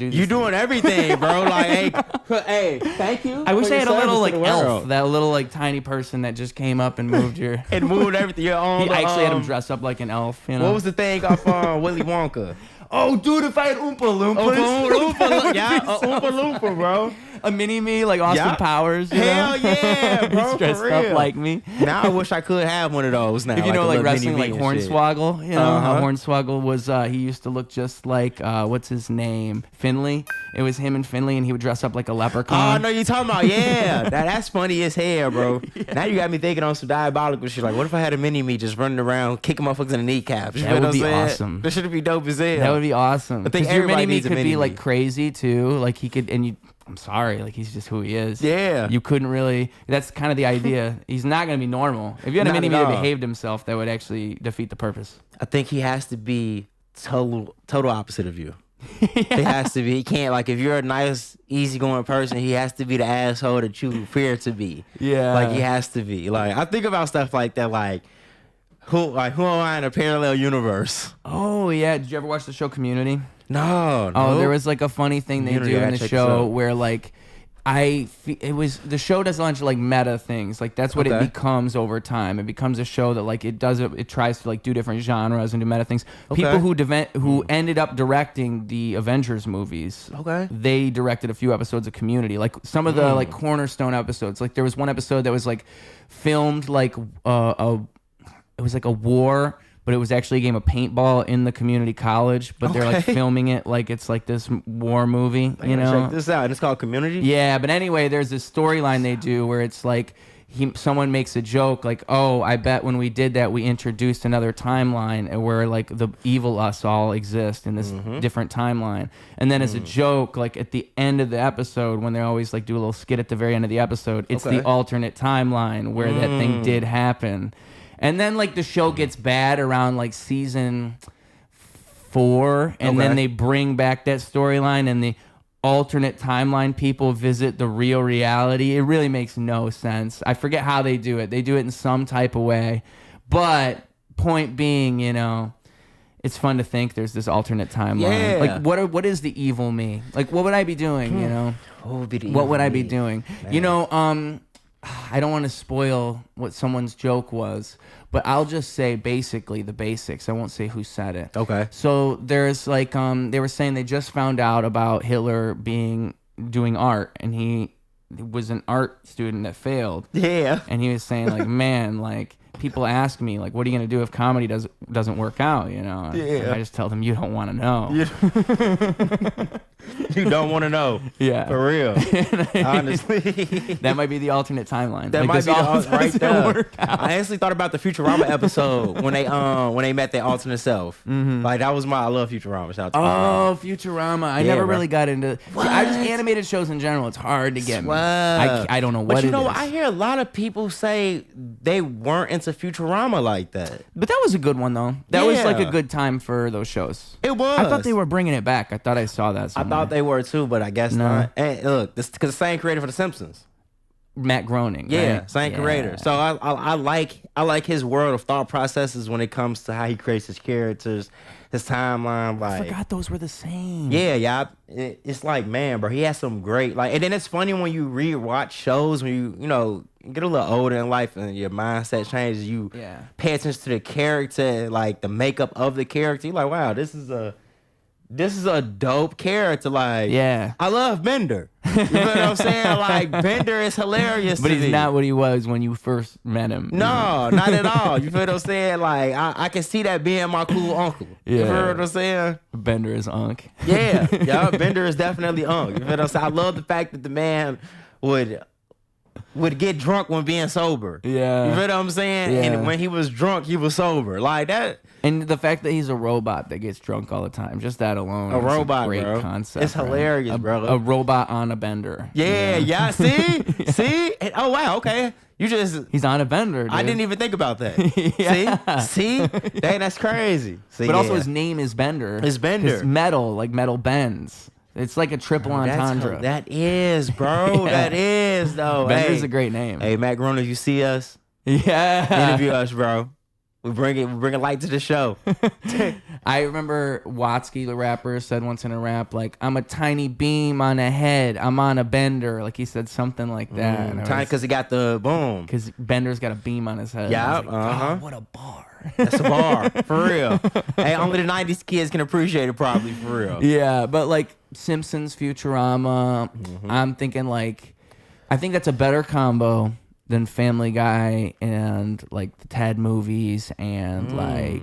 You doing everything, bro. Like, hey, thank you. I wish I had a little like elf, world. that little like tiny person that just came up and moved your. It moved everything. I actually had him dress up like an elf. You know? What was the thing off Willy Wonka? Oh, dude, if I had Oompa Loompas. Yeah, Oompa Loompa, bro. A mini-me like Austin Powers. Hell yeah, bro. He's dressed up like me. Now I wish I could have one of those now. If you know, like wrestling, like Hornswoggle. You know how Hornswoggle was, he used to look just like, what's his name? Finley. It was him and Finley, and he would dress up like a leprechaun. Oh, I know you're talking about. Yeah. That's funny as hell, bro. Yeah. Now you got me thinking on some diabolical shit. Like, what if I had a mini-me just running around, kicking motherfuckers in the kneecaps? That would be awesome. That should be dope as hell. That would be awesome. I think your mini-me could mini-me. be like crazy, too. Like, he could, and you... I'm sorry, like he's just who he is. Yeah. You couldn't really, that's kind of the idea. He's not going to be normal. If you had a mini-me that behaved himself, that would actually defeat the purpose. I think he has to be total opposite of you. He has to be. He can't, like, if you're a nice, easygoing person, he has to be the asshole that you fear to be. Yeah. Like, he has to be. Like, I think about stuff like that, like, who am I in a parallel universe? Oh, yeah. Did you ever watch the show Community? No. Oh, there was like a funny thing they do in the show where like the show does a bunch of like meta things. Like that's what it becomes over time. It becomes a show that like it tries to like do different genres and do meta things. People who ended up directing the Avengers movies. Okay. They directed a few episodes of Community. Like some of the like cornerstone episodes. Like there was one episode that was like filmed like it was like a war, but it was actually a game of paintball in the community college, but they're like filming it like it's like this war movie, you know? Check this out. It's called Community? Yeah, but anyway, there's this storyline they do where it's like someone makes a joke like, oh, I bet when we did that, we introduced another timeline where like the evil us all exist in this different timeline. And then as a joke, like at the end of the episode, when they always like do a little skit at the very end of the episode, it's the alternate timeline where that thing did happen. And then, like, the show gets bad around, like, season 4. And then they bring back that storyline and the alternate timeline people visit the real reality. It really makes no sense. I forget how they do it. They do it in some type of way. But point being, you know, it's fun to think there's this alternate timeline. Yeah. Like, what is the evil me? Like, what would I be doing, you know? What would I be doing? Man. You know, I don't want to spoil what someone's joke was, but I'll just say basically the basics. I won't say who said it. Okay. So there's like they were saying they just found out about Hitler doing art, and he was an art student that failed. Yeah. And he was saying like, man, like people ask me like, what are you gonna do if comedy doesn't work out? You know. Yeah. I just tell them you don't want to know. You don't want to know. Yeah. For real. Honestly. That might be the alternate timeline. That like, might be right there. I honestly thought about the Futurama episode when they met their alternate self. Mm-hmm. Like that was I love Futurama. Shout out to Futurama. I never really got into I just animated shows in general. It's hard to get me. I don't know what it is. But you know, I hear a lot of people say they weren't into Futurama like that. But that was a good one though. That was like a good time for those shows. It was. I thought they were bringing it back. I thought I saw that somewhere. I thought they were too, but I guess not. And look, this because the same creator for The Simpsons, Matt Groening. Yeah, right? same creator. So I like his world of thought processes when it comes to how he creates his characters, his timeline. Like I forgot those were the same. Yeah. It's like, man, bro, he has some great and then it's funny when you rewatch shows when you know get a little older in life and your mindset changes. You pay attention to the character, like the makeup of the character. You're like, wow, this is a dope character. Like, I love Bender. You know what I'm saying? Like, Bender is hilarious. But to he's me. not what he was when you first met him. No, not at all. You feel what I'm saying? Like, I can see that being my cool uncle. Yeah. You feel what I'm saying? Bender is Unc. Yeah. Bender is definitely Unc. You feel what I'm saying? I love the fact that the man would get drunk when being sober. Yeah. You feel what I'm saying? Yeah. And when he was drunk, he was sober. Like that. And the fact that he's a robot that gets drunk all the time, just that alone. A robot, a great bro. Concept. It's hilarious, bro. A robot on a bender. Yeah. See? See? Oh, wow. Okay. He's on a bender, dude. I didn't even think about that. See? Dang, that's crazy. See, but also his name is Bender. It's Bender. It's metal, like metal bends. It's like a triple entendre. That is, bro. That is, though. Bender's a great name. Hey, Matt Groening, you see us? Yeah. Interview us, bro. We bring light to the show. I remember Watsky, the rapper, said once in a rap, like, I'm a tiny beam on a head. I'm on a bender. Like, he said something like that. Tiny because he got the boom. Because Bender's got a beam on his head. Yeah, like, what a bar. That's a bar, for real. Hey, only the 90s kids can appreciate it probably, for real. Yeah, but, like, Simpsons, Futurama, I'm thinking, like, I think that's a better combo than Family Guy and like the Ted movies and like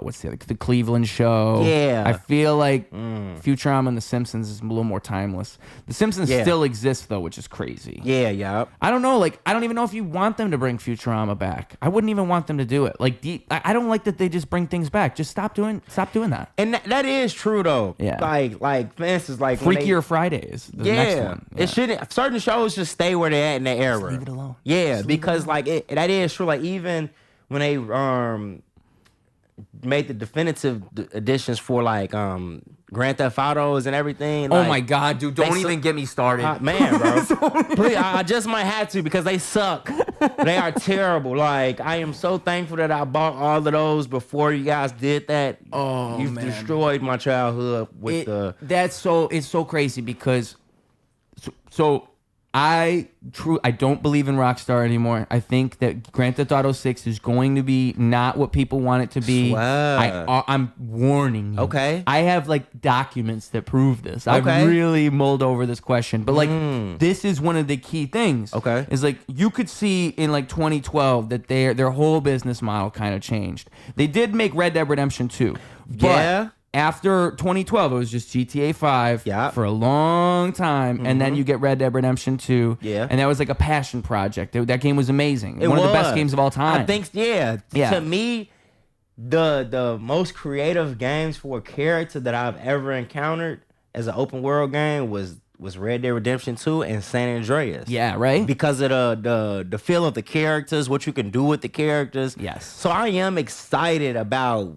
what's the Cleveland Show. Yeah, I feel like Futurama and The Simpsons is a little more timeless. The Simpsons still exists though, which is crazy. Yeah. I don't know. Like I don't even know if you want them to bring Futurama back. I wouldn't even want them to do it. Like I don't like that they just bring things back. Just stop doing that. And that is true though. Yeah. Like for instance, like Freakier Fridays. The next one. It shouldn't. Certain shows just stay where they're at in the era. Just leave it alone. Yeah, because like that is true. Like even when they made the definitive editions for like Grand Theft Autos and everything. Oh like, my God, dude! Don't even get me started, man, bro. Please, I just might have to because they suck. They are terrible. Like I am so thankful that I bought all of those before you guys did that. Oh, You've man. destroyed my childhood with It's so crazy because so. I don't believe in Rockstar anymore. I think that Grand Theft Auto 6 is going to be not what people want it to be. I'm warning you. Okay. I have like documents that prove this. Okay. I've really mulled over this question. But like this is one of the key things. Okay. Is like you could see in like 2012 that their whole business model kind of changed. They did make Red Dead Redemption 2. But after 2012, it was just GTA 5 for a long time, and then you get Red Dead Redemption 2, and that was like a passion project. That game was amazing. One of the best games of all time. I think, to me, the most creative games for a character that I've ever encountered as an open world game was Red Dead Redemption 2 and San Andreas. Yeah, right? Because of the feel of the characters, what you can do with the characters. Yes. So I am excited about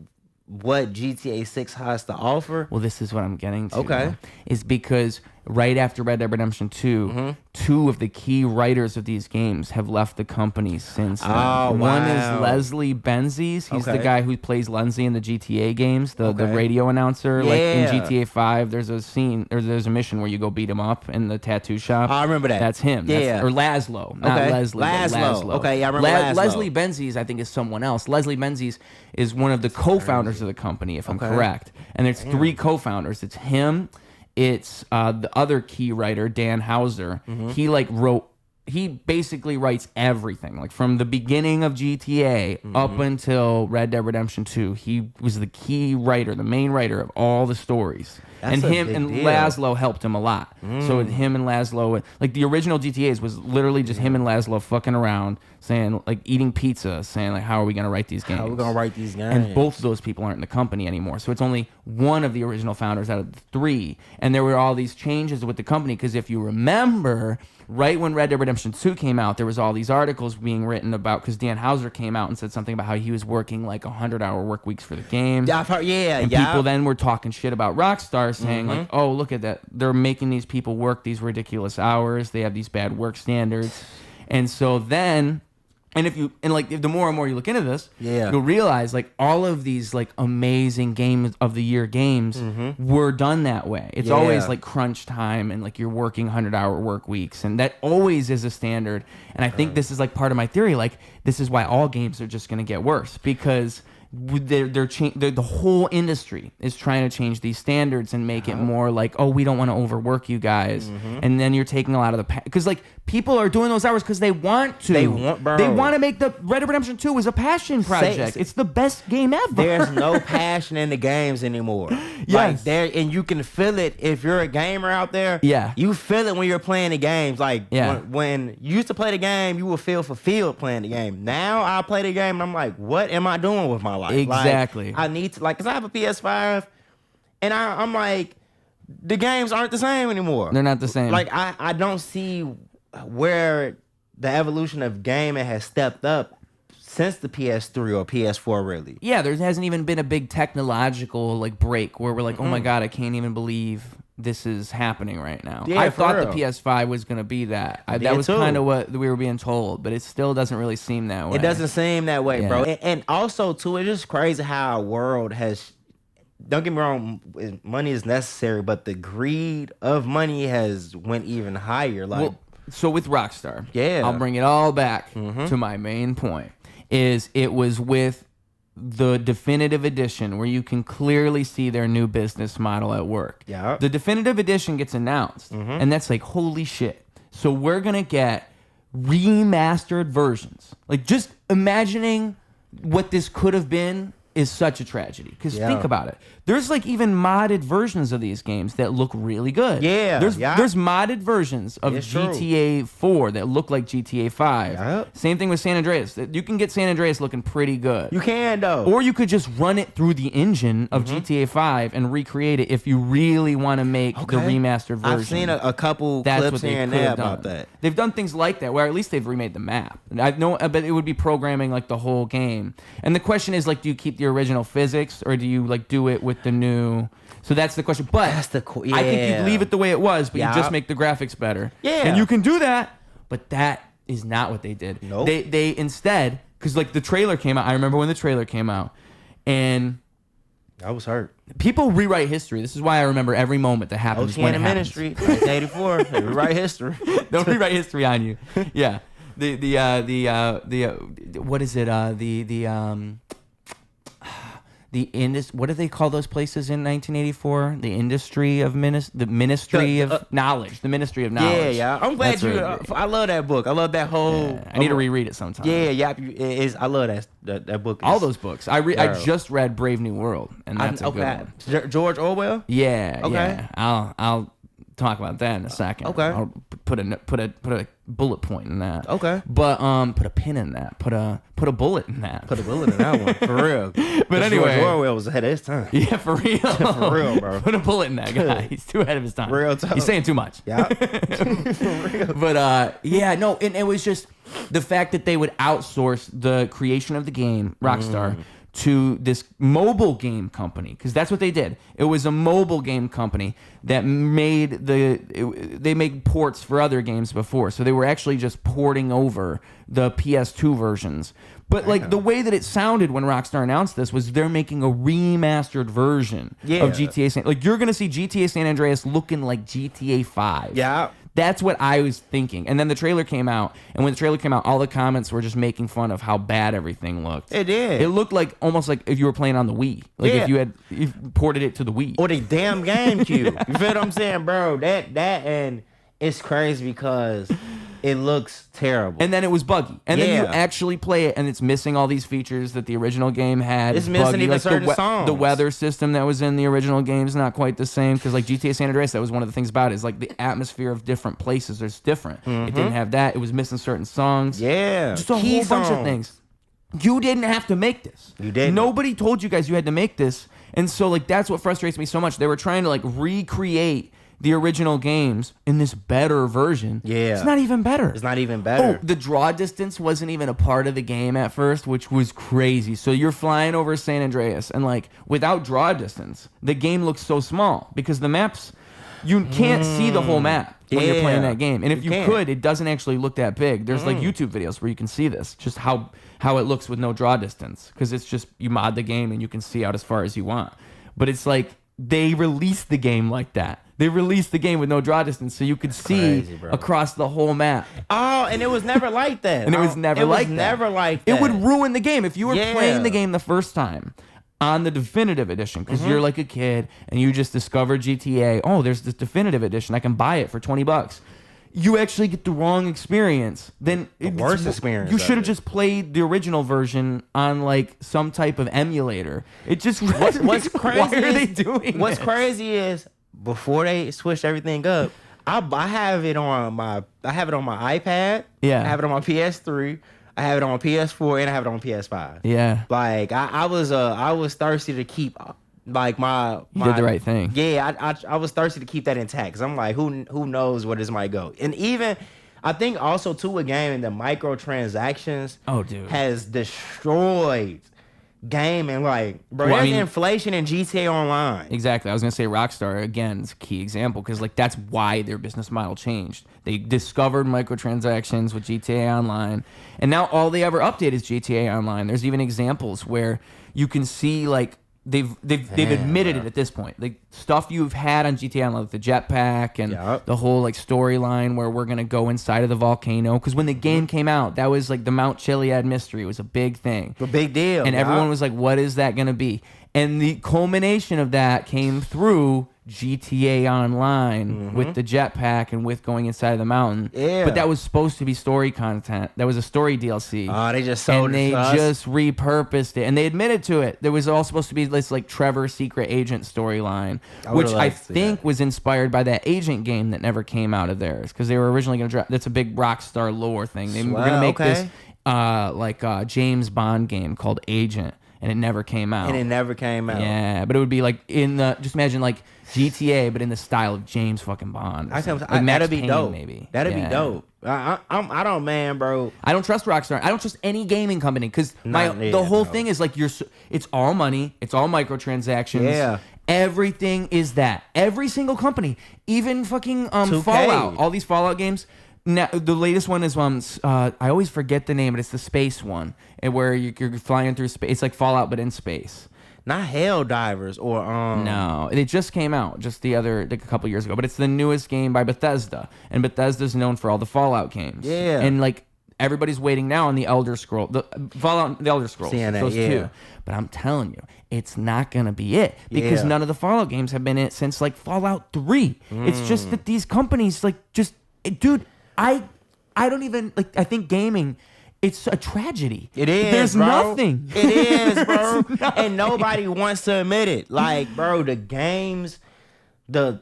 what GTA 6 has to offer. Well, this is what I'm getting to. Okay. Is because right after Red Dead Redemption 2, two of the key writers of these games have left the company since then. Oh, One is Leslie Benzies. He's the guy who plays Lindsay in the GTA games, the radio announcer. Like in GTA 5, there's a scene, there's a mission where you go beat him up in the tattoo shop. I remember that. That's him. Or Laszlo, not Leslie. Laszlo. Okay, I remember Laszlo. Leslie Benzies, I think, is someone else. Leslie Benzies is one of the co-founders of the company, if I'm correct. And there's three co-founders. It's him. It's the other key writer, Dan Houser. He basically writes everything. Like from the beginning of GTA up until Red Dead Redemption 2, he was the key writer, the main writer of all the stories. That's and him and Laszlo helped him a lot. So him and Laszlo, like the original GTAs was literally just him and Laszlo fucking around, saying like eating pizza, saying like how are we gonna write these games? How are we gonna write these games? And both of those people aren't in the company anymore. So it's only one of the original founders out of the three. And there were all these changes with the company because if you remember, right when Red Dead Redemption 2 came out, there was all these articles being written about because Dan Houser came out and said something about how he was working like 100-hour work weeks for the game. And people then were talking shit about Rockstar, saying like, "Oh, look at that! They're making these people work these ridiculous hours. They have these bad work standards." And so then, if the more and more you look into this, you'll realize like all of these like amazing games of the year games were done that way. It's always like crunch time and like you're working 100-hour work weeks, and that always is a standard. And I think this is like part of my theory. Like this is why all games are just going to get worse because the whole industry is trying to change these standards and make it more like, oh, we don't want to overwork you guys, and then you're taking a lot of the because like people are doing those hours because they want to. They want to make the Red Dead Redemption 2 was a passion project. It's the best game ever. There's no passion in the games anymore. Like and you can feel it if you're a gamer out there. Yeah, you feel it when you're playing the games. Like when you used to play the game, you will feel fulfilled playing the game. Now I play the game and I'm like, what am I doing with my life? Exactly. Like, I need to because I have a PS5, and I'm like, the games aren't the same anymore. They're not the same. Like I don't see where the evolution of gaming has stepped up since the PS3 or PS4 really. Yeah, there hasn't even been a big technological like break where we're like, oh my God, I can't even believe this is happening right now. Yeah, I thought real. the PS5 was going to be that. That was kind of what we were being told, but it still doesn't really seem that way. It doesn't seem that way, bro. And also, too, it's just crazy how our world has... Don't get me wrong, money is necessary, but the greed of money has went even higher. Like, so with Rockstar, I'll bring it all back to my main point. Is it was with the definitive edition where you can clearly see their new business model at work. Yeah. The definitive edition gets announced, and that's like, holy shit. So we're going to get remastered versions. Like, just imagining what this could have been is such a tragedy. Because think about it. There's like even modded versions of these games that look really good. There's modded versions of GTA 4 that look like GTA 5. Same thing with San Andreas. You can get San Andreas looking pretty good. You can, though. Or you could just run it through the engine of GTA 5 and recreate it if you really want to make the remastered version. I've seen a couple clips here and there about that. They've done things like that, where at least they've remade the map. I know, but it would be programming like the whole game. And the question is, like, do you keep the original physics, or do you like do it with the new? So that's the question. But I think you'd leave it the way it was, but you just make the graphics better. And you can do that, but that is not what they did. Nope. They instead, because like the trailer came out. I remember when the trailer came out, and I was hurt. People rewrite history. This is why I remember every moment that happens when it happens. Ministry, 1984. They rewrite history. Don't rewrite history on you. Yeah. What is it? What do they call those places in 1984? The industry of the Ministry of Knowledge. The Ministry of Knowledge. Yeah. I'm glad I love that book. I love that whole. Yeah, I need to reread it sometime. I love that book. All those books. I just read Brave New World, and that's a good one. George Orwell. Yeah. Okay. Yeah. I'll talk about that in a second. Okay. I'll put a bullet point in that. Okay. But put a pin in that. Put a bullet in that. Put a bullet in that one, for real. But anyway, George Orwell was ahead of his time. Yeah, for real. For real, bro. Put a bullet in that guy. He's too ahead of his time. Real talk. He's saying too much. Yeah. For real. But and it was just the fact that they would outsource the creation of the game, Rockstar, to this mobile game company, because that's what they did. It was a mobile game company that they made ports for other games before, so they were actually just porting over the PS2 versions. But like the way that it sounded when Rockstar announced this was they're making a remastered version of GTA San. Like, you're gonna see GTA San Andreas looking like GTA 5. Yeah. That's what I was thinking. And then the trailer came out, and when the trailer came out, all the comments were just making fun of how bad everything looked. It did. It looked like almost like if you were playing on the Wii. Like if you ported it to the Wii. Or the damn GameCube. You feel what I'm saying, bro? That and it's crazy because it looks terrible. And then it was buggy. And then you actually play it, and it's missing all these features that the original game had. It's missing buggy. even Like certain songs. The weather system that was in the original game is not quite the same, because like GTA San Andreas, that was one of the things about it, is like the atmosphere of different places is different. It didn't have that. It was missing certain songs. Yeah. Just a whole bunch of things. You didn't have to make this. You didn't. Nobody told you guys you had to make this. And so like that's what frustrates me so much. They were trying to like recreate the original games in this better version. Yeah. It's not even better. It's not even better. Oh, the draw distance wasn't even a part of the game at first, which was crazy. So you're flying over San Andreas, and like without draw distance, the game looks so small because the maps, you can't see the whole map when you're playing that game. And if you could, it doesn't actually look that big. There's like YouTube videos where you can see this, just how it looks with no draw distance, because it's just you mod the game and you can see out as far as you want. But it's like they released the game like that. They released the game with no draw distance, so you could see across the whole map. Oh, and it was never like that. And it was never like that. It would ruin the game if you were playing the game the first time on the definitive edition, because you're like a kid and you just discovered GTA. Oh, there's this definitive edition. I can buy it for $20. You actually get the wrong experience. Then the worst experience. You should have just played the original version on like some type of emulator. It just what's crazy. Why are they doing? What's crazy is before they switched everything up, I have it on my iPad. Yeah. I have it on my PS3. I have it on PS4, and I have it on PS5. Yeah. Like I was thirsty to keep like my. You did the right thing. Yeah, I was thirsty to keep that intact, because I'm like, who knows where this might go. And even I think also too, a game in the microtransactions oh dude has destroyed gaming, like, bro, there's inflation in GTA Online. Exactly. I was gonna say Rockstar again is a key example because like that's why their business model changed. They discovered microtransactions with GTA Online, and now all they ever update is GTA Online. There's even examples where you can see like they've admitted it at this point. Like stuff you've had on GTA Online, like the jetpack and the whole like storyline where we're gonna go inside of the volcano. Because when the game came out, that was like the Mount Chiliad mystery was a big thing, a big deal, and everyone was like, "What is that gonna be?" And the culmination of that came through GTA Online with the jetpack and with going inside of the mountain. Yeah. But that was supposed to be story content. That was a story DLC. Oh, they just sold it to us. And they just repurposed it. And they admitted to it. There was all supposed to be this like Trevor secret agent storyline, which I think was inspired by that agent game that never came out of theirs. Because they were originally going to drop. That's a big Rockstar lore thing. They were going to make this James Bond game called Agent. And it never came out. Yeah, but it would be like just imagine like GTA, but in the style of James fucking Bond. That'd be dope. Maybe that'd be dope. I don't, man, bro. I don't trust Rockstar. I don't trust any gaming company because the whole thing is like it's all money. It's all microtransactions. Yeah. Everything is that. Every single company, even fucking 2K. Fallout. All these Fallout games. Now, the latest one is I always forget the name, but it's the space one, and where you're flying through space. It's like Fallout, but in space. Not Helldivers or No, it just came out a couple years ago, but it's the newest game by Bethesda, and Bethesda's known for all the Fallout games. Yeah, and like everybody's waiting now on the Elder Scrolls, the Elder Scrolls, those two. But I'm telling you, it's not gonna be it because none of the Fallout games have been it since like Fallout 3. It's just that these companies dude. I don't even I think gaming, it's a tragedy. It is. There's nothing. It is, bro. And nobody wants to admit it. Like, bro, the games, the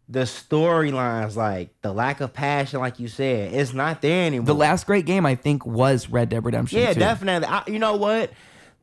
storylines, like the lack of passion, like you said, it's not there anymore. The last great game I think was Red Dead Redemption 2. Definitely. You know what?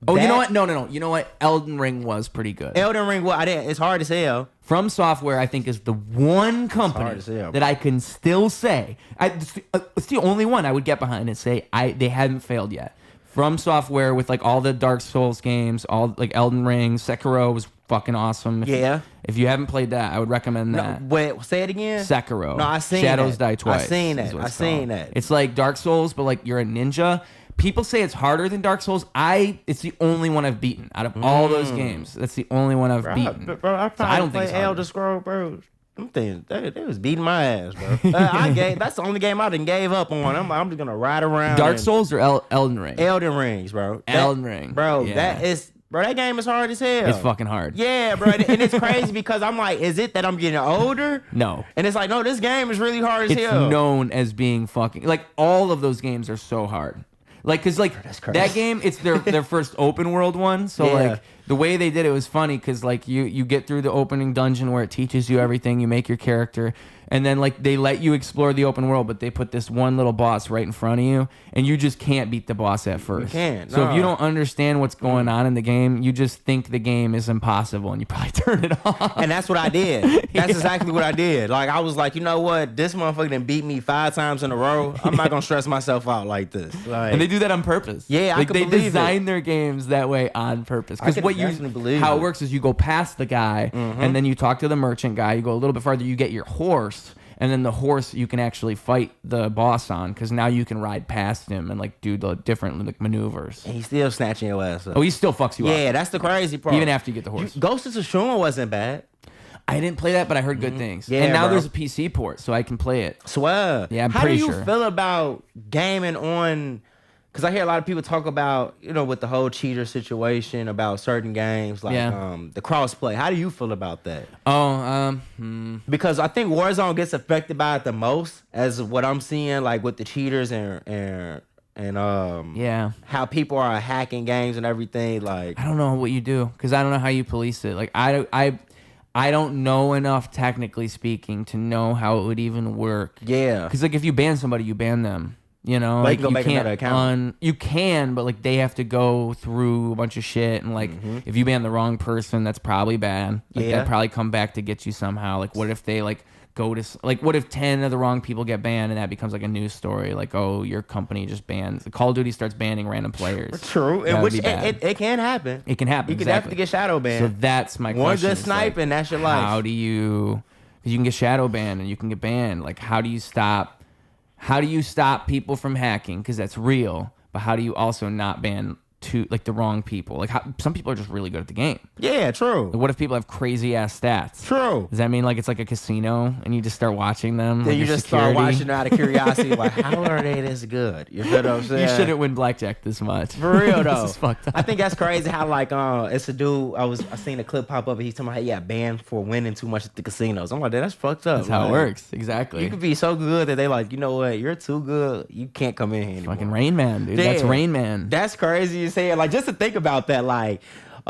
You know what? No. You know what? Elden Ring was pretty good. Elden Ring, it's hard to sell. From Software, I think, is the one company that I can still say. It's the only one I would get behind and say they haven't failed yet. From Software with like all the Dark Souls games, all like Elden Ring, Sekiro was fucking awesome. If you haven't played that, I would recommend that. No, wait, say it again. Sekiro. No, I seen Shadows that. Die Twice. I seen that. It's like Dark Souls, but like you're a ninja. People say it's harder than Dark Souls. It's the only one I've beaten out of all those games. That's the only one I've beaten. I don't think Elder Scrolls, bro. Them things, they was beating my ass, bro. That's the only game I done gave up on. I'm just gonna ride around. Dark Souls or Elden Ring? Elden Rings, bro. Elden Ring, bro. Yeah. That game is hard as hell. It's fucking hard. Yeah, bro. And it's crazy because I'm like, is it that I'm getting older? No. And it's like, no, this game is really hard as hell. It's known as being fucking like all of those games are so hard. Like, cause like that game, it's their first open world one. So like the way they did it was funny because like you get through the opening dungeon where it teaches you everything, you make your character, and then like they let you explore the open world, but they put this one little boss right in front of you, and you just can't beat the boss at first. You can't. So if you don't understand what's going on in the game, you just think the game is impossible, and you probably turn it off. And that's what I did. That's exactly what I did. Like I was like, you know what? This motherfucker done beat me 5 times in a row. I'm not gonna stress myself out like this. Like, and they do that on purpose. Yeah, like they design their games that way on purpose. Because how it works is you go past the guy, and then you talk to the merchant guy. You go a little bit farther, you get your horse, and then the horse you can actually fight the boss on because now you can ride past him and like do the different like maneuvers. And he's still snatching your ass up. Oh, he still fucks you up. Yeah, that's the crazy part. Even after you get the horse. Ghost of Tsushima wasn't bad. I didn't play that, but I heard good things. Yeah, and now there's a PC port, so I can play it. Swear. Yeah, I'm pretty sure. How do you feel about gaming on... Because I hear a lot of people talk about, with the whole cheater situation, about certain games, like the crossplay. How do you feel about that? Because I think Warzone gets affected by it the most, as what I'm seeing, like with the cheaters and how people are hacking games and everything. Like, I don't know what you do, because I don't know how you police it. Like, I don't know enough, technically speaking, to know how it would even work. Yeah. Because like if you ban somebody, you ban them. Like you can't another account. You can, but like they have to go through a bunch of shit, and like if you ban the wrong person, that's probably bad. Like they'll probably come back to get you somehow. Like what if they like go to like what if 10 of the wrong people get banned and that becomes like a news story, like, oh, your company just bans, the Call of Duty starts banning random players. True. Which it can happen. It can happen. You can definitely get shadow banned. So that's my question. One good snipe and that's your life. How do you, because you can get shadow banned and you can get banned, like how do you stop people from hacking, because that's real, but how do you also not ban like the wrong people? Like some people are just really good at the game. Yeah, true. Like, what if people have crazy ass stats? True. Does that mean like it's like a casino and you just start watching them? Then like you just start watching out of curiosity, like how are they this good? You know what I'm saying? You shouldn't win blackjack this much. For real though. This is fucked up. I think that's crazy how like it's a dude I seen a clip pop up and he's talking about, hey, yeah, banned for winning too much at the casinos. I'm like, that's fucked up. That's how it works. Exactly. You could be so good that they like, you know what, you're too good. You can't come in here anymore. Fucking Rain Man, dude. That's Rain Man. That's crazy you say it. Like just to think about that, like,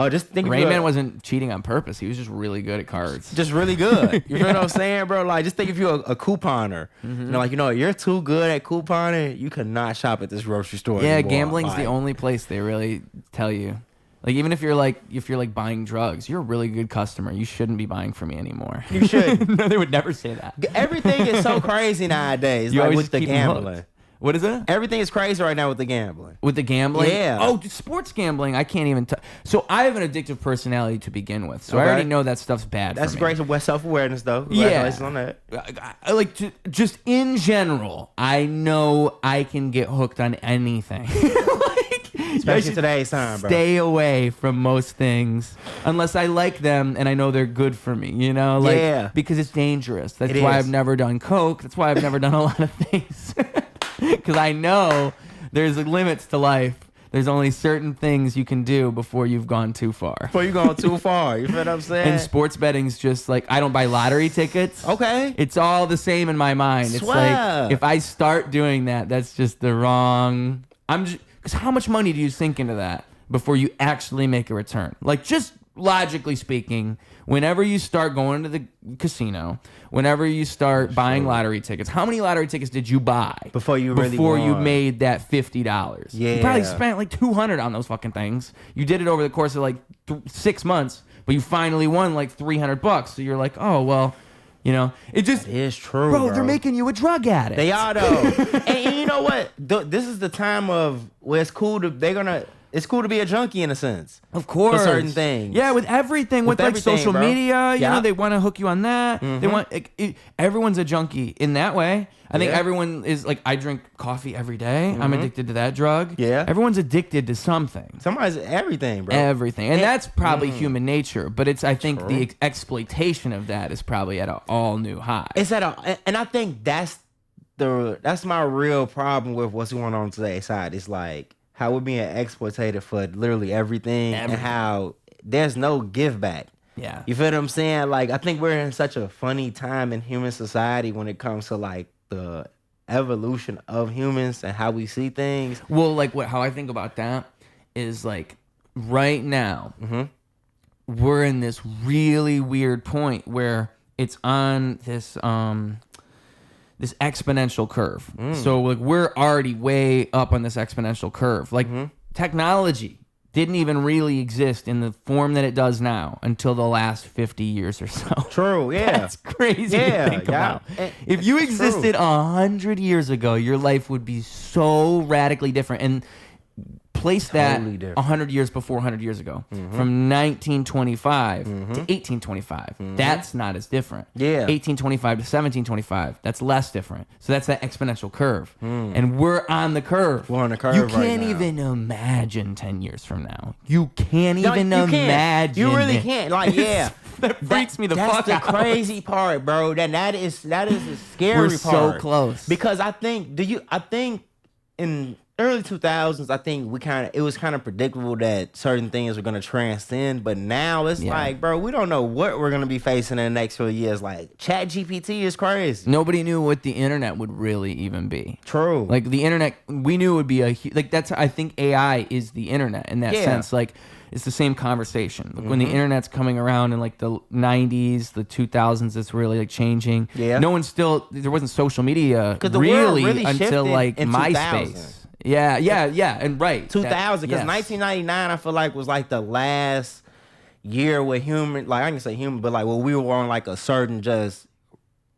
just think Rain Man wasn't cheating on purpose. He was just really good at cards. Just really good. You feel what I'm saying, bro? Like, just think if you're a couponer. You know, you're too good at couponing. You cannot shop at this grocery store. Yeah, anymore. gambling's the only place they really tell you. Like, even if you're like buying drugs, you're a really good customer. You shouldn't be buying from me anymore. You should. No, they would never say that. Everything is so crazy nowadays. You like always with the keep gambling. What is it? Everything is crazy right now with the gambling. With the gambling? Yeah. Oh, sports gambling. I can't even. So I have an addictive personality to begin with. So I already know that stuff's bad. That's for me. great self-awareness, though. Yeah. On that. I like to, just in general, I know I can get hooked on anything. Especially today's time, bro. Stay away from most things unless I like them and I know they're good for me, you know? Like, yeah. Because it's dangerous. That's why I've never done coke. That's why I've never done a lot of things. Because I know there's limits to life. There's only certain things you can do before you've gone too far. Before you've gone too far. You feel what I'm saying? And sports betting's just like, I don't buy lottery tickets. Okay. It's all the same in my mind. It's like, if I start doing that, that's just the wrong... Because how much money do you sink into that before you actually make a return? Like, just logically speaking, whenever you start going to the casino, whenever you start buying lottery tickets, how many lottery tickets did you buy before you made that $50? Yeah. You probably spent like $200 on those fucking things. You did it over the course of like 6 months, but you finally won like $300. So you're like, oh, well... You know, it is true, bro. They're making you a drug addict. They are though, and you know what? This is the time of where it's cool to it's cool to be a junkie in a sense. Of course, for certain things. Yeah, with everything, with like social media, you know, they want to hook you on that. They want everyone's a junkie in that way. I think everyone is like, I drink coffee every day. I'm addicted to that drug. Yeah. Everyone's addicted to something. Somebody's everything, bro. Everything. And that's probably human nature. But I think the exploitation of that is probably at an all new high. And I think that's my real problem with what's going on today's side. It's like how we're being exploited for literally everything. And how there's no give back. Yeah. You feel what I'm saying? Like, I think we're in such a funny time in human society when it comes to like the evolution of humans and how we see things. Well, like how I think about that is like right now we're in this really weird point where it's on this this exponential curve. So like we're already way up on this exponential curve. Like technology didn't even really exist in the form that it does now until the last 50 years or so. True, yeah. That's crazy to think about. If you existed 100 years ago, your life would be so radically different. And place totally that 100 years before 100 years ago, from 1925 to 1825. That's not as different. Yeah. 1825 to 1725. That's less different. So that's that exponential curve. And we're on the curve. We're on the curve You right can't now. even imagine 10 years from now. You can't even imagine. You really can't. Like, yeah. That freaks me the fuck out. That's the crazy part, bro. That is the scary We're part. so close. Because I think in early 2000s, I think it was kind of predictable that certain things were going to transcend, but now it's like, bro, we don't know what we're going to be facing in the next few years. Like, ChatGPT is crazy. Nobody knew what the internet would really even be. True. Like, the internet, we knew it would be I think AI is the internet in that sense. Like, it's the same conversation. Like when the internet's coming around in like the 90s, the 2000s, it's really like changing. Yeah. There wasn't social media really until like MySpace. Yeah, and right. 2000, because 1999 I feel like was like the last year with human, like I can say human, but like when we were on like a certain just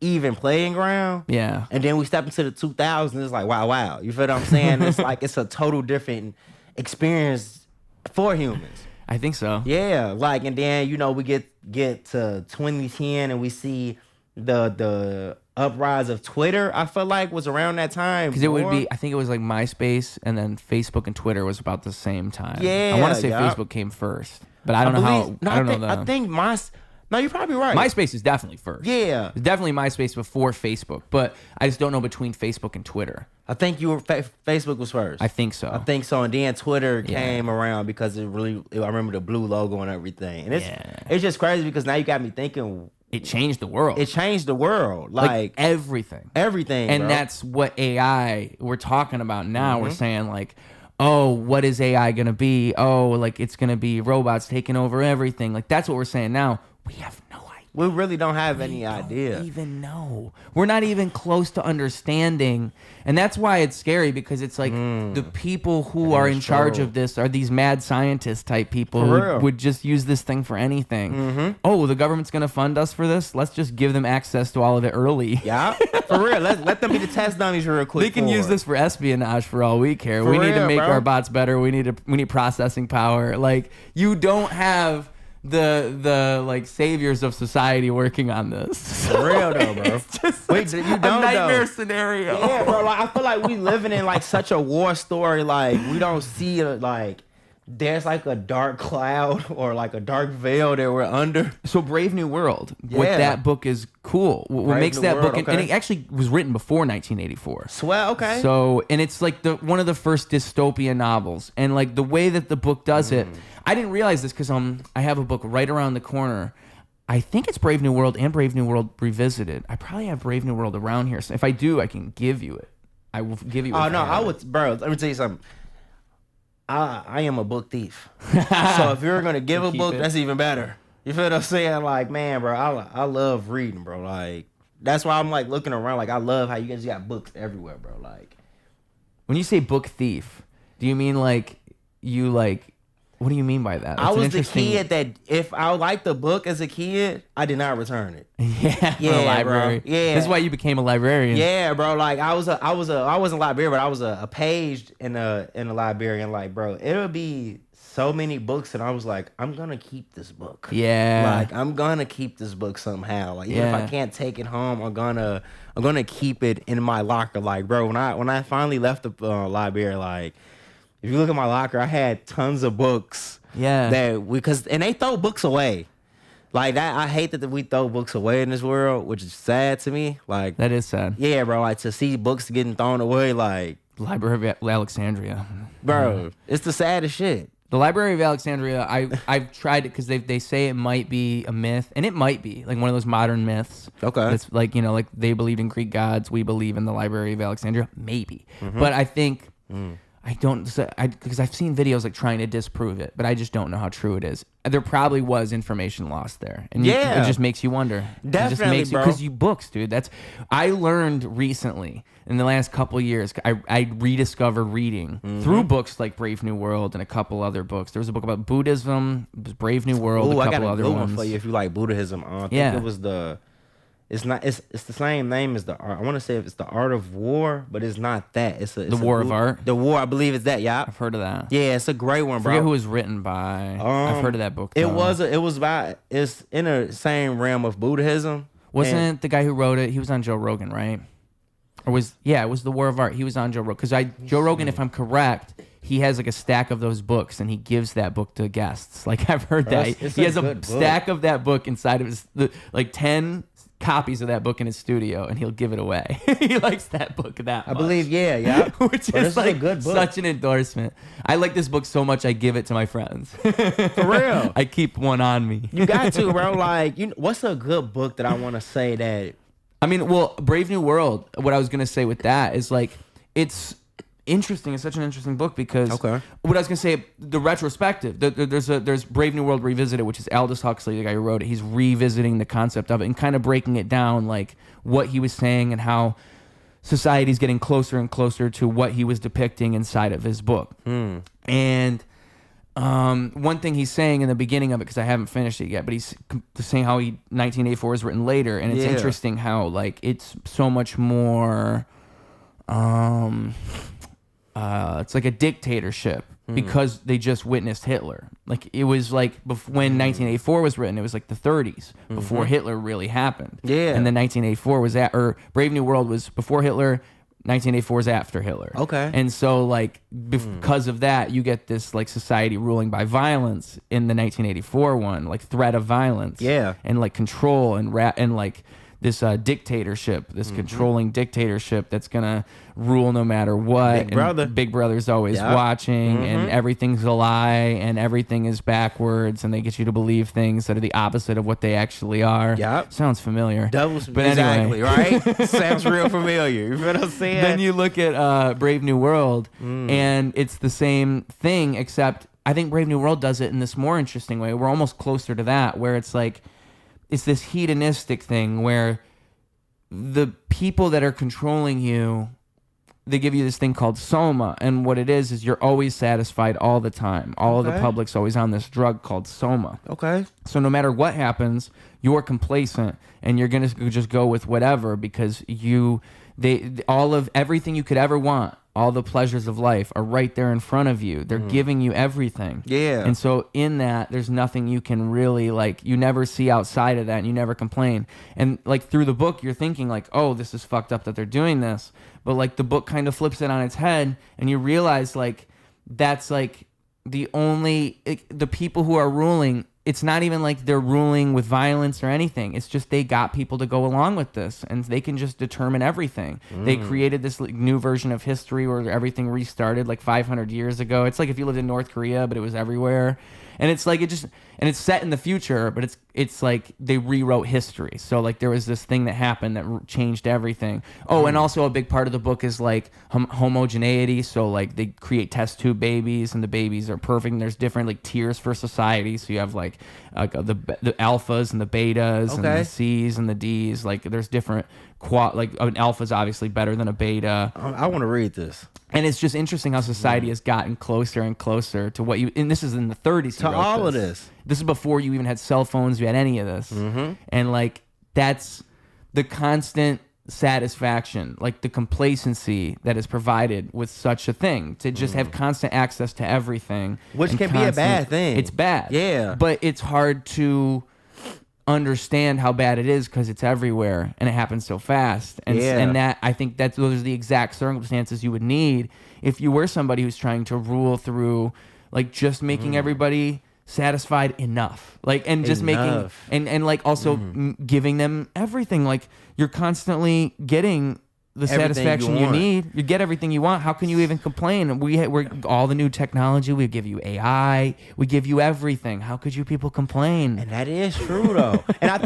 even playing ground. Yeah. And then we step into the 2000s. It's like, wow. You feel what I'm saying? It's like it's a total different experience for humans. I think so. Yeah. Like, and then, you know, we get to 2010 and we see the uprise of Twitter, I feel like, was around that time. Because it would be, I think it was like MySpace, and then Facebook and Twitter was about the same time. Yeah. I want to say Facebook came first, but I don't know how. I don't know. I think no, you're probably right. MySpace is definitely first. Yeah. It's definitely MySpace before Facebook, but I just don't know between Facebook and Twitter. I think Facebook was first. I think so. I think so. And then Twitter came around because I remember the blue logo and everything. And it's just crazy because now you got me thinking. It changed the world. It changed the world. Like everything. Everything. And bro. that's what AI we're talking about now. We're saying like, oh, what is AI going to be? Oh, like it's going to be robots taking over everything. Like that's what we're saying now. We have no idea. We really don't have any idea. We don't even know. We're not even close to understanding. And that's why it's scary, because it's like the people who are in charge of this are these mad scientist type people who would just use this thing for anything. Oh, the government's going to fund us for this? Let's just give them access to all of it early. Yeah, for real. Let them be the test dummies real quick. They can use this for espionage for all we care. We need to make our bots better. We need processing power. Like, you don't have the like saviors of society working on this. For real though, bro. It's just Wait, you don't a nightmare though. scenario. Yeah, bro. Like I feel like we living in like such a war story. Like we don't see like there's like a dark cloud or like a dark veil that we're under. So Brave New World, what that book is cool. What makes that book, and it actually was written before 1984. Swell, okay. So, and it's like one of the first dystopian novels, and like the way that the book does it, I didn't realize this because I have a book right around the corner. I think it's Brave New World and Brave New World Revisited. I probably have Brave New World around here. So if I do, I can give you it. I will give you it. Oh no, I would, bro. Let me tell you something. I am a book thief. So if you're gonna give a book, that's even better. You feel what I'm saying? Like, man, bro, I love reading, bro. Like, that's why I'm like looking around. Like, I love how you guys got books everywhere, bro. Like, when you say book thief, do you mean like you like? What do you mean by that? I was the kid that if I liked the book as a kid, I did not return it. Yeah, a library. Bro. Yeah, this is why you became a librarian. Yeah, bro. Like I wasn't a librarian, but I was a page in a librarian. Like, bro, it would be so many books, and I was like, I'm gonna keep this book. Yeah, like I'm gonna keep this book somehow. Like even if I can't take it home, I'm gonna keep it in my locker. Like, bro, when I finally left the library, like. If you look at my locker, I had tons of books. Yeah. And they throw books away. Like that, I hate that we throw books away in this world, which is sad to me. Like that is sad. Yeah, bro. Like to see books getting thrown away, like Library of Alexandria, bro. It's the saddest shit. The Library of Alexandria, I've tried it because they say it might be a myth, and it might be like one of those modern myths. Okay. It's like, you know, like they believed in Greek gods, we believe in the Library of Alexandria, maybe. But I think. I don't, because I've seen videos like trying to disprove it, but I just don't know how true it is. There probably was information lost there, and it just makes you wonder. Definitely, bro. Because you books, dude. I learned recently in the last couple of years. I rediscovered reading through books like Brave New World and a couple other books. There was a book about Buddhism, Brave New World, a couple other ones. One for you if you like Buddhism. I think it was the. It's not. It's the same name as the art. I want to say it's the Art of War, but it's not that. It's the War of Art. The War, I believe, is that. Yeah, I've heard of that. Yeah, it's a great one, bro. I forget who it was written by. I've heard of that book. Though. It's in the same realm of Buddhism. Wasn't the guy who wrote it? He was on Joe Rogan, right? Or it was the War of Art. He was on Joe Rogan because Joe Rogan, if I'm correct, he has like a stack of those books, and he gives that book to guests. Like I've heard that he has a stack of that book inside of his 10 copies of that book in his studio, and he'll give it away. He likes that book that much. I believe, yeah. Which is like a good book. Such an endorsement. I like this book so much, I give it to my friends. For real. I keep one on me. You got to, bro. Like, what's a good book that I want to say that? I mean, well, Brave New World, what I was going to say with that is like, it's interesting. It's such an interesting book because what I was gonna say, the retrospective. There's Brave New World Revisited, which is Aldous Huxley, the guy who wrote it. He's revisiting the concept of it and kind of breaking it down, like what he was saying and how society's getting closer and closer to what he was depicting inside of his book. And One thing he's saying in the beginning of it, because I haven't finished it yet, but he's saying how 1984 is written later, and it's interesting how like it's so much more. It's like a dictatorship because they just witnessed Hitler. Like it was like when 1984 was written, it was like the 30s before Hitler really happened. Yeah, and then 1984 was or Brave New World was before Hitler. 1984 is after Hitler. Okay. And so like because of that, you get this like society ruling by violence in the 1984 one, like threat of violence. Yeah. And like control and like this dictatorship, this controlling dictatorship that's gonna rule no matter what. Big Brother. And Big Brother's always watching, and everything's a lie, and everything is backwards, and they get you to believe things that are the opposite of what they actually are. Yep. Sounds familiar. But exactly, anyway. right? Sounds real familiar. You know what I'm saying? Then you look at Brave New World, and it's the same thing, except I think Brave New World does it in this more interesting way. We're almost closer to that, where it's like, it's this hedonistic thing where the people that are controlling you, they give you this thing called soma, and what it is you're always satisfied all the time. All of the public's always on this drug called soma. Okay. So no matter what happens, you're complacent, and you're gonna just go with whatever because all of everything you could ever want, all the pleasures of life are right there in front of you. They're giving you everything. Yeah. And so in that, there's nothing you can really like, you never see outside of that, and you never complain. And like through the book, you're thinking like, oh, this is fucked up that they're doing this. But like the book kind of flips it on its head, and you realize like that's like the people who are ruling, it's not even like they're ruling with violence or anything. It's just they got people to go along with this, and they can just determine everything. They created this like, new version of history where everything restarted like 500 years ago. It's like if you lived in North Korea, but it was everywhere. And it's like and it's set in the future, but it's like they rewrote history. So like there was this thing that happened that changed everything. Oh, and also a big part of the book is like homogeneity. So like they create test tube babies, and the babies are perfect. And there's different like tiers for society. So you have like the alphas and the betas and the C's and the D's. Like there's different like an alpha is obviously better than a beta. I want to read this. And it's just interesting how society has gotten closer and closer to what and this is in the 30s. To all of this. This is before you even had cell phones, you had any of this. And like, that's the constant satisfaction, like the complacency that is provided with such a thing, to just have constant access to everything. Which can be a bad thing. It's bad. Yeah. But it's hard to understand how bad it is because it's everywhere and it happens so fast. And that, I think those are the exact circumstances you would need if you were somebody who's trying to rule through like just making everybody satisfied enough, like, and just making and like also giving them everything. Like you're constantly getting the everything satisfaction you need. You get everything you want. How can you even complain? We're all the new technology. We give you AI. We give you everything. How could you people complain? And that is true though. And I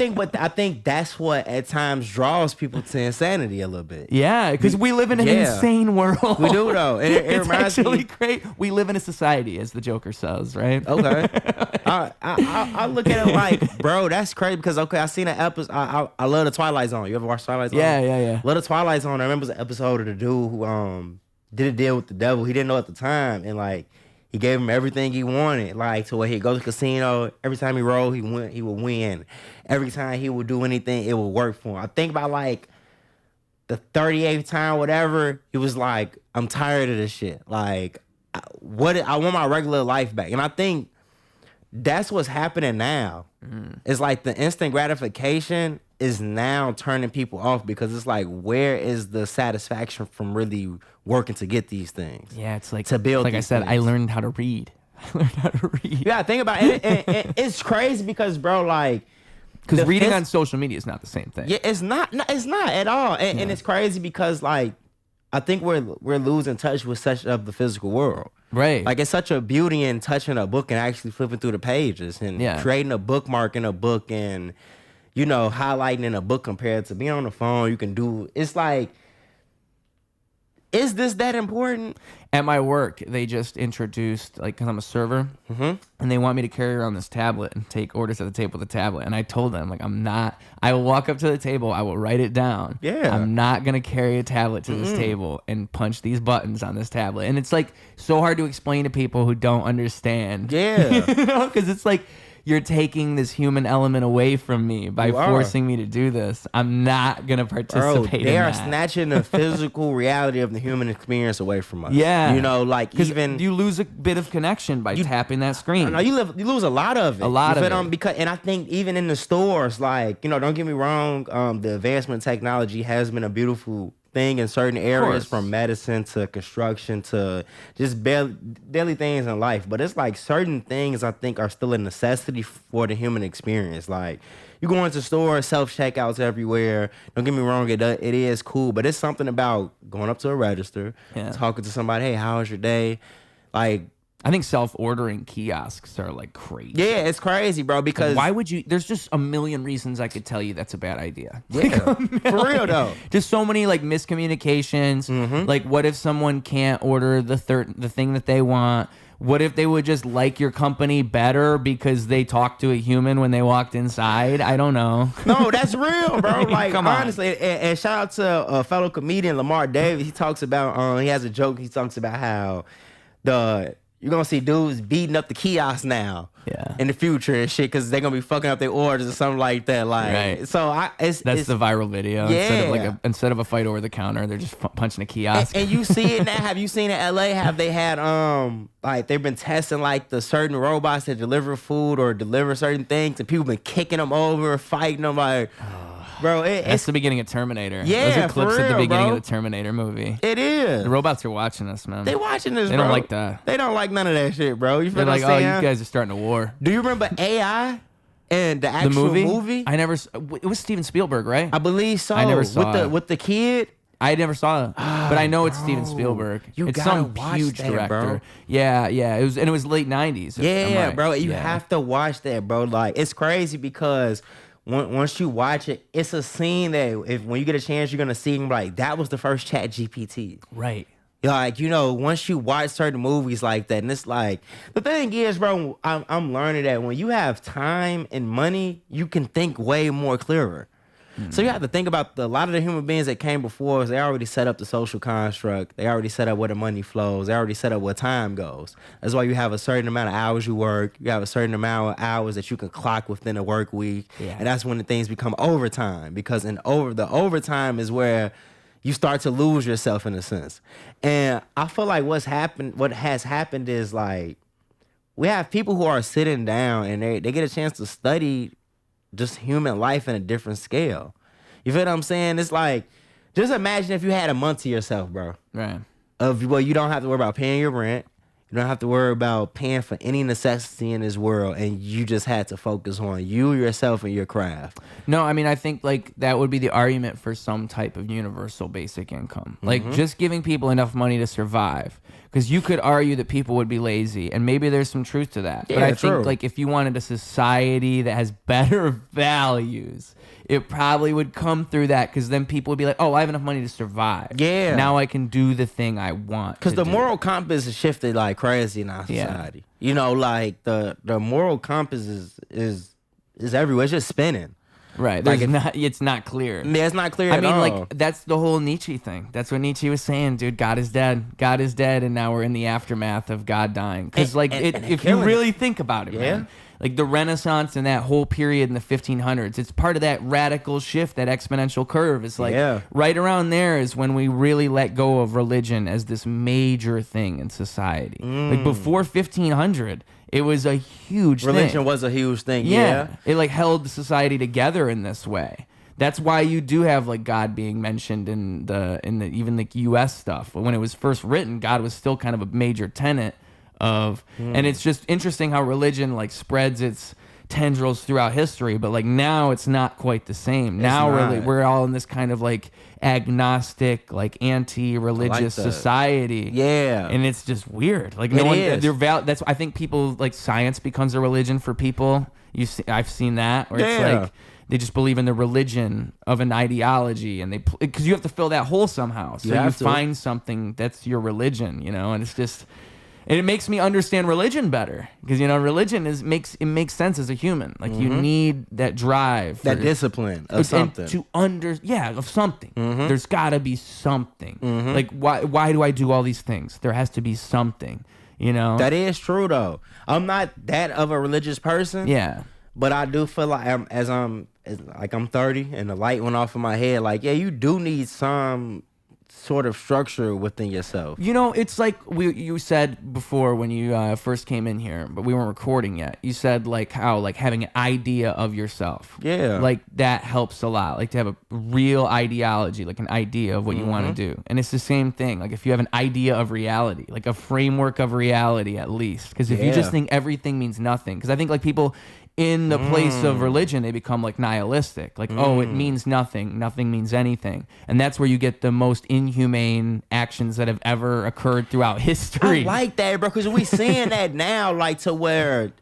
think that's what at times draws people to insanity a little bit. Yeah, because we live in an insane world. We do though. It reminds me. Great. We live in a society, as the Joker says, right? Okay. I look at it like, bro, that's crazy because I seen an episode. I love the Twilight Zone. You ever watch Twilight Zone? Yeah. Love the Twilight Zone. I remember an episode of the dude who did a deal with the devil. He didn't know at the time, and like he gave him everything he wanted, like to where he'd go to the casino. Every time he rolled, he would win. Every time he would do anything, it would work for him. I think about like the 38th time, whatever, he was like, I'm tired of this shit. Like, I want my regular life back. And I think that's what's happening now. It's like the instant gratification is now turning people off because it's like, where is the satisfaction from really working to get these things? Yeah, it's like to build. Like I said, I learned how to read. Yeah, think about it. And it's crazy because, bro, like, because reading on social media is not the same thing. Yeah, it's not at all. And it's crazy because, like, I think we're losing touch with such of the physical world. Right. Like, it's such a beauty in touching a book and actually flipping through the pages and creating a bookmark in a book and, you know, highlighting in a book compared to being on the phone. You can do, it's like, is this that important? At my work, they just introduced, like, because I'm a server, and they want me to carry around this tablet and take orders at the table with the tablet. And I told them, like, I will walk up to the table, I will write it down. Yeah. I'm not going to carry a tablet to this table and punch these buttons on this tablet. And it's, like, so hard to explain to people who don't understand. Yeah. You know, because it's like, you're taking this human element away from me by forcing me to do this. I'm not going to participate in that. They are snatching the physical reality of the human experience away from us. Yeah. You know, like, even... you lose a bit of connection by tapping that screen. No, you lose a lot of it. A lot of it. Because, and I think even in the stores, like, you know, don't get me wrong, the advancement of technology has been a beautiful thing in certain areas, from medicine to construction to just daily things in life. But it's like certain things I think are still a necessity for the human experience. Like, you go into stores, self-checkouts everywhere. Don't get me wrong, it is cool. But it's something about going up to a register, talking to somebody, hey, how was your day? Like, I think self-ordering kiosks are like crazy. Yeah, it's crazy, bro, because... Why would you... There's just a million reasons I could tell you that's a bad idea. Yeah, for real, though. Just so many, like, miscommunications. Like, what if someone can't order the thing that they want? What if they would just like your company better because they talked to a human when they walked inside? I don't know. No, that's real, bro. Like, Come on. honestly, and shout out to a fellow comedian, Lamar Davis. He talks about... he has a joke. He talks about how you're going to see dudes beating up the kiosks now in the future and shit because they're going to be fucking up their orders or something like that. Like, so it's the viral video. Yeah. Instead of a fight over the counter, they're just punching a kiosk. And you see it now. Have you seen in LA? Have they had, like, they've been testing, like, the certain robots that deliver food or deliver certain things, and people been kicking them over, fighting them, like... Bro, that's the beginning of Terminator. Yeah, those are clips for real, at the beginning bro. of the Terminator movie. It is. The robots are watching us, man. They watching this, They bro. don't like that. They don't like none of that shit, bro. You feel They're what like, I'm saying? you guys are starting a war. Do you remember AI and the actual movie? I never... It was Steven Spielberg, right? I believe so. I never saw it. With the kid? I never saw it, but I know it's Steven Spielberg. It's some huge director. Bro. Yeah. It was late 90s. Yeah, bro. You have to watch that, bro. Like, it's crazy because... Once you watch it, it's a scene that when you get a chance, you're gonna see him like that was the first Chat GPT. Right. Like, you know, once you watch certain movies like that, and it's like the thing is, bro, I'm learning that when you have time and money, you can think way more clearer. So you have to think about a lot of the human beings that came before us. They already set up the social construct. They already set up where the money flows. They already set up where time goes. That's why you have a certain amount of hours you work. You have a certain amount of hours that you can clock within a work week. Yeah. And that's when the things become overtime, because the overtime is where you start to lose yourself in a sense. And I feel like what has happened is, like, we have people who are sitting down and they get a chance to study just human life in a different scale. You feel what I'm saying? It's like, just imagine if you had a month to yourself, bro. Right. You don't have to worry about paying your rent. You don't have to worry about paying for any necessity in this world, and you just had to focus on you, yourself, and your craft. No, I mean, I think, like, that would be the argument for some type of universal basic income. Like, just giving people enough money to survive. Because you could argue that people would be lazy, and maybe there's some truth to that. Yeah, but I true. think, like, if you wanted a society that has better values, it probably would come through that, because then people would be like, oh, I have enough money to survive. Yeah. Now I can do the thing I want. Because the moral compass is shifted like crazy in our society. Yeah. You know, like, the moral compass is everywhere. It's just spinning. Right. Like, it's not clear. Yeah, it's not clear at all. I mean, like, that's the whole Nietzsche thing. That's what Nietzsche was saying, dude. God is dead. God is dead, and now we're in the aftermath of God dying. Because, like, if you really think about it, man, like, the Renaissance and that whole period in the 1500s, it's part of that radical shift, that exponential curve. It's like right around there is when we really let go of religion as this major thing in society. Like, before 1500... it was a huge thing. Religion was a huge thing, yeah. It, like, held the society together in this way. That's why you do have, like, God being mentioned in the even the U.S. stuff. When it was first written, God was still kind of a major tenet of, and it's just interesting how religion, like, spreads its tendrils throughout history, but like now it's not quite the same. Now we're all in this kind of like agnostic, like anti-religious society. Yeah, and it's just weird. Like no one, that's I think people like science becomes a religion for people. I've seen that, where it's like they just believe in the religion of an ideology, and because you have to fill that hole somehow. So you find something that's your religion, you know, and it's just. And it makes me understand religion better, because you know religion makes sense as a human. Like you need that drive, that discipline of something of something. There's got to be something. Like why do I do all these things? There has to be something. You know, that is true though. I'm not that of a religious person. Yeah, but I do feel like I'm 30 and the light went off in my head. Like you do need some sort of structure within yourself. You know, it's like you said before when you first came in here, but we weren't recording yet. You said like how like having an idea of yourself. Yeah. Like that helps a lot. Like to have a real ideology, like an idea of what you want to do. And it's the same thing. Like if you have an idea of reality, like a framework of reality at least. Because if you just think everything means nothing. Because I think like people in the place of religion, they become like nihilistic. Like, oh, it means nothing. Nothing means anything. And that's where you get the most inhumane actions that have ever occurred throughout history. I like that, bro, because we seeing that now, like to where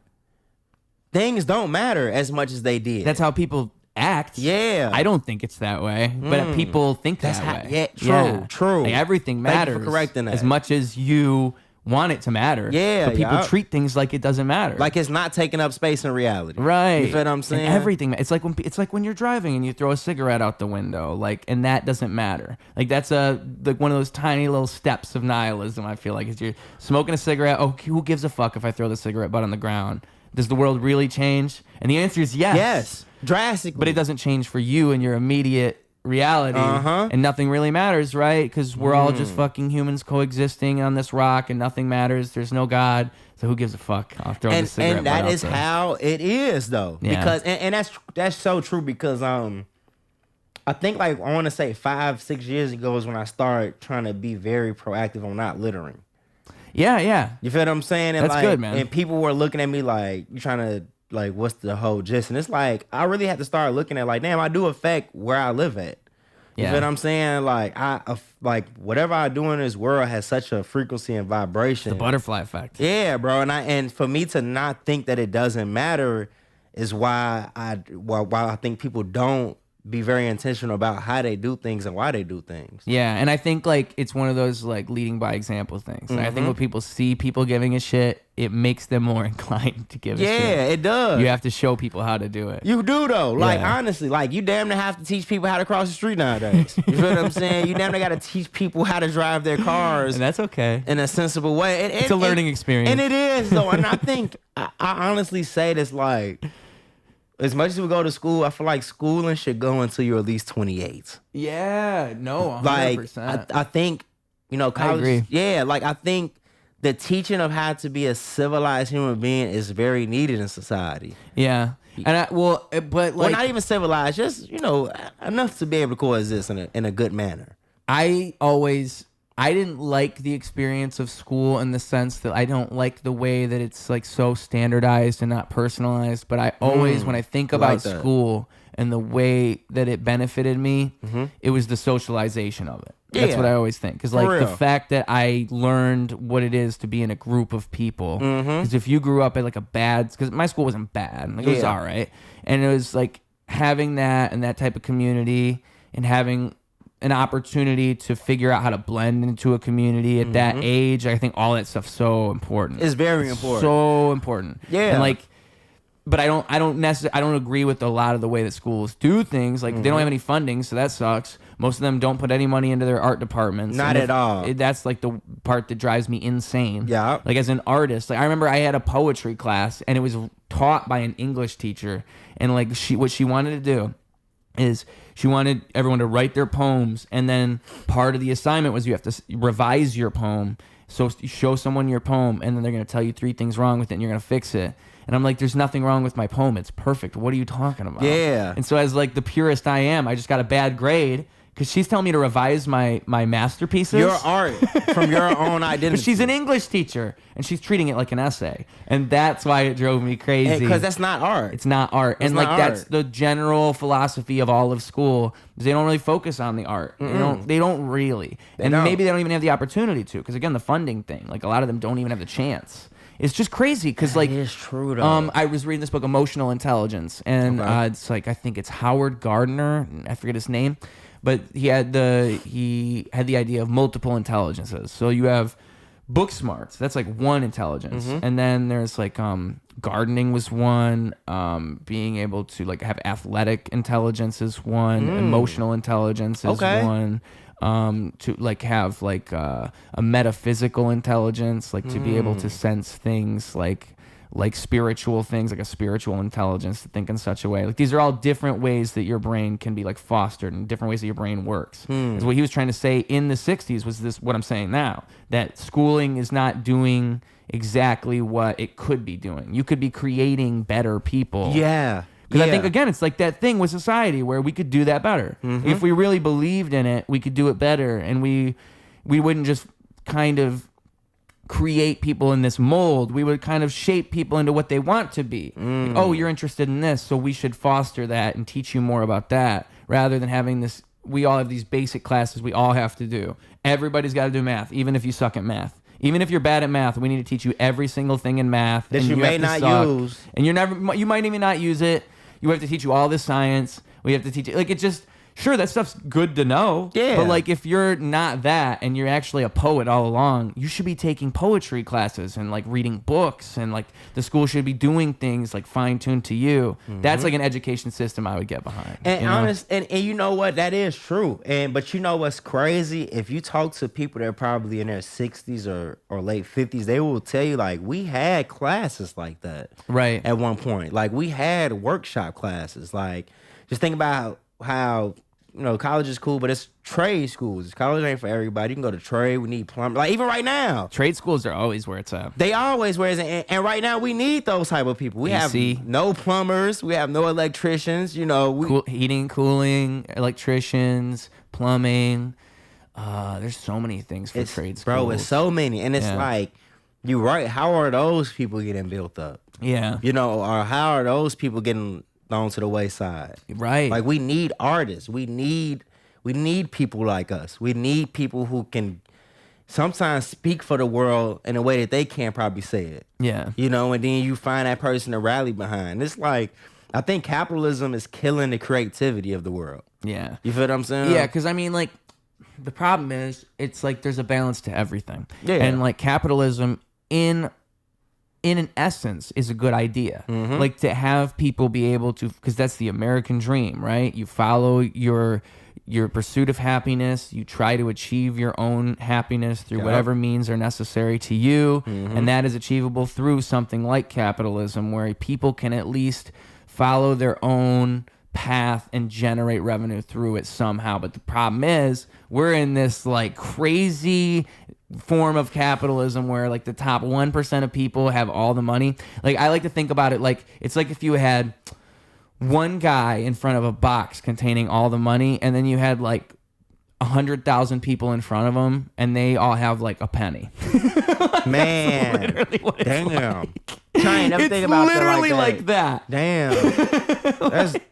things don't matter as much as they did. That's how people act. Yeah. I don't think it's that way, but people think that way. Yeah, true. Like, everything matters. Thank you for correcting that. As much as you want it to matter. Yeah, but people treat things like it doesn't matter. Like it's not taking up space in reality. Right. You feel what I'm saying? And everything. It's like when you're driving and you throw a cigarette out the window, like, and that doesn't matter. Like that's like one of those tiny little steps of nihilism. I feel like is you're smoking a cigarette. Oh, who gives a fuck if I throw the cigarette butt on the ground? Does the world really change? And the answer is yes. Yes, drastically. But it doesn't change for you and your immediate reality, and nothing really matters, right? Because we're all just fucking humans coexisting on this rock, and nothing matters. There's no God, so who gives a fuck? I'll throw the cigarette. And that is how it is, though. Yeah. Because and that's so true. Because I think like I want to say 5-6 years ago is when I started trying to be very proactive on not littering. Yeah. You feel what I'm saying? And that's good, man. And people were looking at me like, you trying to. Like, what's the whole gist? And it's like, I really have to start looking at, like, damn, I do affect where I live at. You feel what I'm saying? Like, like whatever I do in this world has such a frequency and vibration. The butterfly effect. Yeah, bro. And for me to not think that it doesn't matter is why I think people don't be very intentional about how they do things and why they do things. Yeah, and I think like it's one of those like leading by example things. I think when people see people giving a shit, it makes them more inclined to give a shit. Yeah, it does. You have to show people how to do it. You do though. Like honestly, like you damn near have to teach people how to cross the street nowadays. You feel what I'm saying? You damn near got to teach people how to drive their cars. And that's okay. In a sensible way. It's a learning experience. And it is though. And I think I honestly say this like, as much as we go to school, I feel like schooling should go until you're at least 28. Yeah, no, 100%. Like, I think, you know, college. I agree. Yeah, like, I think the teaching of how to be a civilized human being is very needed in society. Yeah. And but like. Well, not even civilized, just, you know, enough to be able to coexist in a good manner. I didn't like the experience of school in the sense that I don't like the way that it's like so standardized and not personalized. But I always, when I think about school and the way that it benefited me, it was the socialization of it. Yeah. That's what I always think. Because like the fact that I learned what it is to be in a group of people. Because if you grew up at like because my school wasn't bad. Like, it was all right. And it was like having that and that type of community and having an opportunity to figure out how to blend into a community at that age. I think all that stuff's so important. It's very important. So important. Yeah. And like, but I don't agree with a lot of the way that schools do things. Like they don't have any funding, so that sucks. Most of them don't put any money into their art departments. Not at all. That's like the part that drives me insane. Yeah. Like as an artist, like I remember I had a poetry class and it was taught by an English teacher, and like what she wanted to do is she wanted everyone to write their poems, and then part of the assignment was you have to revise your poem. So you show someone your poem, and then they're going to tell you 3 things wrong with it, and you're going to fix it. And I'm like, there's nothing wrong with my poem. It's perfect. What are you talking about? Yeah. And so as like the purist I am, I just got a bad grade because she's telling me to revise my masterpieces. Your art from your own identity. But she's an English teacher, and she's treating it like an essay, and that's why it drove me crazy. Because that's not art. It's not art, and like that's the general philosophy of all of school. Is they don't really focus on the art. They don't really, maybe they don't even have the opportunity to. Because again, the funding thing, like a lot of them don't even have the chance. It's just crazy because like it's true though. I was reading this book, Emotional Intelligence, and it's like I think it's Howard Gardner. I forget his name, but he had the idea of multiple intelligences. So you have book smarts. That's like one intelligence, and then there's like gardening was one. Being able to like have athletic intelligence is one. Emotional intelligence is one. To like have like a metaphysical intelligence, like to be able to sense things like spiritual things, like a spiritual intelligence, to think in such a way. Like these are all different ways that your brain can be like fostered, and different ways that your brain works. Is what he was trying to say in the 60s was this, what I'm saying now, that schooling is not doing exactly what it could be doing. You could be creating better people. Yeah. Because I think, again, it's like that thing with society where we could do that better. If we really believed in it, we could do it better. And we wouldn't just kind of create people in this mold. We would kind of shape people into what they want to be. Like, oh, you're interested in this, so we should foster that and teach you more about that, rather than having this. We all have these basic classes we all have to do. Everybody's got to do math, even if you suck at math. Even if you're bad at math, we need to teach you every single thing in math that you may not use. And you might even not use it. You have to teach you all this science. We have to teach it. Like, it just, sure, that stuff's good to know. Yeah. But, like, if you're not that and you're actually a poet all along, you should be taking poetry classes and, like, reading books. And, like, the school should be doing things, like, fine-tuned to you. That's, like, an education system I would get behind. And and you know what? That is true. But you know what's crazy? If you talk to people that are probably in their 60s or late 50s, they will tell you, like, we had classes like that. Right. At one point. Like, we had workshop classes. Like, just think about how college is cool, but it's trade schools. College ain't for everybody. You can go to trade. We need plumbers. Like, even right now. Trade schools are always where it's at. They always where it's at. And right now, we need those type of people. We have no plumbers. We have no electricians. Heating, cooling, electricians, plumbing. There's so many things for trade schools. Bro, it's so many. And it's like, you're right. How are those people getting built up? Yeah. Or how are those people getting thrown to the wayside? Right. Like, we need artists. We need people like us. We need people who can sometimes speak for the world in a way that they can't probably say it. Yeah. And then you find that person to rally behind. It's like, I think capitalism is killing the creativity of the world. Yeah. You feel what I'm saying? Yeah, because I mean, like, the problem is, it's like there's a balance to everything. Yeah. And like capitalism in an essence is a good idea. Like, to have people be able to, because that's the American dream, right? You follow your pursuit of happiness. You try to achieve your own happiness through whatever means are necessary to you. And that is achievable through something like capitalism, where people can at least follow their own path and generate revenue through it somehow. But the problem is, we're in this like crazy form of capitalism where like the top 1% of people have all the money. Like, I like to think about it like, it's like if you had one guy in front of a box containing all the money, and then you had like 100,000 people in front of them, and they all have like a penny. Man, damn. Like. I never think about literally like that. Damn.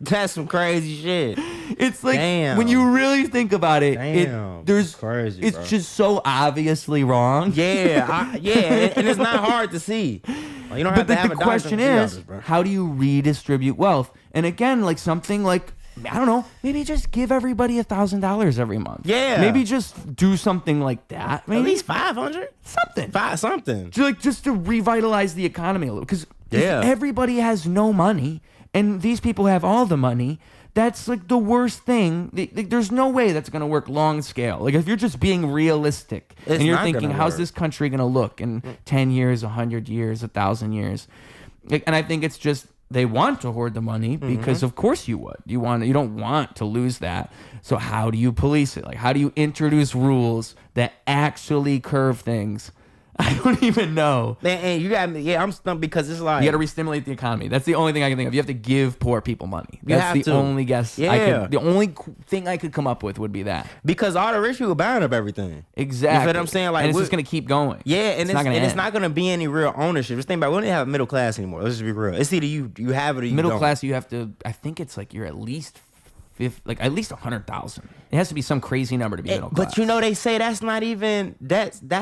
That's some crazy shit. It's like, when you really think about it, it's crazy, it's just so obviously wrong. Yeah, and it's not hard to see. Like, you don't have to have a the question is, how do you redistribute wealth? And again, like something like, I don't know, maybe just give everybody $1,000 every month. Yeah. Maybe just do something like that. Maybe at least 500. Something. Just to revitalize the economy a little. Because everybody has no money, and these people have all the money. That's like the worst thing. There's no way that's going to work long scale. Like, if you're just being realistic and you're thinking, how's this country going to look in 10 years, 100 years, 1,000 years? And I think it's just, they want to hoard the money because of course you would. You don't want to lose that. So how do you police it? Like, how do you introduce rules that actually curve things? I don't even know. And you got me. Yeah, I'm stumped because it's like you got to re-stimulate the economy. That's the only thing I can think of. You have to give poor people money. That's the only guess. Yeah. The only thing I could come up with would be that. Because all the rich people buying up everything. Exactly. You feel what I'm saying? Like, and it's just gonna keep going. Yeah, and it's not gonna be any real ownership. Just think about it. We don't have a middle class anymore. Let's just be real. It's either you have it or you middle don't. Class. You have to. I think it's like you're at least. At least 100,000. It has to be some crazy number to be middle class. But you know, they say that's not even that's lower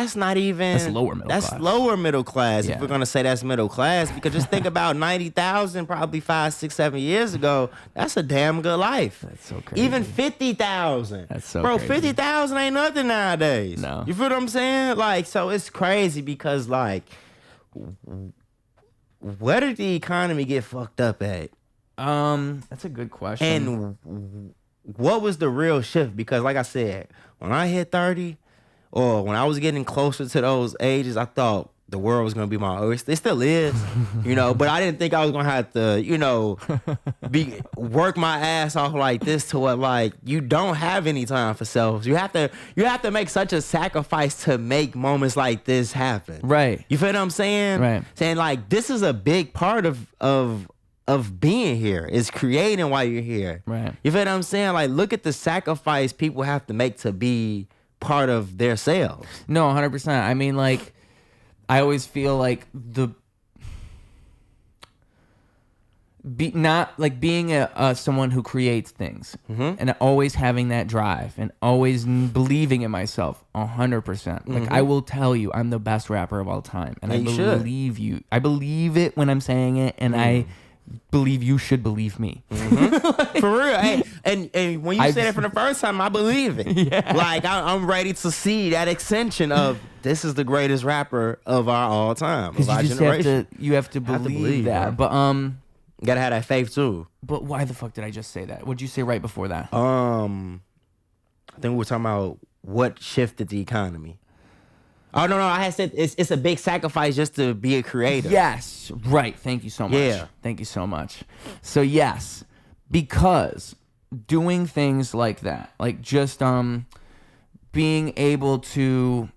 middle class. That's lower middle class. Yeah. If we're gonna say that's middle class, because just think about 90,000 probably 5, 6, 7 years ago. That's a damn good life. That's so crazy. Even 50,000. That's so bro. crazy. 50,000 ain't nothing nowadays. No. You feel what I'm saying? Like, so it's crazy because like, where did the economy get fucked up at? That's a good question. And what was the real shift? Because like I said, when I hit 30 or when I was getting closer to those ages, I thought the world was going to be my oyster. It still is, but I didn't think I was going to have to, work my ass off like this to what, like, you don't have any time for self. You have to make such a sacrifice to make moments like this happen. Right. You feel what I'm saying? Right. Saying like, this is a big part of being here, is creating while you're here. Right. You feel what I'm saying? Like, look at the sacrifice people have to make to be part of their selves. No, 100%. I mean, like, I always feel like being someone who creates things and always having that drive and always believing in myself 100%. Like, I will tell you, I'm the best rapper of all time, and I believe you. I believe it when I'm saying it, and I believe you should believe me. For real. Hey, and when you said it for the first time, I believe it. Yeah. Like, I'm ready to see that extension of this is the greatest rapper of our all time, of our generation. You have to believe that. Bro. But you gotta have that faith too. But why the fuck did I just say that? What'd you say right before that? I think we were talking about what shifted the economy. Oh, no, I had said it's a big sacrifice just to be a creator. Yes, right. Thank you so much. Yeah. Thank you so much. So, yes, because doing things like that, like just being able to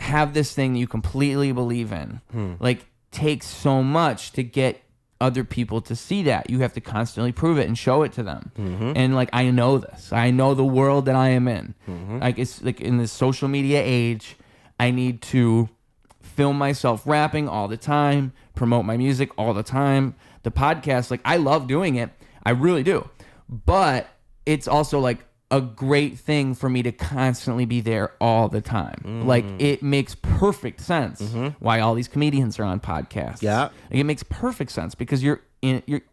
have this thing you completely believe in, like, takes so much to get other people to see that. You have to constantly prove it and show it to them. And like, I know this. I know the world that I am in. Like, it's like in this social media age, I need to film myself rapping all the time, promote my music all the time. The podcast, like, I love doing it. I really do. But it's also like a great thing for me to constantly be there all the time. Like, it makes perfect sense why all these comedians are on podcasts. Yeah. Like, it makes perfect sense because you're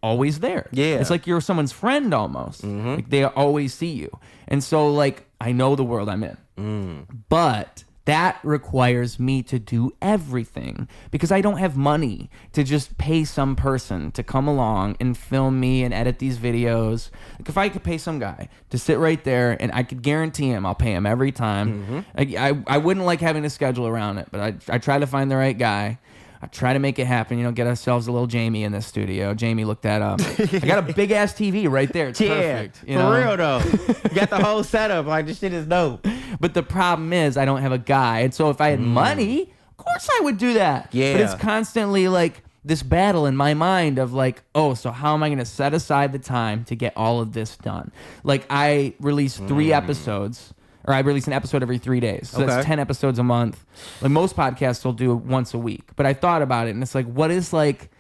always there. Yeah. It's like you're someone's friend almost. Like, they always see you. And so, like, I know the world I'm in. But that requires me to do everything because I don't have money to just pay some person to come along and film me and edit these videos. Like, if I could pay some guy to sit right there and I could guarantee him I'll pay him every time. I wouldn't like having to schedule around it, but I try to find the right guy. I try to make it happen, get ourselves a little Jamie in this studio. Jamie looked that up. I got a big ass TV right there. It's perfect. For real though. You got the whole setup. Like, this shit is dope. But the problem is I don't have a guy. And so if I had money, of course I would do that. Yeah. But it's constantly like this battle in my mind of like, oh, so how am I going to set aside the time to get all of this done? Like, I release 3 episodes. Or I release an episode every 3 days. So that's 10 episodes a month. Like, most podcasts will do it once a week. But I thought about it, and it's like, what is, like,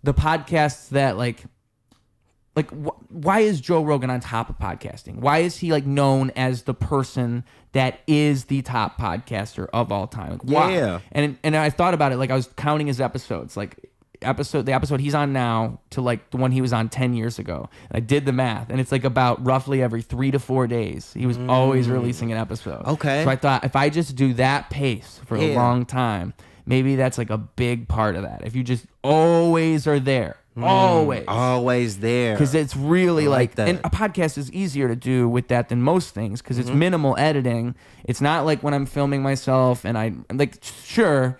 the podcasts that, like why is Joe Rogan on top of podcasting? Why is he, like, known as the person that is the top podcaster of all time? Like, why? Yeah. And I thought about it, like, I was counting his episodes, like, the episode he's on now to like the one he was on 10 years ago. And I did the math, and it's like about roughly every 3 to 4 days he was always releasing an episode. Okay. So I thought if I just do that pace for a long time, maybe that's like a big part of that. If you just always are there. Always there. Because it's really like that. And a podcast is easier to do with that than most things because it's minimal editing. It's not like when I'm filming myself and I'm like, sure,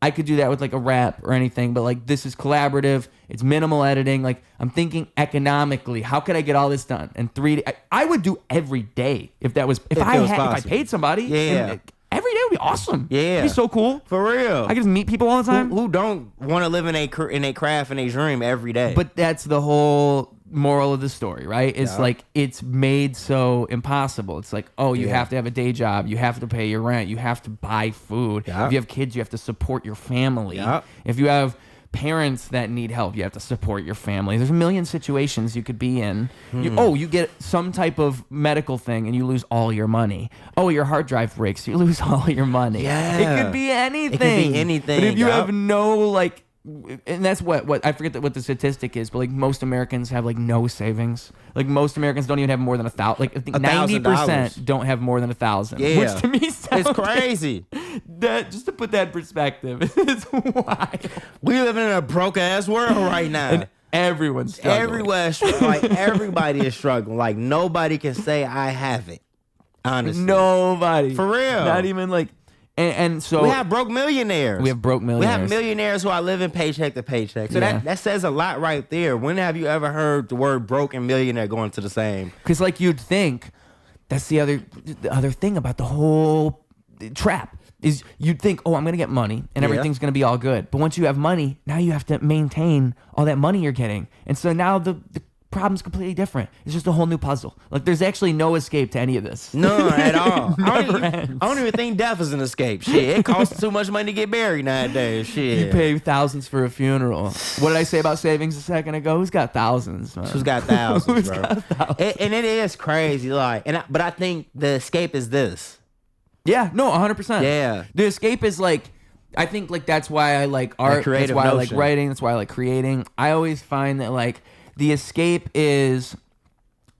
I could do that with like a rap or anything, but like this is collaborative. It's minimal editing. Like, I'm thinking economically, how could I get all this done? And I would do every day if I paid somebody. Yeah. every day would be awesome. Yeah. It'd be so cool. For real. I can just meet people all the time. Who don't want to live in a craft and a dream every day. But that's the whole moral of the story, right? It's like it's made so impossible. It's like, oh, you have to have a day job. You have to pay your rent. You have to buy food. If you have kids, you have to support your family. If you have parents that need help, you have to support your family. There's a million situations you could be in. You get some type of medical thing and you lose all your money. Oh, your hard drive breaks, you lose all your money. It could be anything. It could be anything. But if you have no, like, and that's what I forget what the statistic is, but like most Americans have like no savings. Like most Americans don't even have more than $1,000. Like I think 90% don't have more than $1,000. Yeah, which to me sounds it's crazy. That just to put that in perspective, it's wild. We live in a broke ass world right now. And everyone's struggling. Everywhere, like everybody is struggling. Like nobody can say I have it. Honestly, nobody for real. Not even like. And so we have broke millionaires. We have broke millionaires. We have millionaires who are living paycheck to paycheck. So that says a lot right there. When have you ever heard the word broke and millionaire going to the same? Because like you'd think, that's the other thing about the whole trap is you'd think, oh, I'm gonna get money and everything's gonna be all good. But once you have money, now you have to maintain all that money you're getting, and so now the problem's completely different. It's just a whole new puzzle. Like there's actually no escape to any of this. None at all. I ends. don't even think death is an escape. Shit, it costs too much money to get buried nowadays. Shit, you pay thousands for a funeral. What did I say about savings a second ago? Who's got thousands? Man? Who's got thousands, bro? Got thousands? And it is crazy. Like, but I think the escape is this. Yeah, no, 100%. Yeah, the escape is like. I think like that's why I like art. That's why I like writing. That's why I like creating. I always find that like. The escape is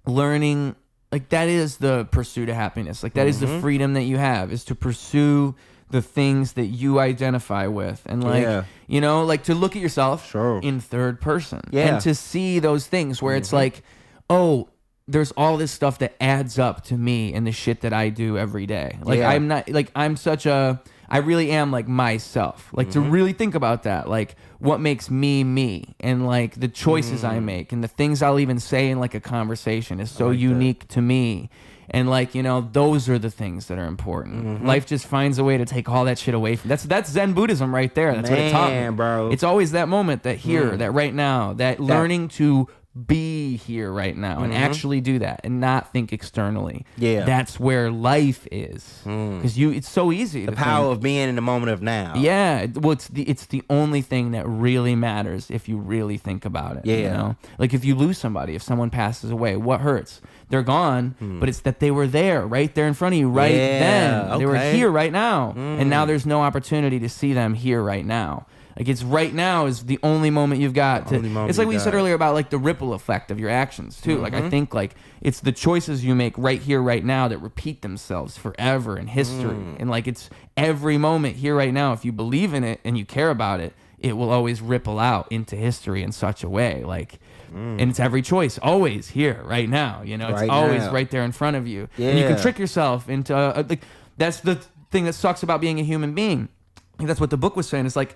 learning, like that is the pursuit of happiness. Like that is the freedom that you have, is to pursue the things that you identify with. And like, you know, like to look at yourself in third person. And to see those things where it's like, oh, there's all this stuff that adds up to me and the shit that I do every day. Like I'm not, like I'm such a... I really am like myself. Like to really think about that, like what makes me me, and like the choices I make and the things I'll even say in like a conversation is so unique to me. And like, you know, those are the things that are important. Life just finds a way to take all that shit away from. That's Zen Buddhism right there. That's what it taught me, bro. It's always that moment, that here, that right now, that learning to be here right now and actually do that and not think externally. That's where life is, because it's so easy. The power of being in the moment of now. Well, it's the only thing that really matters if you really think about it. You know, like if you lose somebody, if someone passes away, what hurts? They're gone, but it's that they were there, right there in front of you, right then. They were here right now, and now there's no opportunity to see them here right now. Like it's right now is the only moment you've got. It's like what you said earlier about like the ripple effect of your actions too. Like I think like it's the choices you make right here, right now that repeat themselves forever in history. And like it's every moment here, right now. If you believe in it and you care about it, it will always ripple out into history in such a way. Like, and it's every choice always here, right now. You know, it's always right there in front of you. And you can trick yourself into like that's the thing that sucks about being a human being. I think that's what the book was saying. It's like.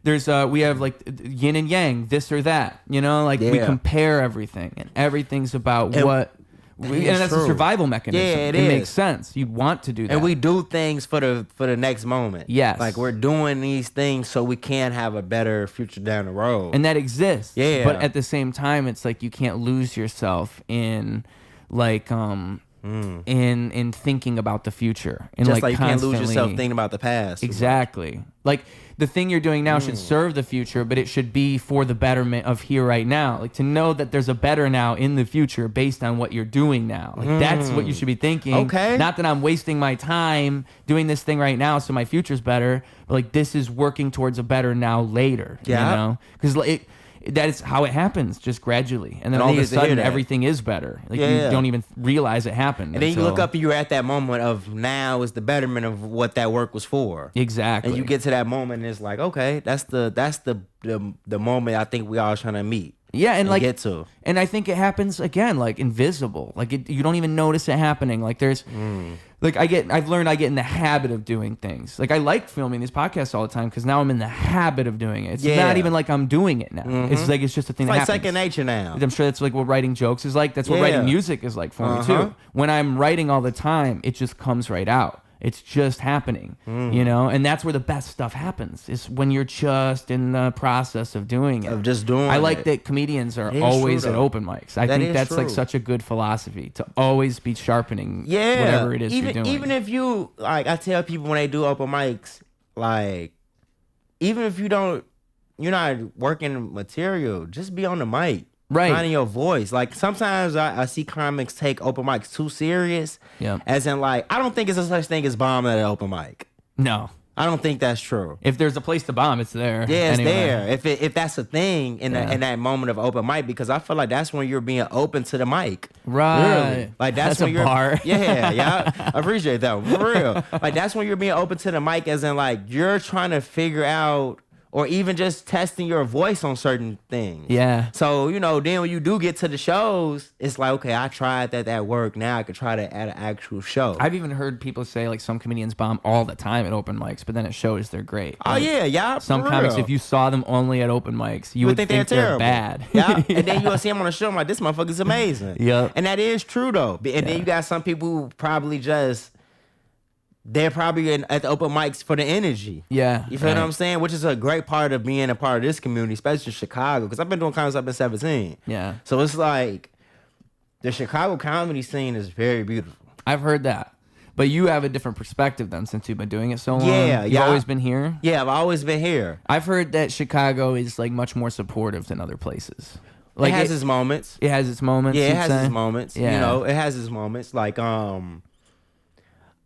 There's we have like yin and yang, this or that, you know, like we compare everything, and everything's about and that's a survival mechanism. It makes sense. You want to do that, and we do things for the next moment. Yes, like we're doing these things so we can have a better future down the road, and that exists. But at the same time, it's like you can't lose yourself in like in thinking about the future, and just like you can't lose yourself thinking about the past. Exactly, like. The thing you're doing now should serve the future, but it should be for the betterment of here right now. Like to know that there's a better now in the future based on what you're doing now. Like that's what you should be thinking. Okay. Not that I'm wasting my time doing this thing right now so my future's better, but like this is working towards a better now later. You know? Because that is how it happens, just gradually. And then all of a sudden, everything is better. Like you don't even realize it happened. And then you look up and you're at that moment of now is the betterment of what that work was for. Exactly. And you get to that moment and it's like, okay, that's the moment I think we all trying to meet. Yeah, and like get to. And I think it happens again, like invisible. Like you don't even notice it happening. Like there's like I've learned I get in the habit of doing things. Like I like filming these podcasts all the time because now I'm in the habit of doing it. It's not even like I'm doing it now. It's like it's just a thing that happens. It's like second nature now. I'm sure that's like what writing jokes is like. That's what writing music is like for me too. When I'm writing all the time, it just comes right out. It's just happening, you know? And that's where the best stuff happens, is when you're just in the process of doing it. Of just doing it. I like that comedians are always at open mics. I think that's like such a good philosophy, to always be sharpening whatever it is you're doing. Even if you, like, I tell people when they do open mics, like, even if you're not working material, just be on the mic. Right. Finding your voice. Like, sometimes I see comics take open mics too serious. Yeah. As in, like, I don't think it's a such thing as bombing at an open mic. No. I don't think that's true. If there's a place to bomb, it's there. Yeah, it's there. If that's a thing in that moment of open mic, because I feel like that's when you're being open to the mic. Right. Really. Like, that's when you're bar. Yeah. I appreciate that one. For real. Like, that's when you're being open to the mic, as in, like, you're trying to figure out, or even just testing your voice on certain things. Yeah. So, you know, then when you do get to the shows, it's like, okay, I tried that worked. Now I could try that at an actual show. I've even heard people say, like, some comedians bomb all the time at open mics, but then at shows they're great. Oh, like, yeah. Some comics, if you saw them only at open mics, you would think they're bad. Yeah. And then you'll see them on the show, I'm like, this motherfucker's amazing. Yeah. And that is true, though. And then you got some people who probably just... They're probably at the open mics for the energy. Yeah. You feel what I'm saying? Which is a great part of being a part of this community, especially Chicago, because I've been doing comedy since I've been 17. Yeah. So it's like, the Chicago comedy scene is very beautiful. I've heard that. But you have a different perspective then, since you've been doing it so long. Yeah. You've always been here? Yeah, I've always been here. I've heard that Chicago is, like, much more supportive than other places. Like, it has its moments. It has its moments. Yeah, it has its moments. Yeah. You know, it has its moments. Like,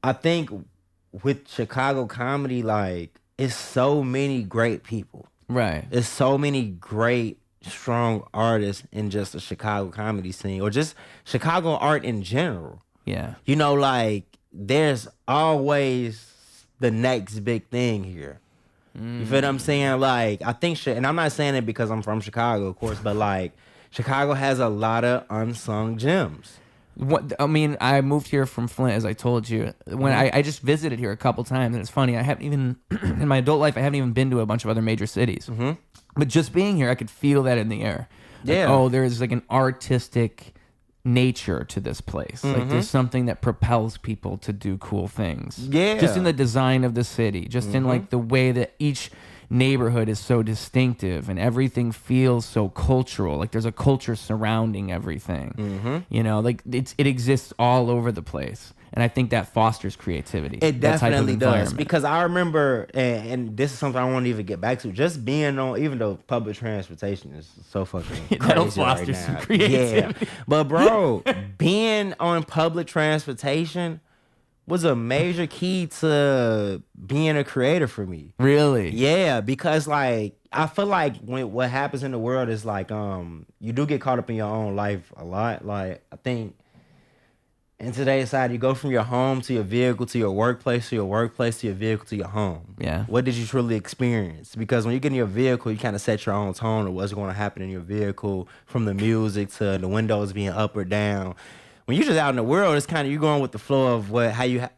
I think with Chicago comedy, like, it's so many great people. Right. It's so many great, strong artists in just the Chicago comedy scene, or just Chicago art in general. Yeah. You know, like, there's always the next big thing here. You feel what I'm saying? Like, I think and I'm not saying it because I'm from Chicago, of course, but, like, Chicago has a lot of unsung gems. I mean, I moved here from Flint, as I told you. When I just visited here a couple times, and it's funny, I haven't even, in my adult life, I haven't even been to a bunch of other major cities. But just being here, I could feel that in the air. Like, oh, there's like an artistic nature to this place. Like, there's something that propels people to do cool things. Yeah. Just in the design of the city, just in, like, the way that each neighborhood is so distinctive and everything feels so cultural. Like, there's a culture surrounding everything. You know, like, it exists all over the place, and I think that fosters creativity. It definitely does, because I remember, and this is something I want to even get back to, just being on, even though public transportation is so fucking crazy right now. Some creativity. Yeah, but bro, being on public transportation was a major key to being a creator for me. Really? Yeah, because, like, I feel like what happens in the world is, like, you do get caught up in your own life a lot. Like, I think in today's society, you go from your home to your vehicle to your workplace to your workplace to your vehicle to your home. Yeah. What did you truly experience? Because when you get in your vehicle, you kind of set your own tone of what's going to happen in your vehicle, from the music to the windows being up or down. When you're just out in the world, it's kind of, you're going with the flow of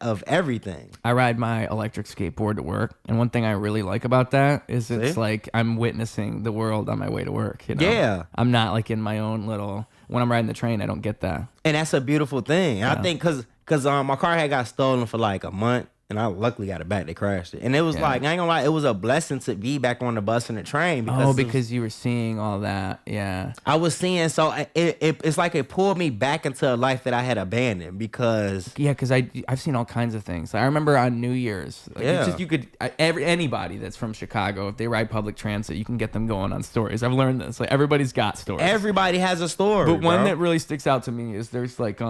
of everything. I ride my electric skateboard to work, and one thing I really like about that is it's like I'm witnessing the world on my way to work. You know? Yeah. I'm not, like, in my own little. When I'm riding the train, I don't get that. And that's a beautiful thing. Yeah. I think because my car had got stolen for like a month, and I luckily got it back. They crashed it. And it was like, I ain't gonna lie, it was a blessing to be back on the bus and the train. Because you were seeing all that. Yeah. I was seeing, so it's like it pulled me back into a life that I had abandoned, because... Yeah, because I've seen all kinds of things. I remember on New Year's, like, it's just, you could, anybody that's from Chicago, if they ride public transit, you can get them going on stories. I've learned this. Like, everybody's got stories. Everybody has a story, But one that really sticks out to me is there's like,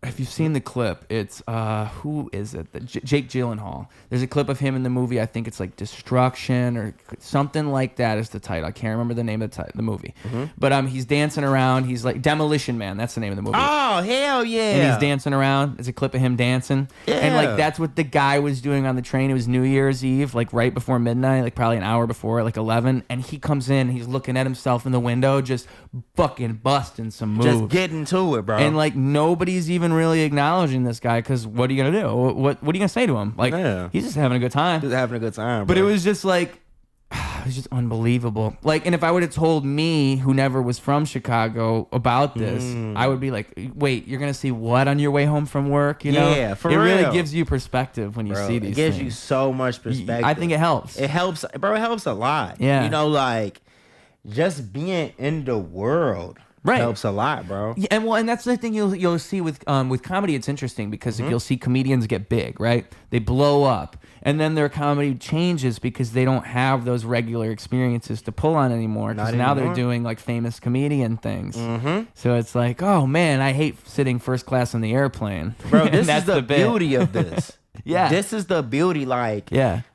if you've seen the clip, it's who is it? Jake Gyllenhaal. There's a clip of him in the movie. I think it's like Destruction or something like that is the title. I can't remember the name of the movie. But he's dancing around. He's like Demolition Man. That's the name of the movie. Oh, hell yeah! And he's dancing around. There's a clip of him dancing. Yeah. And like that's what the guy was doing on the train. It was New Year's Eve, like right before midnight, like probably an hour before, like 11. And he comes in. And he's looking at himself in the window, just fucking busting some moves, just getting to it, bro. And like nobody's even really acknowledging this guy, because what are you gonna do? What are you gonna say to him? Like, he's just having a good time. Just having a good time, bro. But it was just like, it was just unbelievable. Like, and if I would have told me, who never was from Chicago, about this, I would be like, wait, you're going to see what on your way home from work? You know? Yeah, for real. It really gives you perspective when you see these things. It gives you so much perspective. I think it helps. It helps, bro. It helps a lot. Yeah. You know, like, just being in the world helps a lot, bro. Yeah, and that's the thing you'll see with comedy. It's interesting because you'll see comedians get big, right? They blow up, and then their comedy changes because they don't have those regular experiences to pull on anymore. Because now they're doing like famous comedian things. So it's like, oh man, I hate sitting first class on the airplane, bro. This is the beauty of this. Yeah, this is the beauty. Like,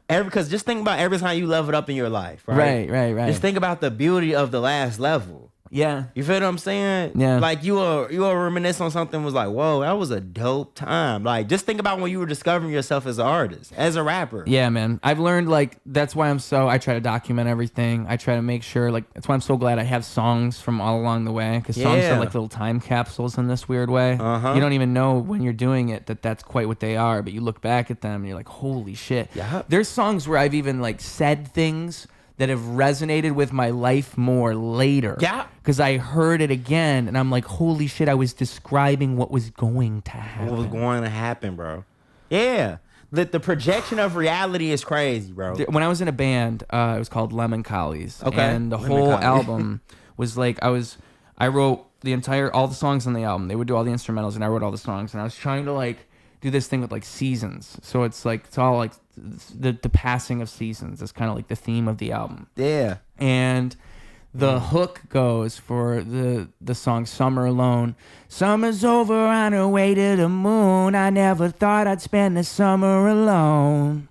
because just think about every time you level up in your life, right? Right. Just think about the beauty of the last level. Yeah. You feel what I'm saying? Yeah. Like you were reminisce on something, was like, whoa, that was a dope time. Like, just think about when you were discovering yourself as an artist, as a rapper. Yeah, man. I've learned, like, that's why I try to document everything. I try to make sure, like, that's why I'm so glad I have songs from all along the way, because songs are like little time capsules in this weird way. You don't even know when you're doing it that's quite what they are, but you look back at them and you're like, holy shit. Yeah. There's songs where I've even, like, said things that have resonated with my life more later. Yeah. Because I heard it again, and I'm like, holy shit, I was describing what was going to happen. What was going to happen, bro. Yeah. The projection of reality is crazy, bro. When I was in a band, it was called Lemon Collies. Okay. And the whole album was like, I wrote all the songs on the album. They would do all the instrumentals, and I wrote all the songs. And I was trying to, like, do this thing with, like, seasons. So it's all like the passing of seasons is kind of like the theme of the album. Yeah. And the hook goes for the song Summer Alone. Summer's over on her way to the moon. I never thought I'd spend the summer alone.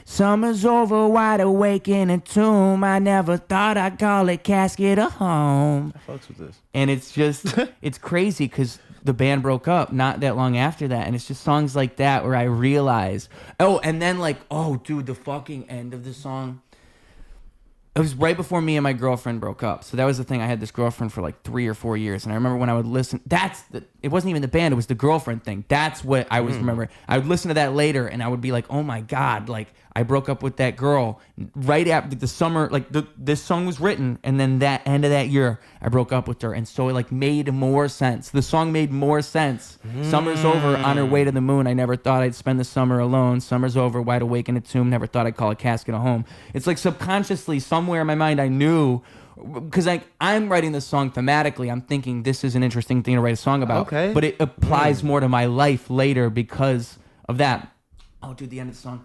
Summer's over, wide awake in a tomb. I never thought I'd call it casket a home. I fucks with this. And it's just, it's crazy because the band broke up not that long after that. And it's just songs like that where I realize, and then like, dude, the fucking end of the song. It was right before me and my girlfriend broke up. So that was the thing. I had this girlfriend for like 3 or 4 years. And I remember when I would listen, it wasn't even the band, it was the girlfriend thing. That's what I was remembering. I would listen to that later and I would be like, oh my God, like I broke up with that girl right after the summer, like this song was written. And then that end of that year, I broke up with her. And so it like made more sense. The song made more sense. Summer's over, on her way to the moon. I never thought I'd spend the summer alone. Summer's over, wide awake in a tomb. Never thought I'd call a casket a home. It's like subconsciously somewhere in my mind I knew, because like I'm writing this song thematically. I'm thinking this is an interesting thing to write a song about. Okay. But it applies more to my life later because of that. Oh, dude, the end of the song.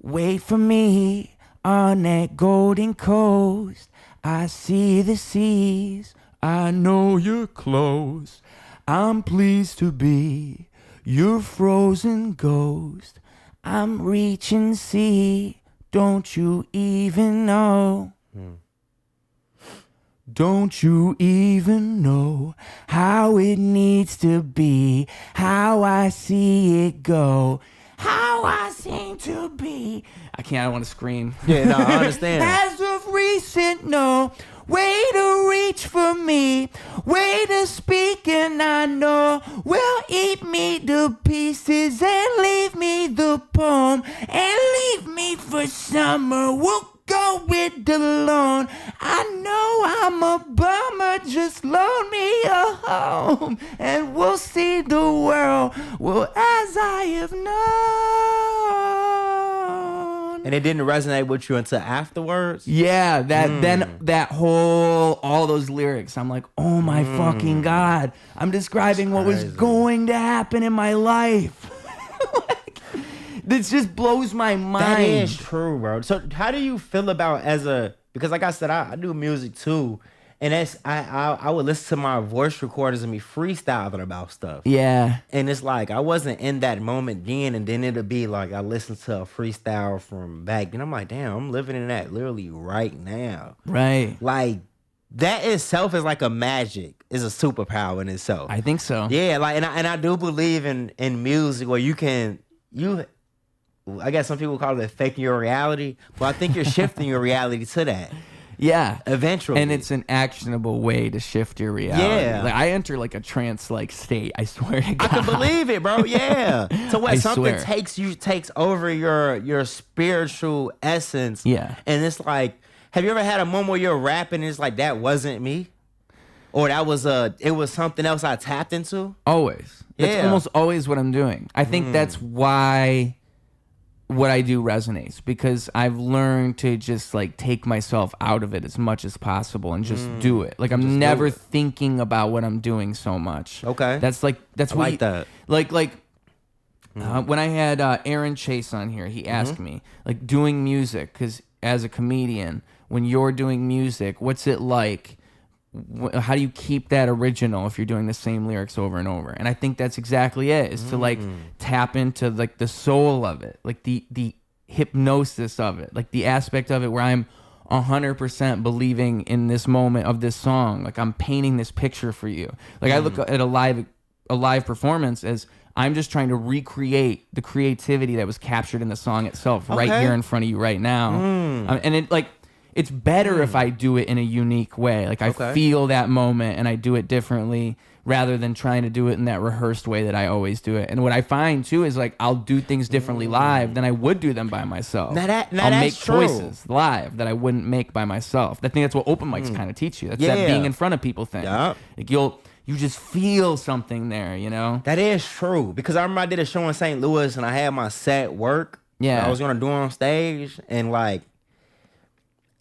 Wait for me on that golden coast. I see the seas. I know you're close. I'm pleased to be your frozen ghost. I'm reaching sea. Don't you even know? Don't you even know how it needs to be, how I see it go, how I seem to be. I don't want to scream. Yeah, no, I understand. As of recent, no, way to reach for me, way to speak, and I know will eat me to pieces and leave me the poem and leave me for summer. We'll go it alone. I know I'm a bummer, just loan me a home and we'll see the world, well, as I have known. And it didn't resonate with you until afterwards? Yeah, then that whole, all those lyrics, I'm like, oh my fucking God, I'm describing what was going to happen in my life. This just blows my mind. That is true, bro. So how do you feel about because like I said, I do music too. And I would listen to my voice recordings and be freestyling about stuff. Yeah. And it's like, I wasn't in that moment then, and then it'll be like, I listened to a freestyle from back then. I'm like, damn, I'm living in that literally right now. Right. Like, that itself is like a magic, is a superpower in itself. I think so. Yeah, like, and I do believe in music where I guess some people call it faking your reality, but I think you're shifting your reality to that. Yeah. Eventually. And it's an actionable way to shift your reality. Yeah. Like I enter like a trance-like state, I swear to God. I can believe it, bro. Yeah. So what, something swear. takes over your spiritual essence. Yeah. And it's like, Have you ever had a moment where you're rapping and it's like, that wasn't me? Or it was something else I tapped into? Always. That's almost always what I'm doing. I think that's why what I do resonates, because I've learned to just like take myself out of it as much as possible and just do it. Like I'm never thinking about what I'm doing so much. Okay. That's what that. When I had Aaron Chase on here, he asked me like doing music, because as a comedian, when you're doing music, what's it like? How do you keep that original if you're doing the same lyrics over and over? And I think that's exactly it, is to like tap into like the soul of it, like the hypnosis of it, like the aspect of it where I'm 100% believing in this moment of this song. Like I'm painting this picture for you. Like I look at a live performance as I'm just trying to recreate the creativity that was captured in the song itself right here in front of you right now. And it like, it's better if I do it in a unique way. Like I feel that moment and I do it differently rather than trying to do it in that rehearsed way that I always do it. And what I find too is like I'll do things differently live than I would do them by myself. I'll make choices live that I wouldn't make by myself. I think that's what open mics kind of teach you. That's that being in front of people thing. Like you just feel something there, you know? That is true. Because I remember I did a show in St. Louis and I had my set work. Yeah. I was gonna do on stage, and like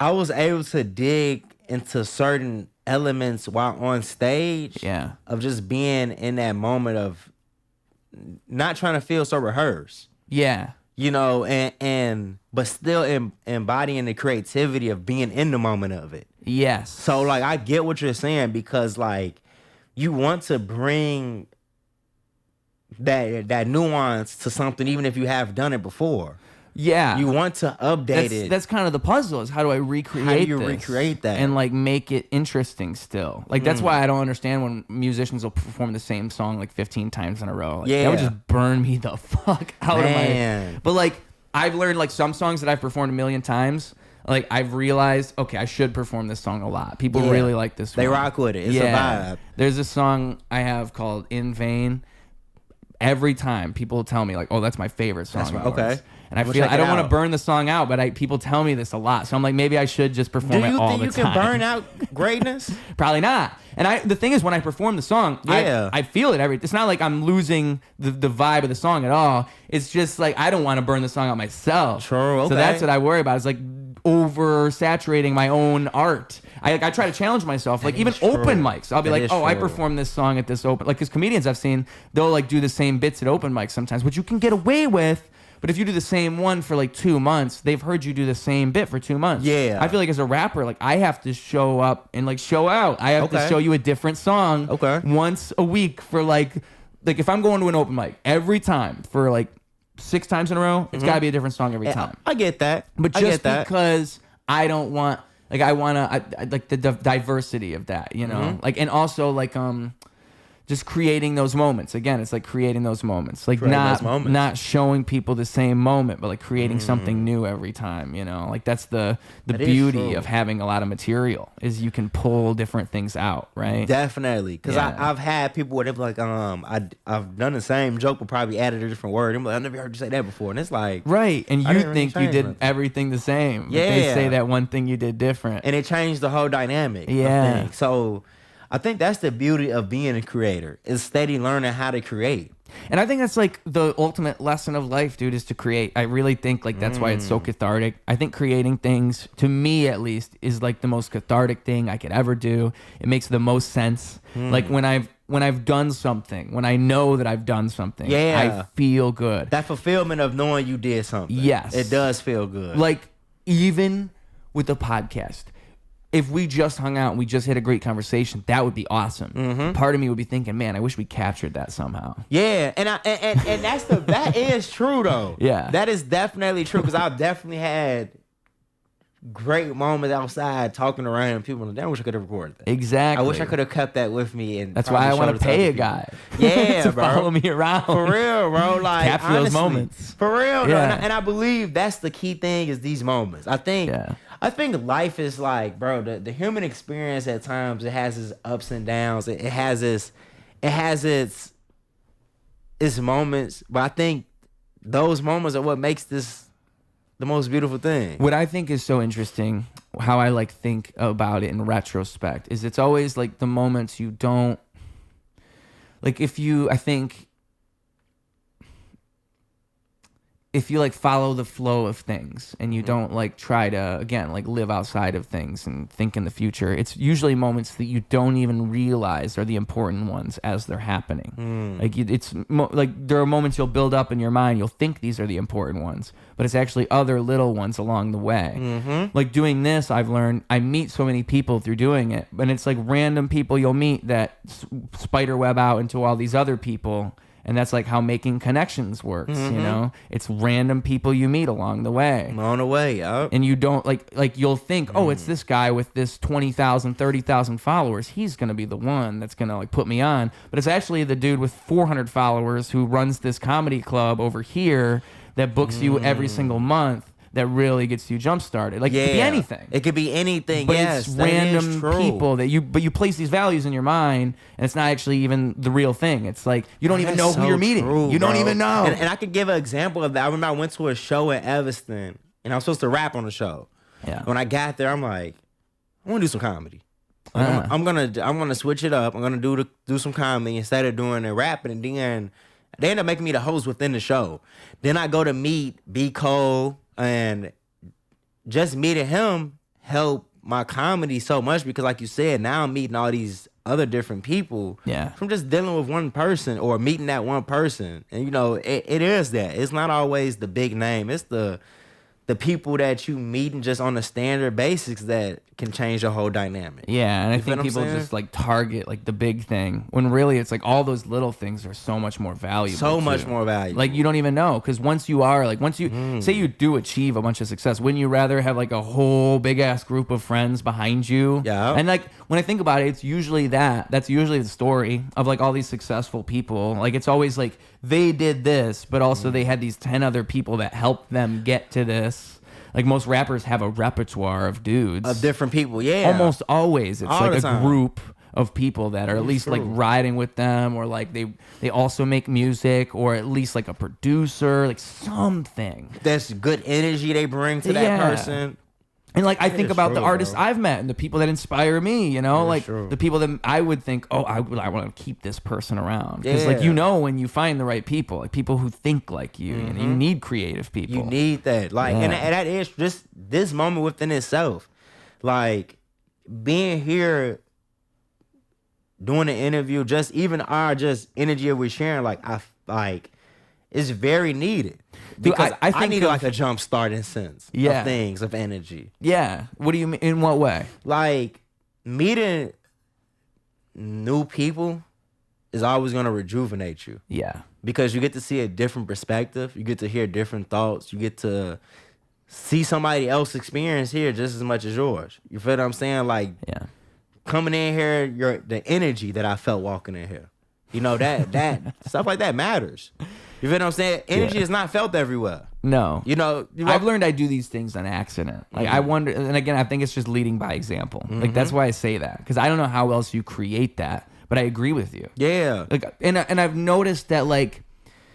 I was able to dig into certain elements while on stage. Yeah. Of just being in that moment of not trying to feel so rehearsed. Yeah. You know, and but still embodying the creativity of being in the moment of it. Yes. So like I get what you're saying, because like you want to bring that nuance to something even if you have done it before. Yeah. You want to update it. That's kind of the puzzle, is how do I recreate How do you recreate that? And like make it interesting still. Like that's why I don't understand when musicians will perform the same song like 15 times in a row. Like, that would just burn me the fuck out of my... But like I've learned like some songs that I've performed a million times, like I've realized, okay, I should perform this song a lot. People really like this one. They rock with it. It's a vibe. There's a song I have called In Vain. Every time people tell me like, oh, that's my favorite song. That's okay. And I feel I don't want to burn the song out, but people tell me this a lot. So I'm like, maybe I should just perform it all the time. Do you think you can burn out greatness? Probably not. And the thing is, when I perform the song, I feel it it's not like I'm losing the vibe of the song at all. It's just like I don't want to burn the song out myself. True. Okay. So that's what I worry about. It's like oversaturating my own art. I try to challenge myself. Like even open mics, I'll be like, oh, I performed this song at this open. Like because comedians I've seen, they'll like do the same bits at open mics sometimes, which you can get away with. But if you do the same one for like 2 months, they've heard you do the same bit for 2 months. Yeah. I feel like as a rapper, like I have to show up and like show out. I have to show you a different song once a week for like if I'm going to an open mic every time for like 6 times in a row, it's got to be a different song every time. I get that. But just because I don't want, like I want to, I like the diversity of that, you know? Like, and also like, just creating those moments. Again, it's like creating those moments. Like not showing people the same moment, but like creating something new every time, you know? Like that's the beauty of having a lot of material, is you can pull different things out, right? Definitely. Because I've had people where they're like, I've done the same joke but probably added a different word. I'm like, I've never heard you say that before. And it's like... Right. And you think you did everything the same. Yeah. But they say that one thing you did different. And it changed the whole dynamic. Yeah. So... I think that's the beauty of being a creator, is steady learning how to create. And I think that's like the ultimate lesson of life, dude, is to create. I really think like that's why it's so cathartic. I think creating things, to me at least, is like the most cathartic thing I could ever do. It makes the most sense. Like when I've done something, when I know that I've done something, I feel good. That fulfillment of knowing you did something. Yes. It does feel good. Like even with the podcast, if we just hung out and we just had a great conversation, that would be awesome. Part of me would be thinking, man, I wish we captured that somehow. Yeah, and that is true though. Yeah, that is definitely true, because I've definitely had great moments outside talking to random people. And I wish I could have recorded that. Exactly. I wish I could have kept that with me. And that's why I want to pay a guy. Yeah, to bro. Follow me around for real, bro. Like capture honestly, those moments for real. Yeah. And I believe that's the key thing, is these moments. I think life is like, bro, the human experience at times, it has its ups and downs. It has its moments, but I think those moments are what makes this the most beautiful thing. What I think is so interesting, how I like think about it in retrospect, is it's always like the moments you don't like. I think if you like follow the flow of things and you don't like try to, again, like live outside of things and think in the future, it's usually moments that you don't even realize are the important ones as they're happening. Like like there are moments you'll build up in your mind, you'll think these are the important ones, but it's actually other little ones along the way. Like doing this, I've learned I meet so many people through doing it, and it's like random people you'll meet that spider web out into all these other people. And that's like how making connections works, you know? It's random people you meet along the way. On the way, yep. And you don't, like you'll think, oh, it's this guy with this 20,000, 30,000 followers. He's going to be the one that's going to like put me on. But it's actually the dude with 400 followers who runs this comedy club over here that books you every single month. That really gets you jump started. Like it could be anything. It could be anything. But yes, it's random people that you place these values in your mind, and it's not actually even the real thing. It's like you don't even know who you're meeting. You don't even know. And I could give an example of that. I remember I went to a show in Evanston, and I was supposed to rap on the show. Yeah. When I got there, I'm like, I want to do some comedy. Like, I'm gonna switch it up. I'm gonna do some comedy instead of doing the rapping. And then they end up making me the host within the show. Then I go to meet B. Cole. And just meeting him helped my comedy so much because, like you said, now I'm meeting all these other different people from just dealing with one person or meeting that one person. And, you know, it is that. It's not always the big name. It's the people that you meet and just on a standard basis that can change your whole dynamic. Yeah, and I think people just like target like the big thing when really it's like all those little things are so much more valuable. So much more valuable. Like you don't even know, because once you say you do achieve a bunch of success, wouldn't you rather have like a whole big ass group of friends behind you? Yeah. And like when I think about it, it's usually that's usually the story of like all these successful people. Like it's always like they did this, but also they had these 10 other people that helped them get to this. Like most rappers have a repertoire of dudes. Of different people, yeah. Almost always. It's all like a group of people that are at least like riding with them, or like they also make music, or at least like a producer, like something. That's good energy they bring to that person. And like I think about the artists I've met and the people that inspire me, you know, like the people that I would think, oh, I want to keep this person around, because like you know when you find the right people, like people who think like you, and you need creative people. You need that, like, and that is just this moment within itself, like being here, doing an interview, just even our just energy we're sharing, is very needed. Because Dude, I need like a jump starting sense of things, of energy. Yeah. What do you mean? In what way? Like meeting new people is always going to rejuvenate you. Yeah. Because you get to see a different perspective. You get to hear different thoughts. You get to see somebody else's experience here just as much as yours. You feel what I'm saying? Like coming in here, the energy that I felt walking in here. You know, that stuff like that matters. You feel what I'm saying? Energy is not felt everywhere. No. You know, I've learned I do these things on accident. Like I wonder, and again, I think it's just leading by example. Like that's why I say that, because I don't know how else you create that, but I agree with you. Yeah. Like, and I've noticed that, like,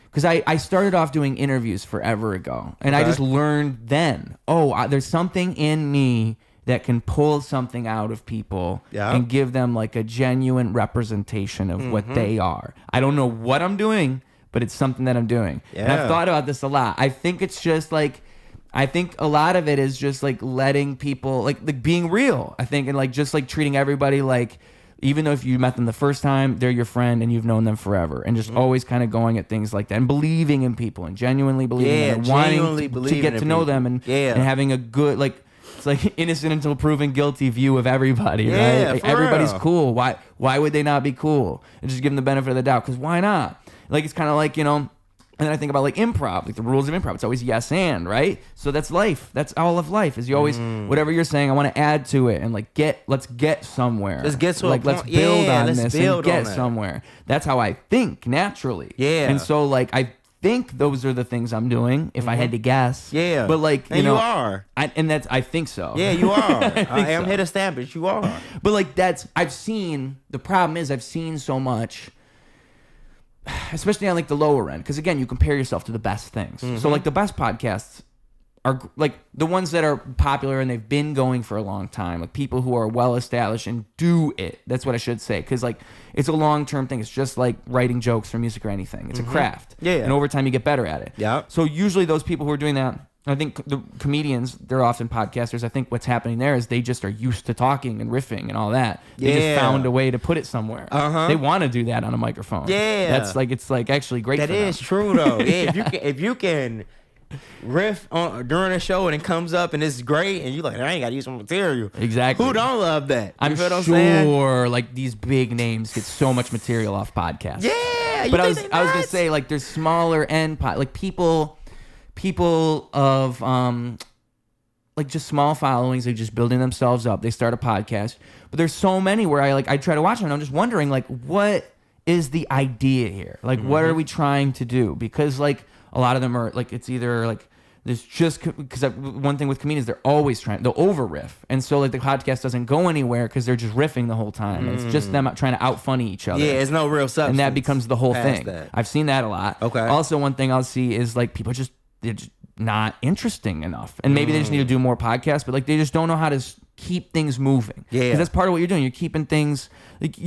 because I started off doing interviews forever ago, and I just learned then, there's something in me that can pull something out of people and give them like a genuine representation of what they are. I don't know what I'm doing, but it's something that I'm doing. Yeah. And I've thought about this a lot. I think it's just like, I think a lot of it is just like letting people, like being real, I think, and like just like treating everybody like, even though if you met them the first time, they're your friend and you've known them forever, and just always kind of going at things like that and believing in people and genuinely believing in them and wanting to get to know them and having a good, like, it's like innocent until proven guilty view of everybody, right? Like everybody's cool. Why would they not be cool? And just give them the benefit of the doubt, because why not? Like it's kind of like, you know, and then I think about like improv, like the rules of improv. It's always yes and, right? So that's life. That's all of life. Is you always whatever you're saying, I want to add to it and like let's get somewhere. Let's get to like let's build on this and get that. somewhere. That's how I think naturally. Yeah. And so like I think those are the things I'm doing if I had to guess. Yeah. But like you know, are. I think so. Yeah, you are. I am here to establish you are. But like I've seen so much, especially on like the lower end, because again, you compare yourself to the best things. So like the best podcasts are like the ones that are popular and they've been going for a long time, like people who are well established and do it. That's what I should say, because like it's a long-term thing. It's just like writing jokes for music or anything. It's a craft. Yeah. And over time you get better at it. Yeah. So usually those people who are doing that, I think the comedians, they're often podcasters. I think what's happening there is they just are used to talking and riffing and all that. They just found a way to put it somewhere. They want to do that on a microphone. Yeah. That's like, it's like actually great That for them. is true though. Yeah. If you can riff on during a show and it comes up and it's great and you like, I ain't got to use some material. Exactly. Who don't love that? I'm sure like these big names get so much material off podcasts. Yeah. But I was gonna say, like, there's smaller end like people of like just small followings, they're just building themselves up. They start a podcast, but there's so many where I try to watch them and I'm just wondering, like, what is the idea here? Like, what are we trying to do? Because like a lot of them are like, it's either like there's just, because one thing with comedians, they'll over riff, and so like the podcast doesn't go anywhere because they're just riffing the whole time. It's just them trying to out funny each other. Yeah, it's no real substance, and that becomes the whole thing. That. I've seen that a lot. Okay. Also, one thing I'll see is like people they're just not interesting enough, and maybe they just need to do more podcasts, but like they just don't know how to keep things moving. Yeah, because that's part of what you're doing. You're keeping things like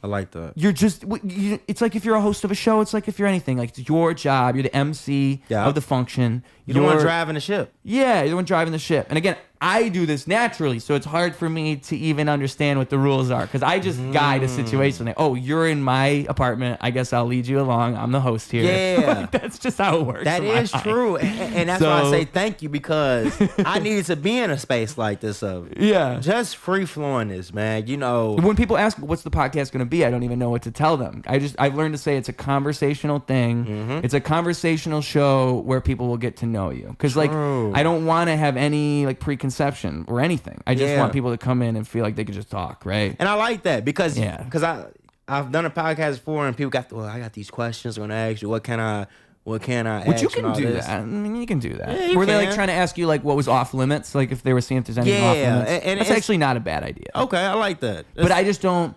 I like that. You're just, it's like if you're a host of a show, it's like if you're anything, like it's your job, you're the MC of the function. You're the one driving the ship. Yeah, you're the one driving the ship. And again, I do this naturally, so it's hard for me to even understand what the rules are, because I just guide a situation. Like, oh, you're in my apartment, I guess I'll lead you along. I'm the host here. Yeah. Like, that's just how it works. That is true. And that's why I say thank you, because I needed to be in a space like this just free flowing this, man. You know, when people ask what's the podcast going to be, I don't even know what to tell them. I've learned to say it's a conversational thing. It's a conversational show where people will get to know you. Because like I don't want to have any like preconception or anything. I just want people to come in and feel like they can just talk, right? And I like that because I've done a podcast before and people I got these questions I'm gonna ask you. What can I ask? You can do that. I mean, you can do that. Yeah, were they like trying to ask you like what was off limits? Like if they were seeing if there's anything off limits? And that's actually not a bad idea. Okay, I like that. But I just don't.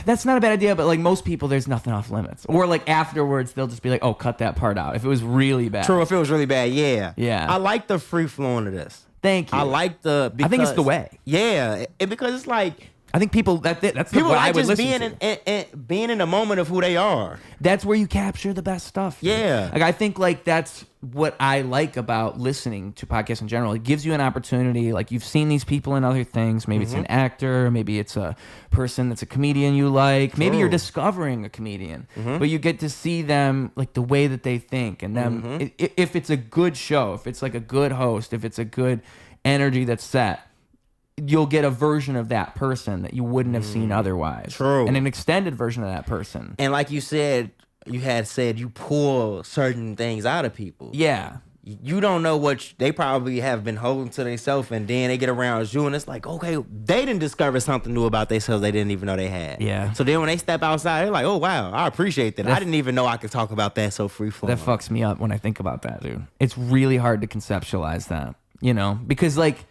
That's not a bad idea, but like most people, there's nothing off limits. Or like afterwards, they'll just be like, "Oh, cut that part out." If it was really bad. True, if it was really bad, yeah. I like the free flowing of this. Thank you. I like I think it's the way. Yeah, because it's like I think people that's people what I like would just listen to. being in the moment of who they are. That's where you capture the best stuff. Yeah. Like I think like that's what I like about listening to podcasts in general. It gives you an opportunity. Like you've seen these people in other things. Maybe it's an actor. Maybe it's a person that's a comedian you like. Maybe you're discovering a comedian. But you get to see them like the way that they think, and them if it's a good show, if it's like a good host, if it's a good energy that's set, you'll get a version of that person that you wouldn't have seen otherwise. True. And an extended version of that person. And like you said, you pull certain things out of people. Yeah. You don't know what they probably have been holding to themselves, and then they get around you, and it's like, okay, they didn't discover something new about themselves they didn't even know they had. Yeah. So then when they step outside, they're like, oh, wow, I appreciate that. I didn't even know I could talk about that so free flowing. That fucks me up when I think about that, dude. It's really hard to conceptualize that, because like,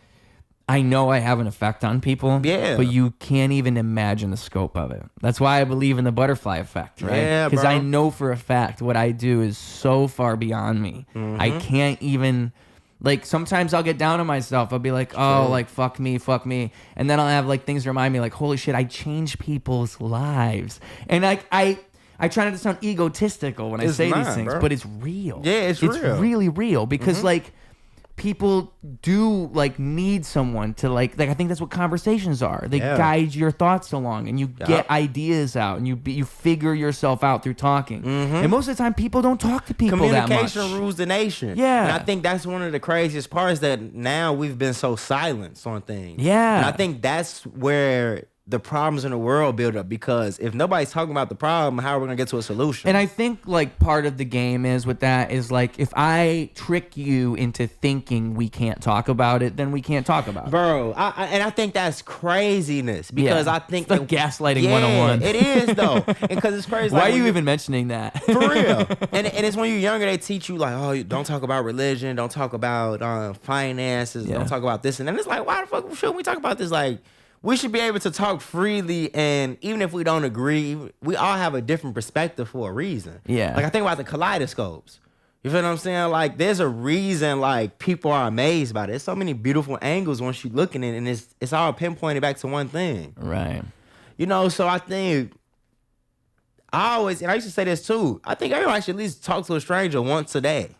I know I have an effect on people, but you can't even imagine the scope of it. That's why I believe in the butterfly effect, right? Yeah, because I know for a fact what I do is so far beyond me. I can't even, like, sometimes I'll get down on myself. I'll be like, oh, like, fuck me. And then I'll have, like, things remind me, like, holy shit, I change people's lives. And, like, I try not to sound egotistical when I say these things, but it's real. Yeah, it's real. It's really real because, like, people do like need someone to like I think that's what conversations are. They guide your thoughts along, and you get ideas out, and you figure yourself out through talking. And most of the time, people don't talk to people that much. Communication rules the nation. Yeah, and I think that's one of the craziest parts, that now we've been so silenced on things. Yeah, and I think that's where the problems in the world build up, because if nobody's talking about the problem, how are we gonna get to a solution? And I think like part of the game is with that is like, if I trick you into thinking we can't talk about it, then we can't talk about it. Bro, I think that's craziness, because I think it's the gaslighting 101. It is though, because it's crazy. Why are you even mentioning that? For real. And it's when you're younger, they teach you like, oh, don't talk about religion, don't talk about finances, don't talk about this, and then it's like, why the fuck shouldn't we talk about this? Like, we should be able to talk freely, and even if we don't agree, we all have a different perspective for a reason. Yeah. Like, I think about the kaleidoscopes. You feel what I'm saying? Like, there's a reason, like, people are amazed by it. There's so many beautiful angles once you look at it, and it's all pinpointed back to one thing. Right. You know, so I think I used to say this too, I think everybody should at least talk to a stranger once a day.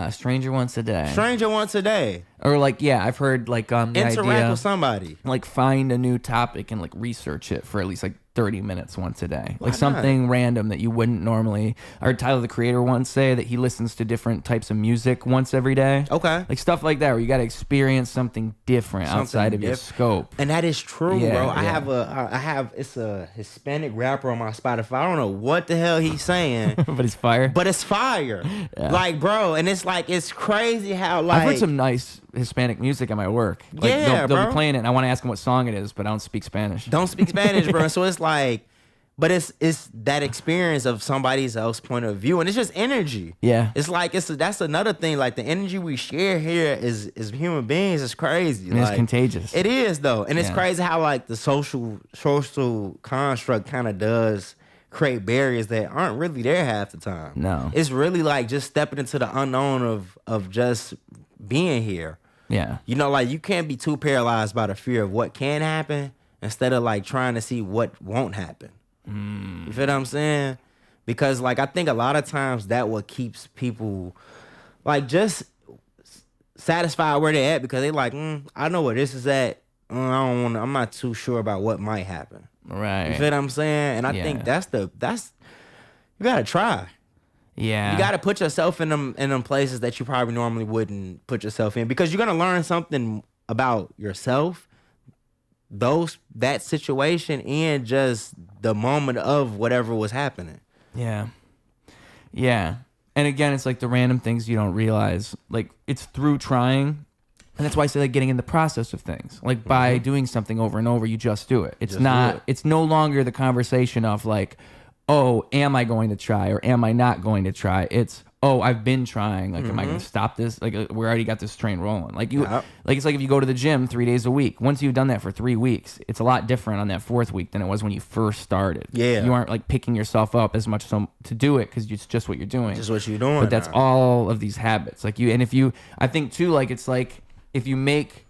Stranger once a day. Stranger once a day. Or like, yeah, I've heard like the interact idea, with somebody. Like find a new topic and like research it for at least like 30 minutes once a day. Why Like something not? random that you wouldn't normally. I heard Tyler the Creator once say that he listens to different types of music once every day. Okay. Like stuff like that where you got to experience something different outside of your scope. And that is true, Yeah, bro. yeah. It's a Hispanic rapper on my Spotify. I don't know what the hell he's saying. But it's fire. But it's fire. Yeah. Like, bro, and it's like, it's crazy how, like, I've heard some nice Hispanic music at my work. Like, Yeah, they'll bro. be playing it, and I want to ask them what song it is, but I don't speak Spanish. don't speak Spanish, bro. So it's like, but it's that experience of somebody else's point of view, and it's just energy. Yeah. It's like that's another thing. Like, the energy we share here is human beings is crazy. And like, it's contagious. It is though, and it's Yeah. crazy how like the social construct kind of does create barriers that aren't really there half the time. No. It's really like just stepping into the unknown of just being here. Yeah. You know, like, you can't be too paralyzed by the fear of what can happen instead of like trying to see what won't happen. You feel what I'm saying? Because like, I think a lot of times that what keeps people like just satisfied where they're at, because they like, I know where this is at. I'm not too sure about what might happen. Right. You feel what I'm saying? And I think that's you gotta try. Yeah. You gotta put yourself in them places that you probably normally wouldn't put yourself in, because you're gonna learn something about yourself, that situation, and just the moment of whatever was happening. Yeah. Yeah. And again, it's like the random things you don't realize. Like, it's through trying. And that's why I say, like, getting in the process of things. Like, by doing something over and over, you just do it. It's it's no longer the conversation of like, oh, am I going to try or am I not going to try? It's, oh, I've been trying. Like, am I going to stop this? Like, we already got this train rolling. Like, like, it's like if you go to the gym 3 days a week. Once you've done that for 3 weeks, it's a lot different on that fourth week than it was when you first started. Yeah. You aren't like picking yourself up as much to do it because it's just what you're doing. Just what you're doing. But that's all of these habits. Like, I think too, like, it's like if you make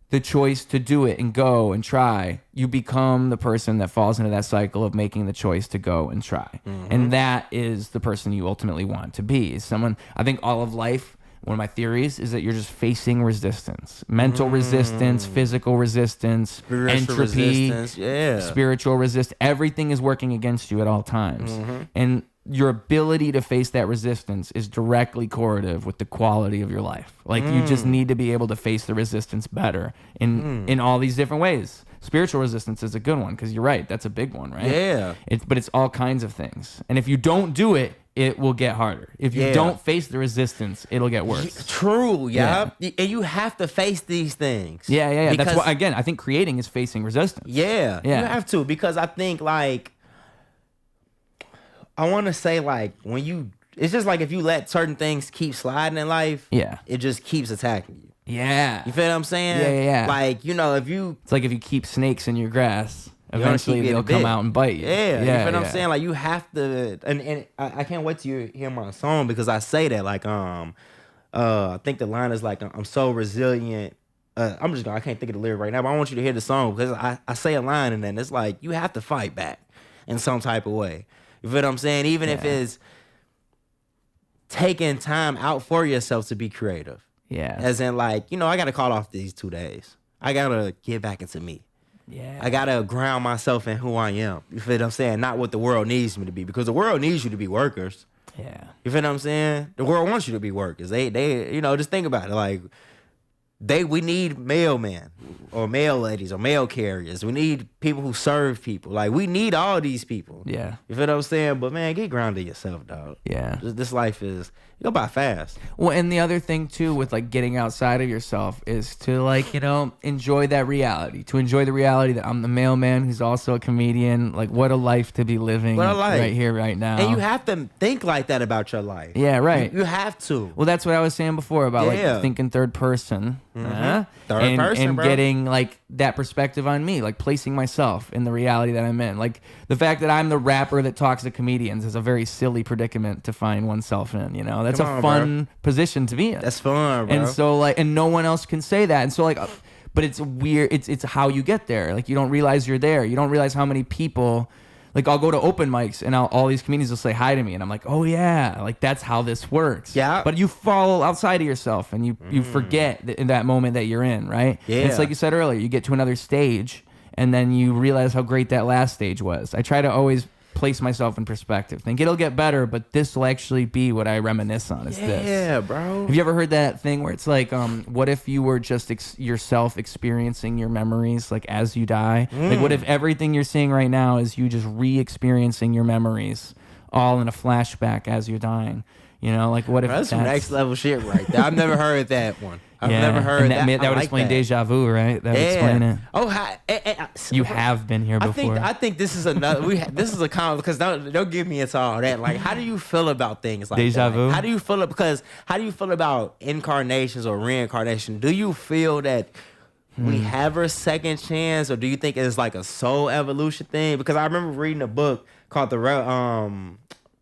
the choice to do it and go and try, you become the person that falls into that cycle of making the choice to go and try. And that is the person you ultimately want to be. Is someone, I think all of life, one of my theories is that you're just facing resistance, mental resistance, physical resistance, spiritual entropy, resistance. spiritual resistance. Everything is working against you at all times. And your ability to face that resistance is directly correlative with the quality of your life. Like, you just need to be able to face the resistance better in all these different ways. Spiritual resistance is a good one, because you're right. That's a big one, right? Yeah. But it's all kinds of things. And if you don't do it, it will get harder. If you don't face the resistance, it'll get worse. True, yeah. And you have to face these things. Yeah. Because, that's why, again, I think creating is facing resistance. Yeah, you have to, because I think, like, I want to say, like, it's just like if you let certain things keep sliding in life, it just keeps attacking you. Yeah. You feel what I'm saying? Yeah. Like, you know, it's like if you keep snakes in your grass, eventually they'll come out and bite you. Yeah, you feel what I'm saying? Like, you have to, and I can't wait till you hear my song, because I say that, like, I think the line is like, I'm so resilient. I can't think of the lyric right now, but I want you to hear the song, because I say a line and then it's like, you have to fight back in some type of way. You feel what I'm saying? Even if it's taking time out for yourself to be creative. Yeah. As in, like, you know, I got to call off these 2 days. I got to get back into me. Yeah. I got to ground myself in who I am. You feel what I'm saying? Not what the world needs me to be, because the world needs you to be workers. Yeah. You feel what I'm saying? The world wants you to be workers. They you know, just think about it. Like, we need mailmen or mail ladies or mail carriers. We need people who serve people. Like, we need all these people. Yeah. You feel what I'm saying? But, man, get grounded yourself, dog. Yeah. This life is, you go by fast. Well, and the other thing too with like getting outside of yourself is to, like, you know, enjoy that reality. To enjoy the reality that I'm the mailman who's also a comedian. Like, what a life to be living right here, right now. And you have to think like that about your life. Yeah, right. You have to. Well, that's what I was saying before about like thinking third person. Third person, and bro. getting like that perspective on me, like placing myself in the reality that I'm in. Like the fact that I'm the rapper that talks to comedians is a very silly predicament to find oneself in. You know, that's a fun position to be in. That's fun, bro. And so like, and no one else can say that. And so like, but it's weird. It's how you get there. Like you don't realize you're there. You don't realize how many people. Like I'll go to open mics and all these comedians will say hi to me and I'm like, oh yeah, like that's how this works. Yeah. But you fall outside of yourself and you forget in that moment that you're in, right? Yeah. And it's like you said earlier, you get to another stage and then you realize how great that last stage was. I try to always place myself in perspective. Think it'll get better, but this will actually be what I reminisce on is this. Yeah, bro. Have you ever heard that thing where it's like, what if you were just yourself experiencing your memories like as you die? Like what if everything you're seeing right now is you just re-experiencing your memories all in a flashback as you're dying? You know, like what if Bro, that's some next level shit right there. I've never heard that one. I've never heard that. That would explain deja vu, right? That would explain it. Oh, you have been here before. I think this is another. This is a comment because don't give me into all that. Like, how do you feel about things like deja vu? Like, how do you feel about incarnations or reincarnation? Do you feel that we have a second chance, or do you think it's like a soul evolution thing? Because I remember reading a book called the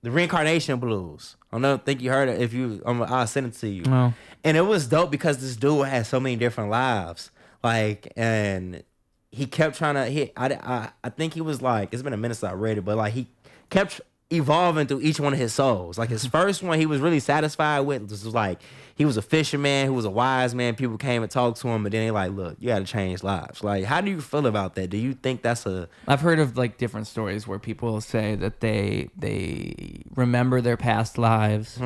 Reincarnation Blues. I don't think you heard it. If you, I'll send it to you. No. And it was dope because this dude had so many different lives. Like, and he kept trying to. I think he was like, it's been a minute since I read it, but like he kept evolving through each one of his souls. Like his first one, he was really satisfied with. This was like he was a fisherman who was a wise man. People came and talked to him, but then they like, look, you got to change lives. Like, how do you feel about that? Do you think that's a? I've heard of like different stories where people say that they remember their past lives.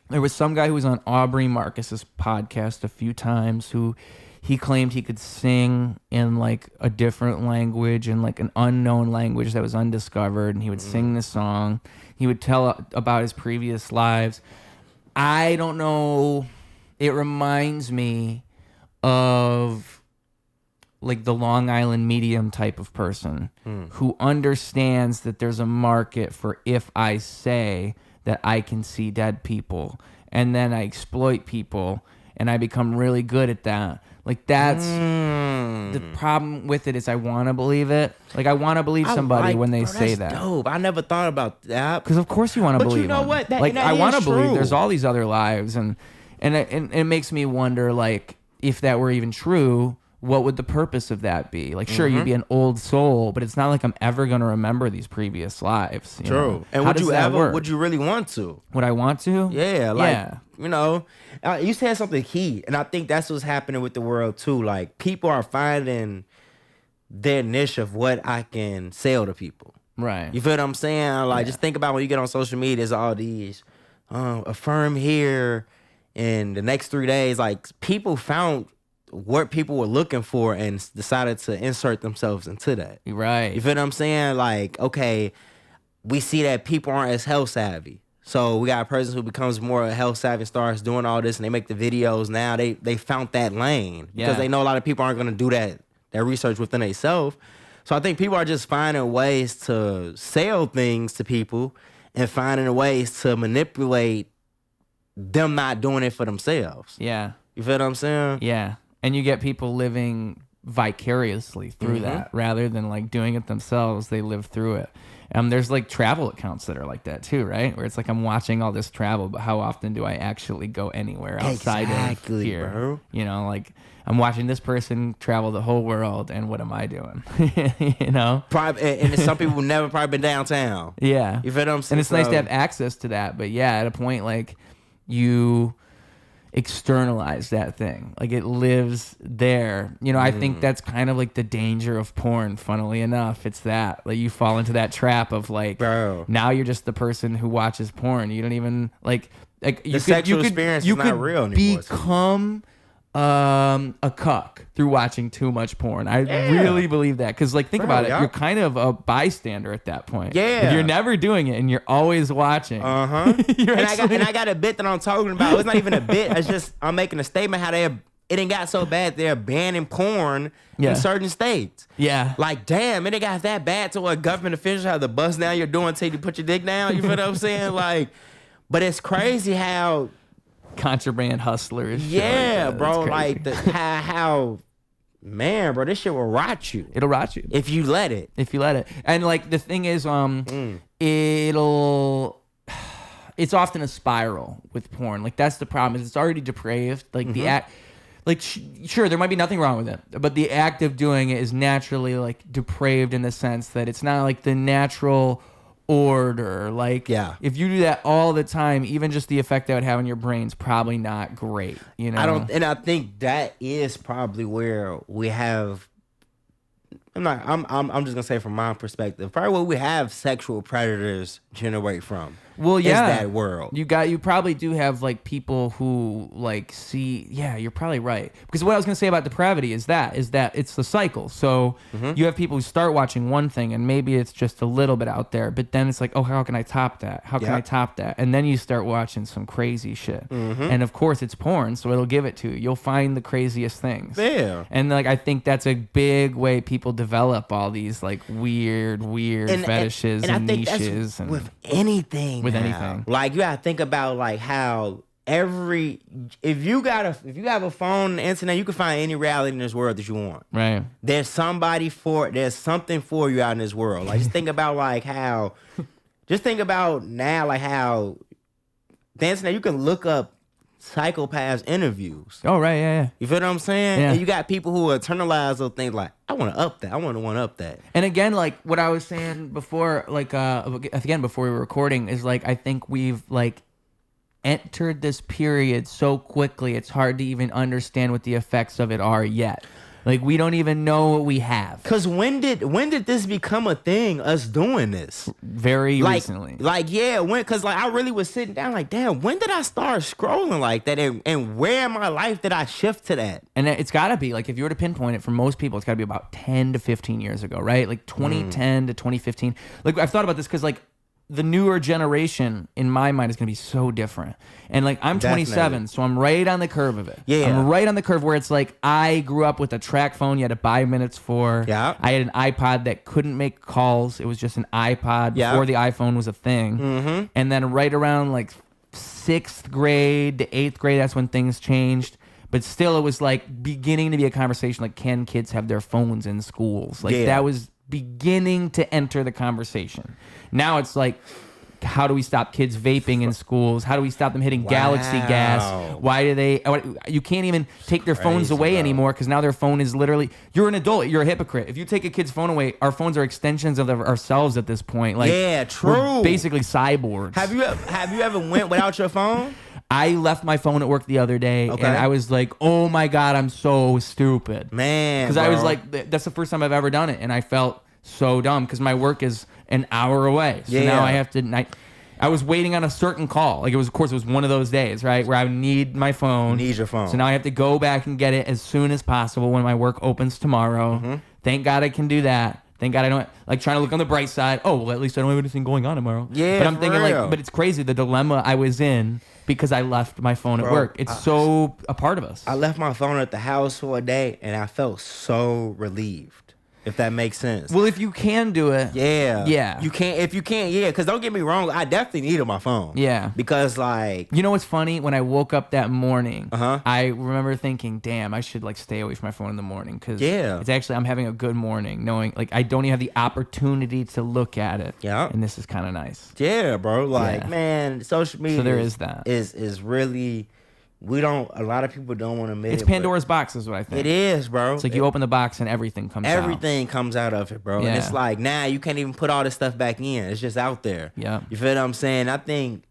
There was some guy who was on Aubrey Marcus's podcast a few times who he claimed he could sing in like a different language and like an unknown language that was undiscovered, and he would sing this song. He would tell about his previous lives. I don't know. It reminds me of like the Long Island medium type of person who understands that there's a market for if I say that I can see dead people and then I exploit people and I become really good at that. Like that's the problem with it is I want to believe it. Like I want to believe somebody when they say that. Dope. I never thought about that. Because of course you want to believe. But you know them. what? Like I want to believe there's all these other lives, and it makes me wonder like if that were even true, what would the purpose of that be? Like sure, you'd be an old soul, but it's not like I'm ever going to remember these previous lives. You know? And would you ever? Would you really want to? Would I want to? Yeah. Like you know, you said something key, and I think that's what's happening with the world too. Like people are finding their niche of what I can sell to people. Right. You feel what I'm saying? Like just think about when you get on social media, there's all these affirm here in the next 3 days. Like people found what people were looking for and decided to insert themselves into that. Right. You feel what I'm saying? Like, okay, we see that people aren't as health savvy. So we got a person who becomes more health savvy, starts doing all this, and they make the videos. Now they found that lane because they know a lot of people aren't going to do that research within themselves. So I think people are just finding ways to sell things to people and finding ways to manipulate them not doing it for themselves. Yeah. You feel what I'm saying? Yeah. And you get people living vicariously through that rather than like doing it themselves. They live through it. There's like travel accounts that are like that too, right? Where it's like I'm watching all this travel, but how often do I actually go anywhere outside of here? Bro. You know, like I'm watching this person travel the whole world, and what am I doing? You know, and some people never probably been downtown. Yeah, you feel what I'm saying? And it's nice to have access to that, but yeah, at a point like you externalize that thing, like it lives there. You know, I think that's kind of like the danger of porn, funnily enough. It's that like you fall into that trap of like, bro, now you're just the person who watches porn. You don't even like the sexual experience is not real anymore. Become a cuck through watching too much porn. I really believe that, because like think about it, you're kind of a bystander at that point. If you're never doing it and you're always watching. And I got a bit that I'm talking about. It's not even a bit. It's just I'm making a statement how it ain't got so bad they're banning porn in certain states. Yeah. Like, damn, it ain't got that bad to what government officials have to bust down your door and tell you to put your dick down. You feel what I'm saying? Like, but it's crazy how contraband hustlers. Yeah, bro. Like how man, bro, this shit will rot you. It'll rot you if you let it. And like the thing is, it's often a spiral with porn. Like that's the problem. Is it's already depraved. Like the act. Like, sure, there might be nothing wrong with it, but the act of doing it is naturally, like, depraved in the sense that it's not, like, the natural order. Like, if you do that all the time, even just the effect that would have on your brain's probably not great, you know? I think that is probably where we have... I'm just gonna say from my perspective, probably where we have sexual predators generate from. Well, yeah, is that world. You probably do have like people who like see. Yeah, you're probably right. Because what I was gonna say about depravity is that it's the cycle. So you have people who start watching one thing and maybe it's just a little bit out there, but then it's like, oh, how can I top that? How can I top that? And then you start watching some crazy shit. And of course it's porn, so it'll give it to you. You'll find the craziest things. Yeah. And like I think that's a big way people develop all these like weird fetishes and niches and with anything. With anything. Like you gotta think about like how if you have a phone and the internet, you can find any reality in this world that you want. Right. There's something for you out in this world. Like just think about now like how the internet, you can look up psychopaths interviews. Oh right, yeah. You feel what I'm saying? Yeah. And you got people who internalize those things like, I want to up that. I want to one up that. And again, like what I was saying before, like again before we were recording, is like I think we've like entered this period so quickly it's hard to even understand what the effects of it are yet. Like we don't even know what we have. Cause when did this become a thing? Us doing this very recently. Cause I really was sitting down like, damn, when did I start scrolling like that? And where in my life did I shift to that? And it's got to be like if you were to pinpoint it for most people, it's got to be about 10 to 15 years ago, right? Like 2010 to 2015. Like I've thought about this because like the newer generation in my mind is going to be so different. And like I'm 27, so I'm right on the curve of it. Yeah. I'm right on the curve where it's like I grew up with a track phone you had to buy minutes for. Yeah. I had an iPod that couldn't make calls. It was just an iPod before the iPhone was a thing. And then right around like 6th grade to 8th grade, that's when things changed. But still, it was like beginning to be a conversation like, can kids have their phones in schools? Like that was beginning to enter the conversation. Now it's like, how do we stop kids vaping in schools? How do we stop them hitting galaxy gas? Why do they... You can't even take their phones away anymore because now their phone is literally... You're an adult. You're a hypocrite. If you take a kid's phone away, our phones are extensions of ourselves at this point. Like, yeah, true. We're basically cyborgs. Have you ever went without your phone? I left my phone at work the other day, and I was like, oh my God, I'm so stupid. Man, because I was like, that's the first time I've ever done it, and I felt so dumb because my work is an hour away. So now I have to... I was waiting on a certain call. Like, of course, it was one of those days, right, where I need my phone. Need your phone. So now I have to go back and get it as soon as possible when my work opens tomorrow. Thank God I can do that. Thank God I don't, like, trying to look on the bright side. Oh, well, at least I don't have anything going on tomorrow. Yeah, but I'm thinking, like, but it's crazy, the dilemma I was in because I left my phone at work. It's so a part of us. I left my phone at the house for a day, and I felt so relieved. If that makes sense. Well, if you can do it. Yeah. You can't. If you can't, because don't get me wrong, I definitely needed my phone. Yeah. Because like. You know what's funny? When I woke up that morning, I remember thinking, damn, I should like stay away from my phone in the morning. Because it's actually, I'm having a good morning knowing like I don't even have the opportunity to look at it. Yeah. And this is kind of nice. Yeah, bro. Like, man, social media. So there is that. Is really. A lot of people don't want to admit it. It's Pandora's box is what I think. It is, bro. It's like you open the box and everything comes out. Everything comes out of it, bro. Yeah. And it's like, now you can't even put all this stuff back in. It's just out there. Yeah. You feel what I'm saying? I don't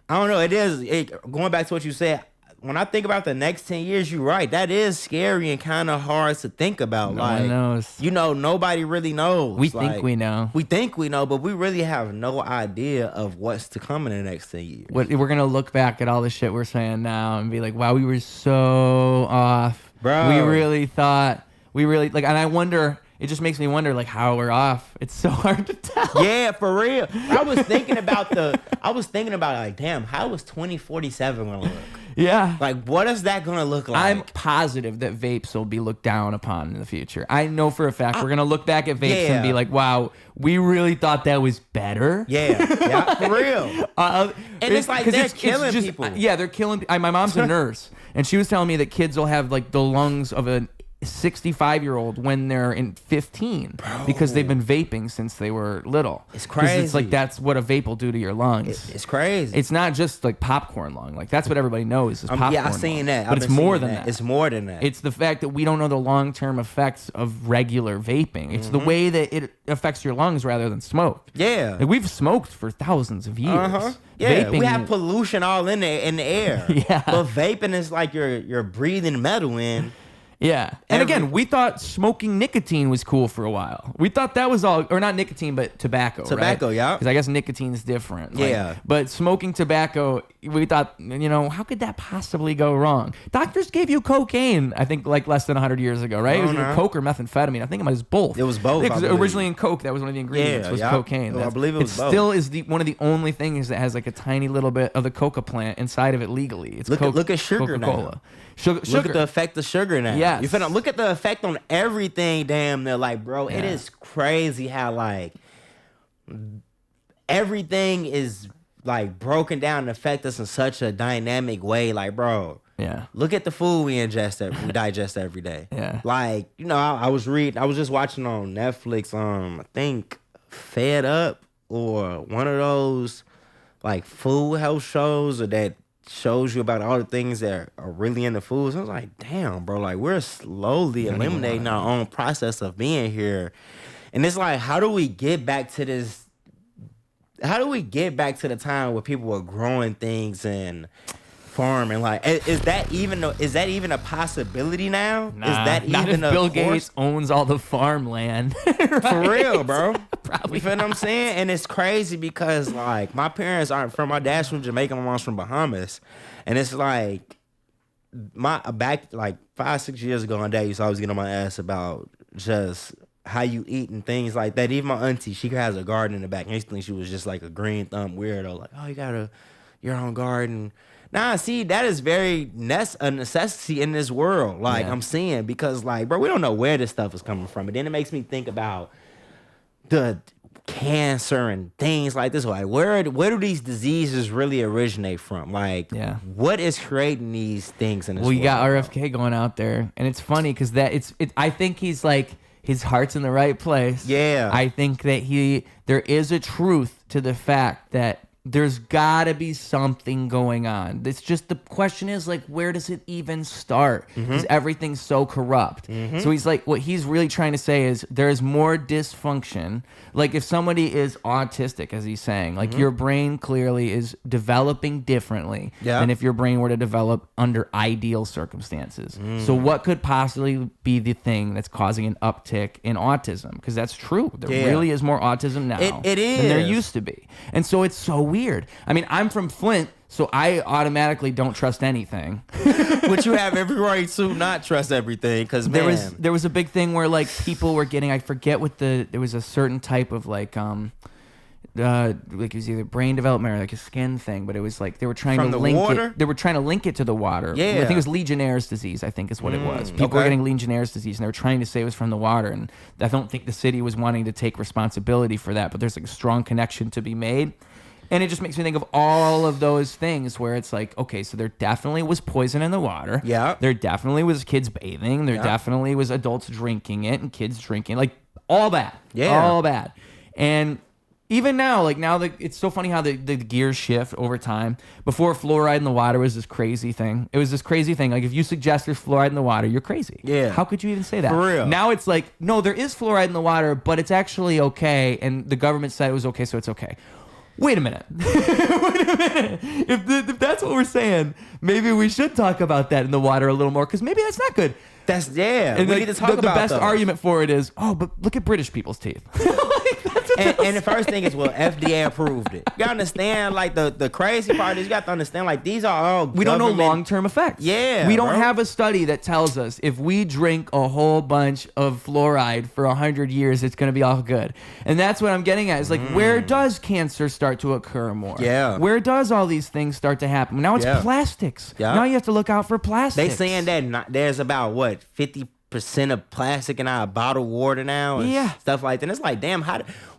know. Going back to what you said, when I think about the next 10 years, you're right. That is scary and kind of hard to think about. No one knows. Nobody really knows. We think we know. We think we know, but we really have no idea of what's to come in the next 10 years. We're going to look back at all the shit we're saying now and be like, wow, we were so off. Bro. We really thought, and I wonder it just makes me wonder, like, how we're off. It's so hard to tell. Yeah, for real. I was thinking about like, damn, how is 2047 gonna look? Yeah. Like, what is that gonna look like? I'm positive that vapes will be looked down upon in the future. I know for a fact we're gonna look back at vapes and be like, wow, we really thought that was better. Yeah, for real. And it's like they're killing people. Yeah, they're killing. My mom's a nurse, and she was telling me that kids will have like the lungs of a 65-year-old when they're in 15 because they've been vaping since they were little. It's crazy. It's like that's what a vape will do to your lungs. It's crazy. It's not just like popcorn lung. Like that's what everybody knows is popcorn. Yeah, I've seen lung. that. But it's more than that. It's more than that. It's the fact that we don't know the long-term effects of regular vaping. It's the way that it affects your lungs rather than smoke. Yeah. Like we've smoked for thousands of years. Yeah, vaping, we have pollution all in the air. Yeah. But vaping is like you're breathing metal in. Yeah. And again, we thought smoking nicotine was cool for a while. We thought that was all, or not nicotine, but tobacco. Tobacco, right? yeah. Because I guess nicotine's different. Yeah. But smoking tobacco, we thought, how could that possibly go wrong? Doctors gave you cocaine, I think, like less than 100 years ago, right? It was either coke or methamphetamine. I think it was both. It was both. Because originally in coke, that was one of the ingredients, was cocaine. Well, I believe it was both. Still is one of the only things that has like a tiny little bit of the coca plant inside of it legally. It's look at sugar Coca-Cola. now. Sugar. Look at the effect of sugar now. Yes. You finna look at the effect on everything. Damn, they're like, bro, it is crazy how like everything is like broken down and affect us in such a dynamic way. Like, bro, look at the food we we digest every day. Yeah, like I was just watching on Netflix. I think Fed Up or one of those like food health shows or that shows you about all the things that are really in the foods. I was like, damn, bro, like we're slowly eliminating our own process of being here. And it's like, how do we get back to this? How do we get back to the time where people were growing things and farming? Like, is that even a possibility now? Nah, is that not even if Bill Gates owns all the farmland? Right? For real, bro. Probably. You feel what I'm saying? And it's crazy because like my parents aren't from. My dad's from Jamaica, my mom's from Bahamas, and it's like back like 5-6 years ago on that, used to always get on my ass about just how you eat and things like that. Even my auntie, she has a garden in the back. Instantly, she was just like a green thumb weirdo. Like, oh, you got your own garden. Nah, see, that is very a necessity in this world. Like I'm seeing, because like, bro, we don't know where this stuff is coming from. And then it makes me think about the cancer and things like this. Like, where do these diseases really originate from? Like, what is creating these things in this world? We got RFK going out there, and it's funny because I think he's like, his heart's in the right place. Yeah. I think that there is a truth to the fact that there's gotta be something going on. It's just the question is like, where does it even start? Because everything's so corrupt. So he's like, what he's really trying to say is there's more dysfunction. Like if somebody is autistic, as he's saying, like your brain clearly is developing differently than if your brain were to develop under ideal circumstances. So what could possibly be the thing that's causing an uptick in autism? Because that's true. There really is more autism now it is. than there used to be. And so it's so weird. I mean, I'm from Flint, so I automatically don't trust anything. But you have every right to not trust everything, because there was a big thing where like people were getting, I forget what there was a certain type of like it was either brain development or like a skin thing, but it was like they were trying to link it. They were trying to link it to the water. Yeah, I think it was Legionnaire's disease. I think is what it was. People were getting Legionnaire's disease, and they were trying to say it was from the water. And I don't think the city was wanting to take responsibility for that. But there's like a strong connection to be made. And it just makes me think of all of those things where it's like, okay, so there definitely was poison in the water. Yeah. There definitely was kids bathing. There definitely was adults drinking it and kids drinking. Like, all bad. Yeah. All bad. And even now, like now, it's so funny how the gears shift over time. Before, fluoride in the water was this crazy thing. It was this crazy thing. Like, if you suggest there's fluoride in the water, you're crazy. Yeah. How could you even say that? For real. Now it's like, no, there is fluoride in the water, but it's actually okay. And the government said it was okay, so it's okay. Wait a minute. If that's what we're saying, maybe we should talk about that in the water a little more, because maybe that's not good. And we need to talk about the best argument for it is, but look at British people's teeth. And the first thing is, well, FDA approved it. You gotta understand, like, the crazy part is you got to understand, like, these are all we don't know long-term effects. Yeah, we don't have a study that tells us if we drink a whole bunch of fluoride for 100 years, it's going to be all good. And that's what I'm getting at. Is like, where does cancer start to occur more? Yeah. Where does all these things start to happen? Now it's plastics. Yeah. Now you have to look out for plastics. They saying that there's about, what, 50% of plastic in our bottled water now and stuff like that. And it's like, damn,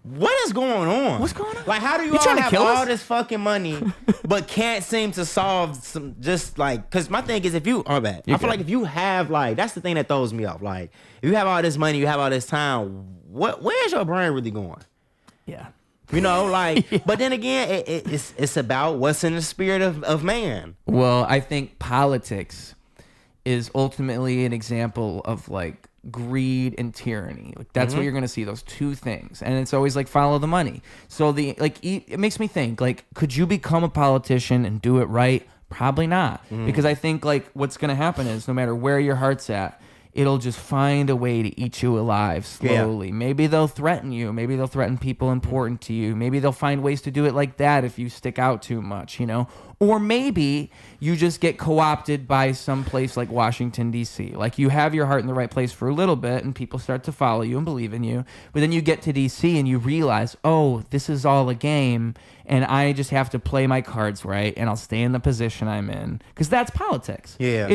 what is going on? What's going on? Like, how do you all have all this fucking money but can't seem to solve some, just like, because my thing is, if you, I feel like if you have, like, that's the thing that throws me off. Like, if you have all this money, you have all this time, where's your brain really going? Yeah. You know, like, but then again, it's about what's in the spirit of man. Well, I think politics is ultimately an example of, like, greed and tyranny. Like, that's what you're going to see, those two things. And it's always like, follow the money. So it makes me think, like, could you become a politician and do it right? Probably not. Because I think, like, what's going to happen is no matter where your heart's at, it'll just find a way to eat you alive slowly. Maybe they'll threaten you. Maybe they'll threaten people important to you. Maybe they'll find ways to do it like that if you stick out too much, you know? Or maybe you just get co-opted by some place like Washington, D.C. Like, you have your heart in the right place for a little bit and people start to follow you and believe in you. But then you get to D.C. and you realize, oh, this is all a game and I just have to play my cards right and I'll stay in the position I'm in. Because that's politics. Yeah.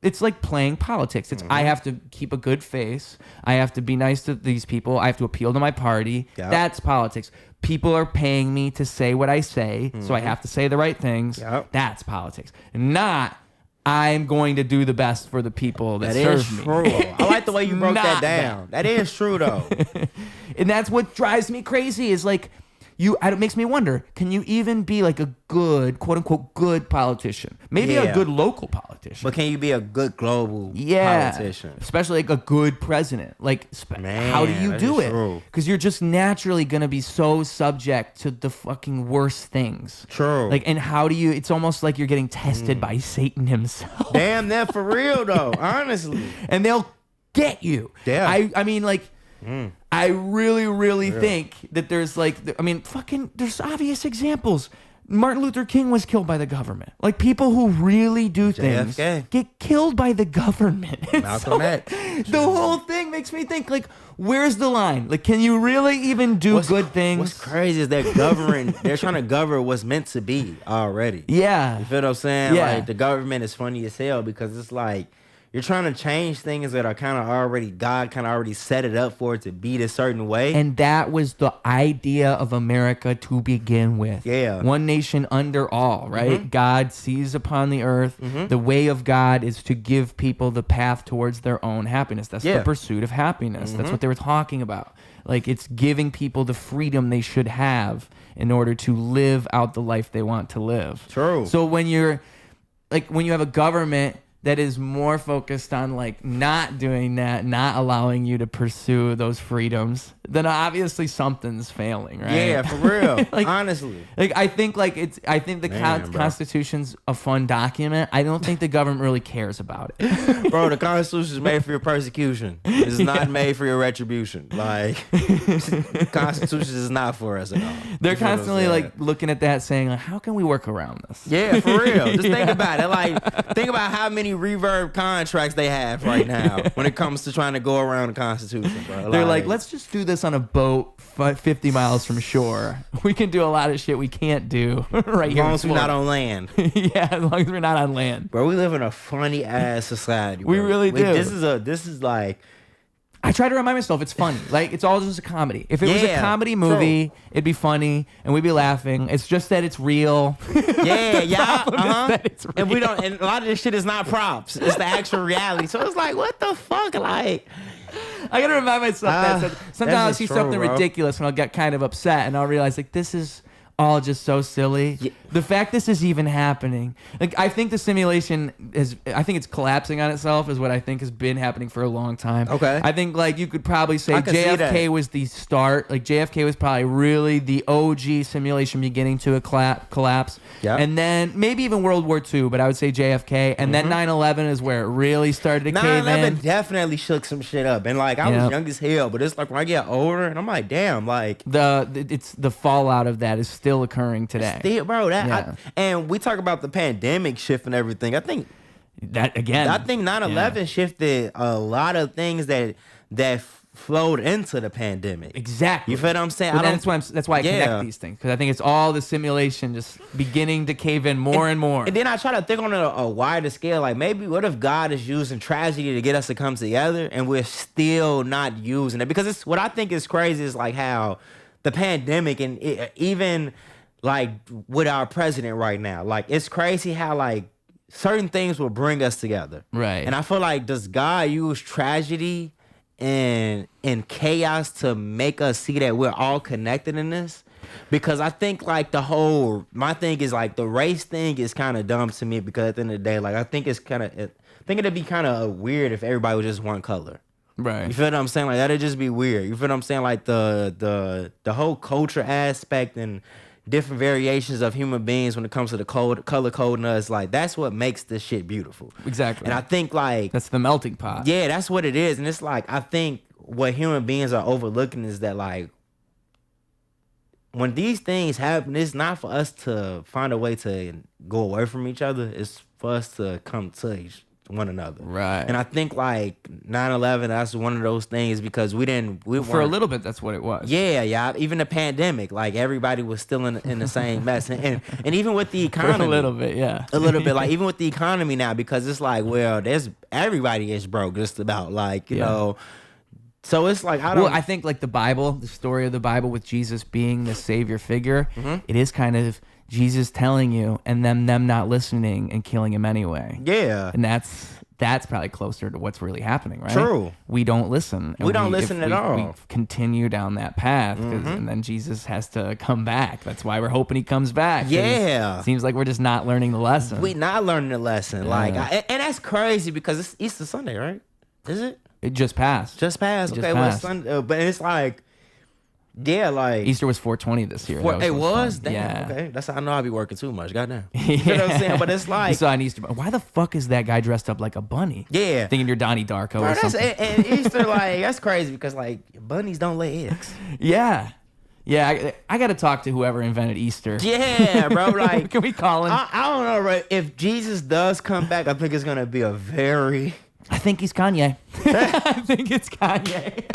It's like playing politics. It's I have to keep a good face. I have to be nice to these people. I have to appeal to my party. Yep. That's politics. People are paying me to say what I say, so I have to say the right things. Yep. That's politics. Not I'm going to do the best for the people that serve me. True. I like the way you broke that down. That is true, though. And that's what drives me crazy is like, it makes me wonder, can you even be like a good, quote unquote, good politician? Maybe a good local politician. But can you be a good global politician? Especially like a good president. Like, how do you do it? Because you're just naturally going to be so subject to the fucking worst things. True. Like, and how do you, it's almost like you're getting tested by Satan himself. Damn, that for real though, honestly. And they'll get you. Yeah. I mean, like, I really think that there's like, there's obvious examples. Martin Luther King was killed by the government. Like, people who really do things get killed by the government. Malcolm X. The whole thing makes me think, like, where's the line? Like, can you really even do good things? What's crazy is they're trying to govern what's meant to be already. Yeah. You feel what I'm saying? Yeah. Like, the government is funny as hell because it's like, you're trying to change things that are kind of already, God kind of already set it up for it to be this certain way. And that was the idea of America to begin with. Yeah. One nation under all, right? God sees upon the earth. The way of God is to give people the path towards their own happiness. That's the pursuit of happiness. That's what they were talking about. Like, it's giving people the freedom they should have in order to live out the life they want to live. True. So when you have a government that is more focused on like not doing that, not allowing you to pursue those freedoms, then obviously something's failing, right? Yeah, for real. Like, honestly. Like, I think the Constitution's a fun document. I don't think the government really cares about it. Bro, the Constitution is made for your persecution. It's not made for your retribution. Like, the Constitution is not for us at all. They're constantly like looking at that saying, like, how can we work around this? Yeah, for real. Just think about it. Like, think about how many reverb contracts they have right now when it comes to trying to go around the Constitution, bro. They're like, let's just do this on a boat 50 miles from shore. We can do a lot of shit we can't do right here. As long as we're not on land. Yeah, as long as we're not on land. Bro, we live in a funny ass society, bro. We really do. This is like, I try to remind myself it's funny. Like, it's all just a comedy. If it was a comedy movie, it'd be funny and we'd be laughing. It's just that it's real. And we don't. And a lot of this shit is not props. It's the actual reality. So it's like, what the fuck? Like, I gotta remind myself that sometimes I'll see something ridiculous and I'll get kind of upset and I'll realize like this is all just so silly. Yeah. The fact this is even happening, like I think the simulation I think it's collapsing on itself is what I think has been happening for a long time. Okay. I think like you could probably say could see JFK that. was the start. Like JFK was probably really the OG simulation beginning to collapse. Yeah. And then maybe even World War II, but I would say JFK. And then 9/11 is where it really started to cave 9/11 in. definitely shook some shit up, and like I was young as hell, but it's like when I get older, and I'm like, damn, like It's the fallout of that is still occurring today. still, bro. Yeah. And we talk about the pandemic shift and everything. I think That again. I think 9/11 shifted a lot of things that flowed into the pandemic. Exactly. You feel what I'm saying? But that's why I connect these things, because I think it's all the simulation just beginning to cave in more and more. And then I try to think on a wider scale, like maybe what if God is using tragedy to get us to come together, and we're still not using it? Because it's what I think is crazy is like how the pandemic and even like with our president right now, like it's crazy how like certain things will bring us together. Right. And I feel like, does God use tragedy and chaos to make us see that we're all connected in this? Because I think like my thing is like the race thing is kind of dumb to me, because at the end of the day, like I think it'd be kind of weird if everybody was just one color. Right. You feel what I'm saying? Like that'd just be weird. You feel what I'm saying? Like the whole culture aspect and different variations of human beings when it comes to the color coding us, like that's what makes this shit beautiful. Exactly. And I think like that's the melting pot. yeah, that's what it is. And it's like I think what human beings are overlooking is that like when these things happen, it's not for us to find a way to go away from each other. It's for us to come to one another. Right. And I think like 9/11, that's one of those things, because we For a little bit, that's what it was. Yeah. Even the pandemic, like everybody was still in the same mess, and even with the economy, For a little bit, yeah. a little bit, like even with the economy now, because it's like, well, everybody is broke just about, like you know. So it's like I think like the Bible, the story of the Bible with Jesus being the savior figure, it is kind of Jesus telling you and them not listening and killing him anyway. Yeah. And that's probably closer to what's really happening, right? True. We don't listen. We don't listen at all. We continue down that path, and then Jesus has to come back. That's why we're hoping he comes back. Yeah. Seems like we're just not learning the lesson. We not learning the lesson. Like, and that's crazy because it's Easter Sunday, right? Is it? It just passed. Just passed. It Okay, just well, passed. Sunday, but it's like, yeah, like Easter was 420 this year. it was? Fun. Damn, Yeah. okay. That's how I know I be working too much. Goddamn. You know what I'm saying? But it's like, You saw an Easter. Why the fuck is that guy dressed up like a bunny? yeah. Thinking you're Donnie Darko Bro, or that's, something. and Easter, like, that's crazy because, like, bunnies don't lay eggs. Yeah. Yeah, I got to talk to whoever invented Easter. Yeah, bro. Like, Can we call him? I don't know, right? If Jesus does come back, I think it's going to be a very... I think he's Kanye. I think it's Kanye.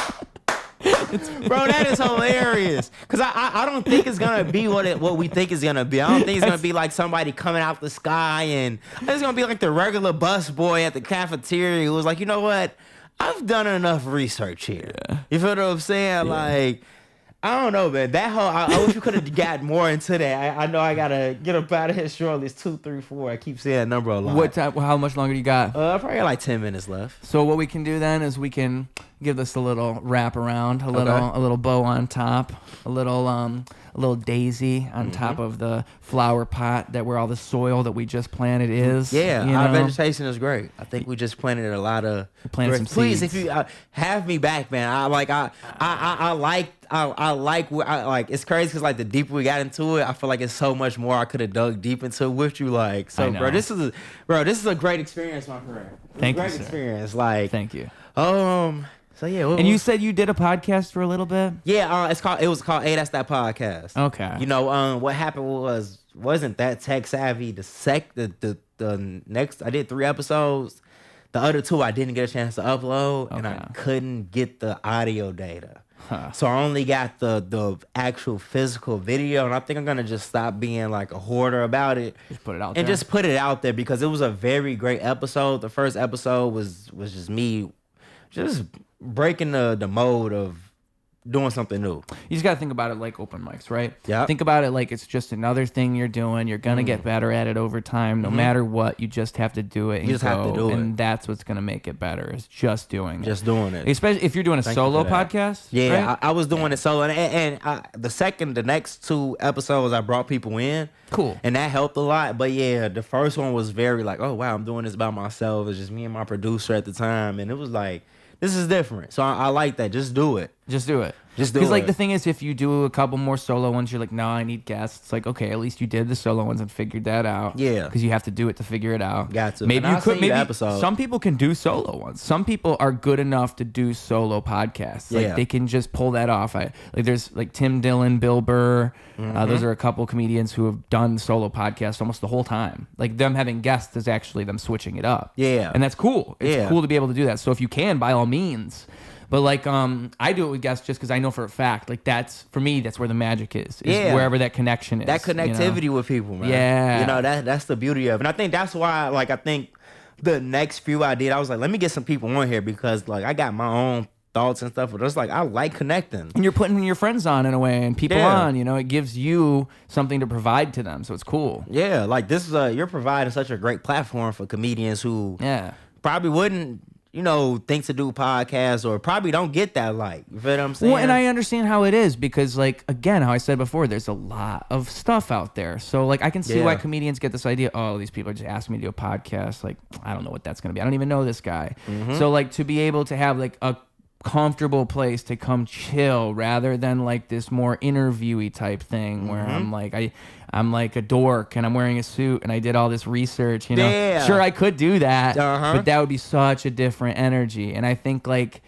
Bro, that is hilarious. Because I don't think it's going to be what we think it's going to be. I don't think it's going to be like somebody coming out the sky, and I think it's going to be like the regular bus boy at the cafeteria who was like, you know what? I've done enough research here. Yeah. You feel what I'm saying? Yeah. Like, I don't know, man. That whole, I wish we could have got more into that. I know I got to get up out of here shortly. It's 2, 3, 4. I keep saying that number a lot. What time? How much longer do you got? I probably got like 10 minutes left. So what we can do then is we can give this a little wrap around, a little bow on top, a little daisy on top of the flower pot where all the soil that we just planted is. Yeah, you our know? vegetation is great. I think we just planted a lot of. Planted some Please, seeds. if you have me back, man. I like. It's crazy because like the deeper we got into it, I feel like it's so much more I could have dug deep into with you. Like, so, bro, this is a great experience, my friend. Thank you, great sir. experience. Like, Thank you. So yeah, And you said you did a podcast for a little bit? Yeah, it was called Hey, That's That Podcast. Okay. You know, what happened wasn't that tech savvy. The next I did 3 episodes. The other 2 I didn't get a chance to upload, and I couldn't get the audio data. So I only got the actual physical video, and I think I'm gonna just stop being like a hoarder about it. Just put it out and there. just put it out there because it was a very great episode. The first episode was just me just breaking the mode of doing something new. You just got to think about it like open mics, right? Yeah. Think about it like it's just another thing you're doing. You're going to get better at it over time. No matter what, you just have to do it. And you just have to do it. And that's what's going to make it better is just doing it. Just doing it. Especially if you're doing a solo podcast. Yeah, right? I was doing it solo. And the next 2 episodes, I brought people in. Cool. And that helped a lot. But yeah, the first one was very like, oh, wow, I'm doing this by myself. It's just me and my producer at the time. And it was like, this is different. So I like that. Just do it. Just do it. Just do it. Because like the thing is, if you do a couple more solo ones, you're like, no, I need guests. It's like, okay, at least you did the solo ones and figured that out. Yeah. Because you have to do it to figure it out. Got to. Maybe you could. Maybe episode. Some people can do solo ones. Some people are good enough to do solo podcasts. Like they can just pull that off. There's like Tim Dillon, Bill Burr. Those are a couple comedians who have done solo podcasts almost the whole time. Like them having guests is actually them switching it up. Yeah. And that's cool. It's cool to be able to do that. So if you can, by all means. But like I do it with guests just because I know for a fact, like that's for me, that's where the magic is wherever that connection is. That connectivity with people, man. Yeah. You know, that's the beauty of it. And I think that's why, like, I think the next few I did, I was like, let me get some people on here because like I got my own thoughts and stuff, but it's like I like connecting. And you're putting your friends on in a way and people on, you know, it gives you something to provide to them. So it's cool. Yeah, like this is you're providing such a great platform for comedians who probably wouldn't, you know, think to do podcasts or probably don't get that light. You feel what I'm saying? Well, and I understand how it is because, like, again, how I said before, there's a lot of stuff out there. So, like, I can see why comedians get this idea, oh, these people just asked me to do a podcast. Like, I don't know what that's going to be. I don't even know this guy. So, like, to be able to have, like, a comfortable place to come chill rather than like this more interviewy type thing where I'm like a dork and I'm wearing a suit and I did all this research, you know. Sure, I could do that, but that would be such a different energy. And I think like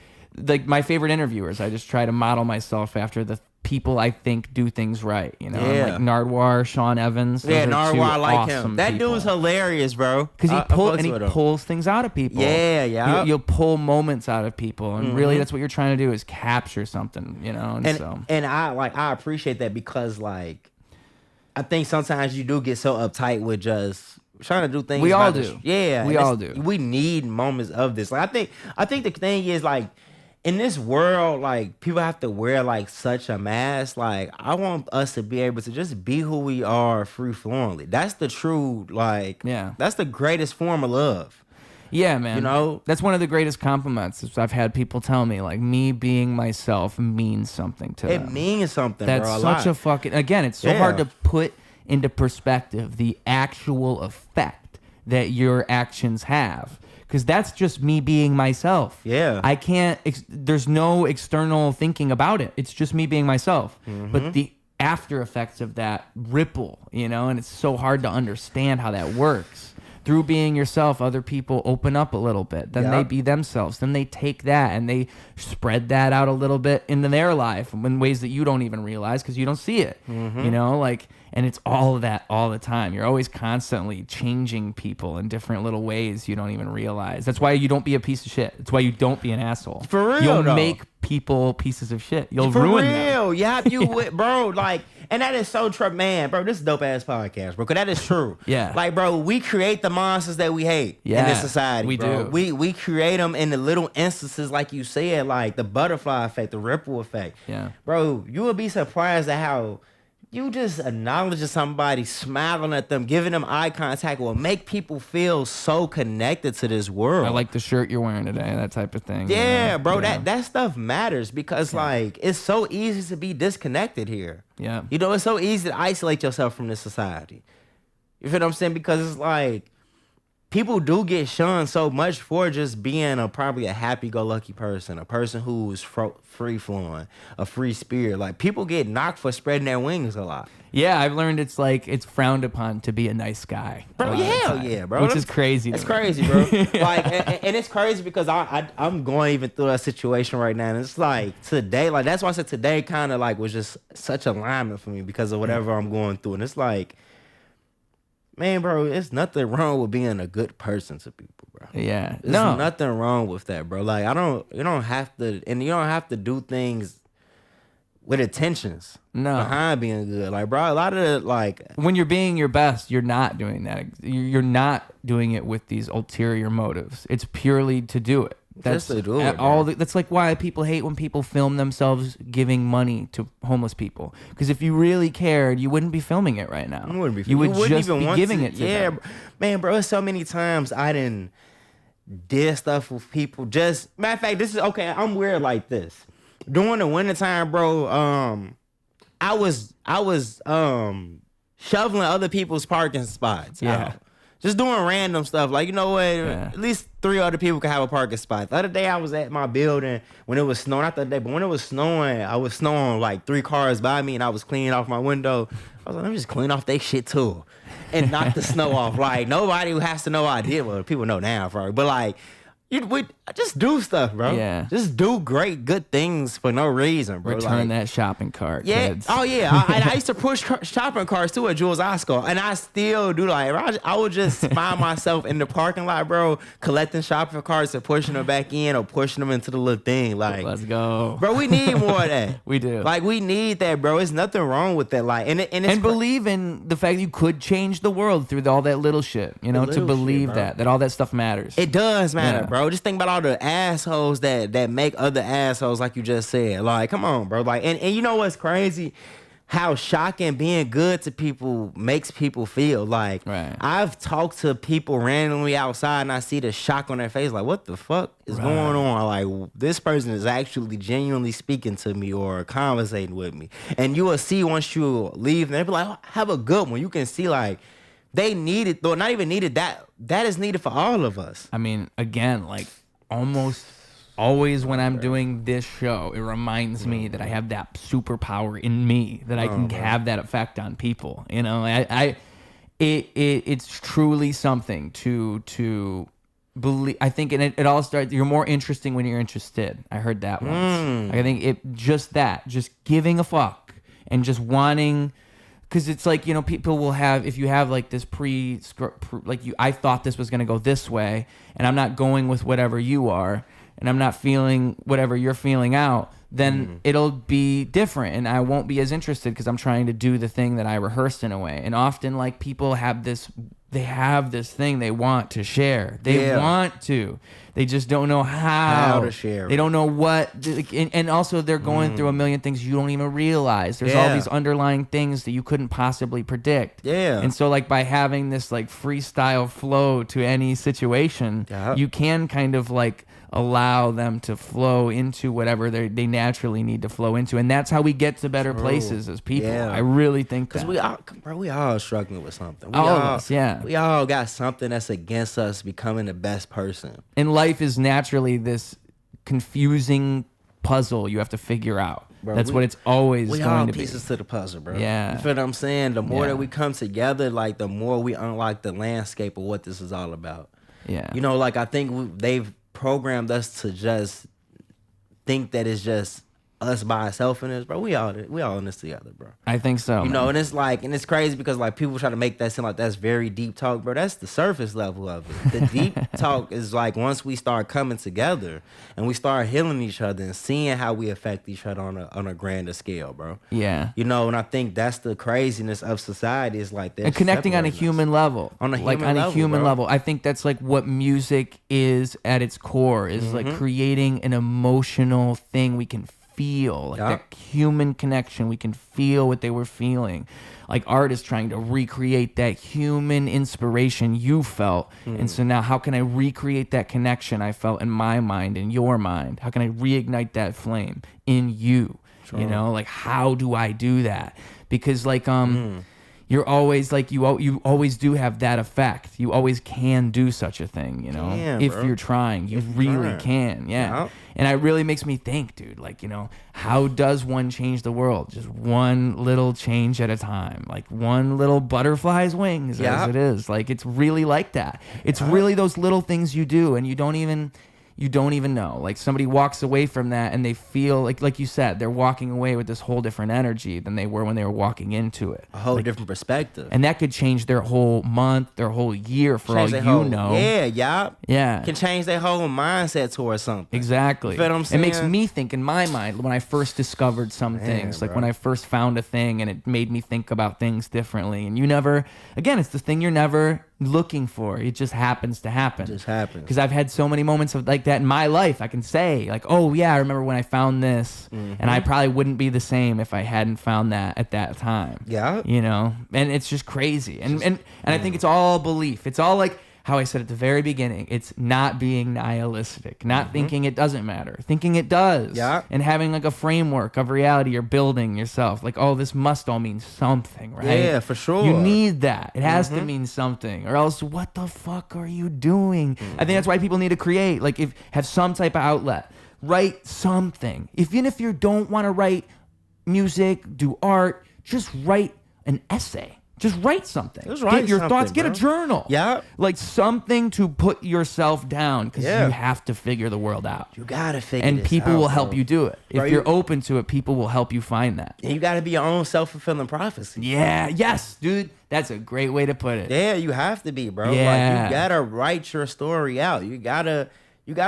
my favorite interviewers, I just try to model myself after the people I think do things right, you know. Like Nardwuar, Sean Evans. Nardwuar, I like awesome him. That people. dude's hilarious, bro. Because he pulls things out of people. You'll pull moments out of people, and really, that's what you're trying to do is capture something, you know. And I appreciate that because like I think sometimes you do get so uptight with just trying to do things. We all do. We all do. We need moments of this. Like I think the thing is like, in this world, like, people have to wear, like, such a mask. Like, I want us to be able to just be who we are free-flowingly. That's the true, like, that's the greatest form of love. Yeah, man. You know? That's one of the greatest compliments I've had people tell me. Like, me being myself means something to them. It means something, that's bro. That's such a fucking... Again, it's so hard to put into perspective the actual effect that your actions have. Because that's just me being myself. Yeah. I can't, there's no external thinking about it. It's just me being myself. But the after effects of that ripple, you know, and it's so hard to understand how that works. Through being yourself, other people open up a little bit. Then they be themselves. Then they take that and they spread that out a little bit into their life in ways that you don't even realize because you don't see it. You know, like, and it's all of that all the time. You're always constantly changing people in different little ways you don't even realize. That's why you don't be a piece of shit. That's why you don't be an asshole. For real, You'll make people pieces of shit. You'll ruin them. For real. Yeah, bro, like, and that is so true, man, bro. This is a dope ass podcast, bro. Cause that is true. Like, bro, we create the monsters that we hate in this society. We bro. do. We create them in the little instances, like you said, like the butterfly effect, the ripple effect. Bro, you would be surprised at how you just acknowledging somebody, smiling at them, giving them eye contact will make people feel so connected to this world. I like the shirt you're wearing today, that type of thing. Yeah, bro, that stuff matters because like it's so easy to be disconnected here. Yeah. You know, it's so easy to isolate yourself from this society. You feel what I'm saying? Because it's like people do get shunned so much for just being probably a happy-go-lucky person, a person who's free-flowing, a free spirit. Like, people get knocked for spreading their wings a lot. Yeah, I've learned it's like it's frowned upon to be a nice guy. Bro, hell yeah, bro. Which is crazy. It's crazy, bro. Like, and it's crazy because I'm going even through that situation right now. And it's like today, like that's why I said today kind of like was just such alignment for me because of whatever I'm going through. And it's like, man, bro, it's nothing wrong with being a good person to people, bro. Yeah. There's nothing wrong with that, bro. Like, you don't have to do things with intentions behind being good. Like, bro, a lot of the, like, when you're being your best, you're not doing that. You're not doing it with these ulterior motives. It's purely to do it. That's just to do it, that's like why people hate when people film themselves giving money to homeless people. Because if you really cared, you wouldn't be filming it right now. You would just be giving it to them. Man, bro, so many times I didn't did stuff with people. Just matter of fact, this is okay. I'm weird like this. During the wintertime, bro, I was shoveling other people's parking spots. Yeah. Just doing random stuff. Like, you know what? Yeah. At least 3 other people can have a parking spot. The other day I was at my building when it was snowing. Not the other day, but when it was snowing, I was snowing like 3 cars by me and I was cleaning off my window. I was like, let me just clean off their shit too. And knock the snow off. Like, nobody who has to know I did. Well, people know now, bro. But like, we just do stuff, bro. Yeah. Just do great, good things for no reason, bro. Return that shopping cart, kids. Oh, yeah. I used to push shopping carts, too, at Jules Oscar. And I still do. Like, I would just find myself in the parking lot, bro, collecting shopping carts and pushing them back in or pushing them into the little thing. Like, let's go. Bro, we need more of that. We do. Like, we need that, bro. There's nothing wrong with that. Like, and believe in the fact that you could change the world through all that little shit, you know, to believe shit, that all that stuff matters. It does matter, bro. Just think about all the assholes that make other assholes, like you just said. Like, come on, bro. Like, and you know what's crazy? How shocking being good to people makes people feel. Like, I've talked to people randomly outside and I see the shock on their face. Like, what the fuck is going on? Like, this person is actually genuinely speaking to me or conversating with me. And you will see once you leave, and they'll be like, oh, have a good one. You can see, like, they need it, though. Not even needed that. That is needed for all of us. I mean, again, like, almost always when I'm doing this show, it reminds me that I have that superpower in me, that I can have that effect on people. You know, it's truly something to believe. I think, and it all starts. You're more interesting when you're interested. I heard that once. I think just giving a fuck and just wanting. Because it's like, you know, people will have, if you have like this I thought this was going to go this way, and I'm not going with whatever you are, and I'm not feeling whatever you're feeling out, then it'll be different, and I won't be as interested because I'm trying to do the thing that I rehearsed in a way. And often, like, people have this thing they want to share. They want to. They just don't know how to share. They don't know what. And also, they're going through a million things you don't even realize. There's all these underlying things that you couldn't possibly predict. Yeah. And so, like, by having this, like, freestyle flow to any situation, you can kind of, like, allow them to flow into whatever they naturally need to flow into. And that's how we get to better places as people. I really think that. Because we all struggling with something. All of us, We all got something that's against us becoming the best person. And life is naturally this confusing puzzle you have to figure out. Bro, that's what it's always going to be. We all pieces to the puzzle, bro. Yeah. You feel what I'm saying? The more that we come together, like, the more we unlock the landscape of what this is all about. Yeah. You know, like, I think they've programmed us to just think that it's just us by ourselves in this, bro. We all in this together, bro. I think so. You know, and it's like, and it's crazy because, like, people try to make that seem like that's very deep talk, bro. That's the surface level of it. The deep talk is like once we start coming together and we start healing each other and seeing how we affect each other on a grander scale, bro. Yeah. You know, and I think that's the craziness of society is like that. And connecting on a human level. On a human level. I think that's like what music is at its core, is like creating an emotional thing we can feel, like that human connection. We can feel what they were feeling. Like art is trying to recreate that human inspiration you felt. And so now how can I recreate that connection I felt in my mind, in your mind? How can I reignite that flame in you? Sure. You know, like, how do I do that? Because like, you're always like, you always do have that effect. You always can do such a thing, you know, if you're trying. You really can, And it really makes me think, dude, like, you know, how does one change the world? Just one little change at a time, like one little butterfly's wings as it is. Like, it's really like that. It's really those little things you do, and you don't even you don't even know. Like somebody walks away from that and they feel like you said, they're walking away with this whole different energy than they were when they were walking into it. A whole different perspective. And that could change their whole month, their whole year for all you know. Yeah. Can change their whole mindset towards something. Exactly. You feel what I'm saying? It makes me think in my mind when I first discovered some things, like when I first found a thing and it made me think about things differently. And you never, again, it's the thing you're never looking for. It just happens to happen. It just happens. Because I've had so many moments of like that in my life. I can say like, oh yeah, I remember when I found this, and I probably wouldn't be the same if I hadn't found that at that time. Yeah. You know, and it's just crazy. And I think it's all belief. It's all like how I said at the very beginning, it's not being nihilistic, not thinking it doesn't matter, thinking it does. Yeah. And having like a framework of reality you're building yourself. Like, oh, this must all mean something, right? Yeah, for sure. You need that. It has to mean something, or else what the fuck are you doing? I think that's why people need to create, like have some type of outlet. Write something. Even if you don't want to write music, do art, just write an essay. Just write something. Just write get your thoughts. bro. Get a journal. Yeah. Like something to put yourself down because you have to figure the world out. You gotta figure and this people out, will bro. help you do it. Bro, if you're open to it, people will help you find that. And you gotta be your own self-fulfilling prophecy. Yeah. Yes, dude. That's a great way to put it. Yeah, you have to be, bro. Yeah. Like you gotta write your story out. You gotta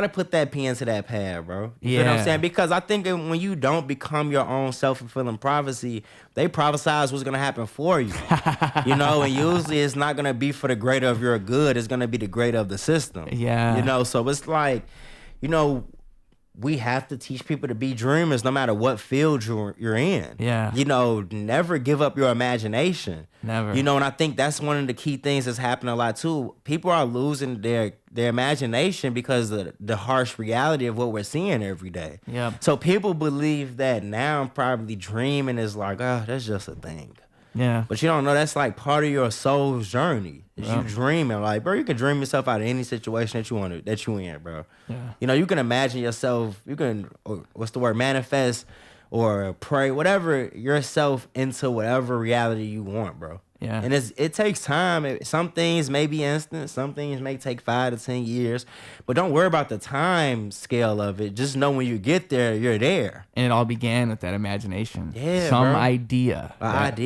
put that pen to that pad, bro. You know what I'm saying? Because I think that when you don't become your own self-fulfilling prophecy, they prophesize what's gonna happen for you. You know, and usually it's not gonna be for the greater of your good. It's gonna be the greater of the system. Yeah. You know, so it's like, you know, we have to teach people to be dreamers no matter what field you're in. Yeah. You know, never give up your imagination. Never. You know, and I think that's one of the key things that's happening a lot too. People are losing their imagination because of the harsh reality of what we're seeing every day. Yeah. So people believe that now probably dreaming is like, oh, that's just a thing. Yeah. But you don't know that's like part of your soul's journey. Is you dreaming. Like, bro, you can dream yourself out of any situation that you in, bro. Yeah. You know, you can imagine yourself, you can manifest or pray, whatever yourself into whatever reality you want, bro. Yeah. And it takes time. Some things may be instant. Some things may take 5 to 10 years. But don't worry about the time scale of it. Just know when you get there, you're there. And it all began with that imagination. Yeah, Some bro. idea. Popped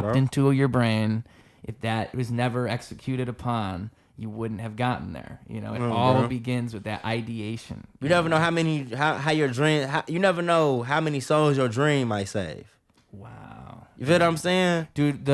bro. into your brain. If that was never executed upon, you wouldn't have gotten there. You know, it all begins with that ideation. You never know how your dream, you never know how many souls your dream might save. Wow. You feel what I'm saying? Dude,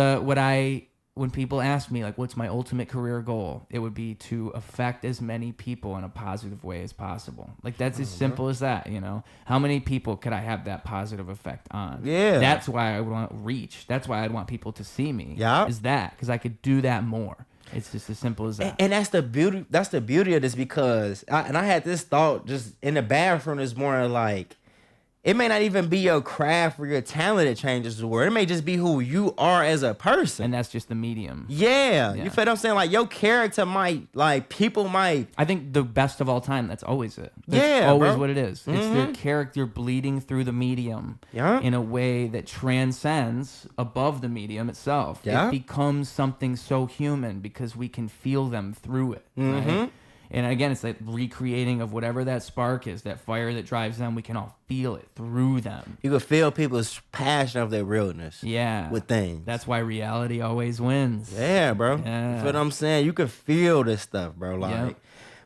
when people ask me like what's my ultimate career goal, it would be to affect as many people in a positive way as possible. Like that's as simple as that, you know. How many people could I have that positive effect on? Yeah. That's why I would want reach. That's why I'd want people to see me. Yeah. Is that because I could do that more. It's just as simple as that. And that's the beauty. That's the beauty of this because I had this thought just in the bathroom this morning, like, it may not even be your craft or your talent that changes the world. It may just be who you are as a person. And that's just the medium. Yeah. You feel what I'm saying? Like, your character might, like, people might. I think the best of all time, that's always it. That's always what it is. It's their character bleeding through the medium in a way that transcends above the medium itself. Yeah. It becomes something so human because we can feel them through it. Right? And again, it's like recreating of whatever that spark is, that fire that drives them. We can all feel it through them. You can feel people's passion of their realness. Yeah. With things. That's why reality always wins. Yeah, bro. Yeah. You feel what I'm saying? You can feel this stuff, bro. Like,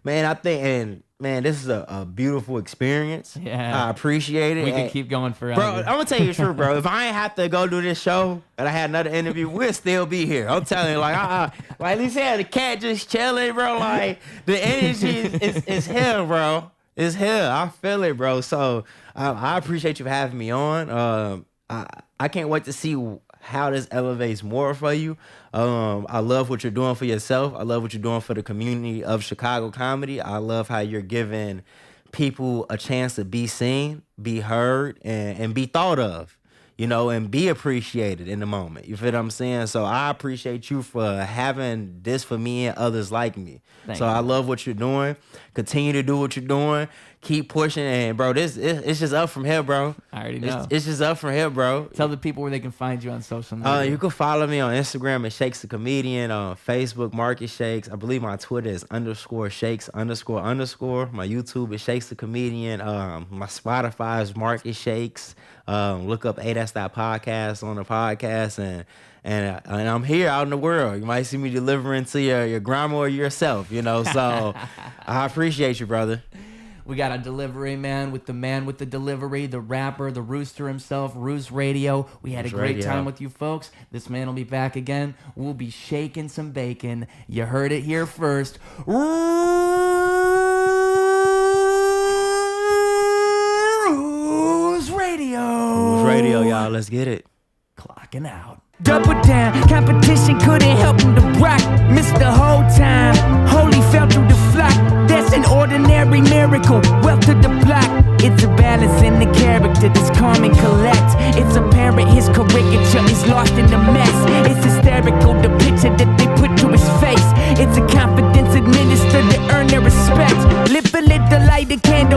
man, I think, this is a beautiful experience. Yeah. I appreciate it. We could keep going forever. Bro, I'm going to tell you the truth, bro. If I ain't have to go do this show and I had another interview, we'll still be here. I'm telling you, like, like at least had the cat just chilling, bro. Like, the energy is here, bro. It's here. I feel it, bro. So I appreciate you for having me on. I can't wait to see how this elevates more for you. I love what you're doing for yourself. I love what you're doing for the community of Chicago comedy. I love how you're giving people a chance to be seen, be heard, and be thought of. you know, and be appreciated in the moment. You feel what I'm saying? So I appreciate you for having this for me and others like me. Thank you. I love what you're doing. Continue to do what you're doing. Keep pushing, and bro, it's just up from here, bro. I already know. It's just up from here, bro. Tell the people where they can find you on social media. You can follow me on Instagram at Shakes the Comedian, on Facebook Market Shakes. I believe my Twitter is _Shakes__. My YouTube is Shakes the Comedian. My Spotify is Market Shakes. Look up That's That Podcast on the podcast, and I'm here out in the world. You might see me delivering to your grandma or yourself, you know. So I appreciate you, brother. We got a delivery man with the delivery, the rapper, the rooster himself, Roost Radio. We had a great time with you folks. This man will be back again. We'll be shaking some bacon. You heard it here first. Roost Radio. Roost Radio, y'all. Let's get it. Clocking out. Double down, competition couldn't help him to rock. Missed the whole time, holy fell through the flock. That's an ordinary miracle, wealth to the block. It's a balance in the character that's calm and collect. It's apparent his caricature is lost in the mess. It's hysterical, the picture that they put to his face. It's a confidence administered to earn their respect. Live a little, light a candle.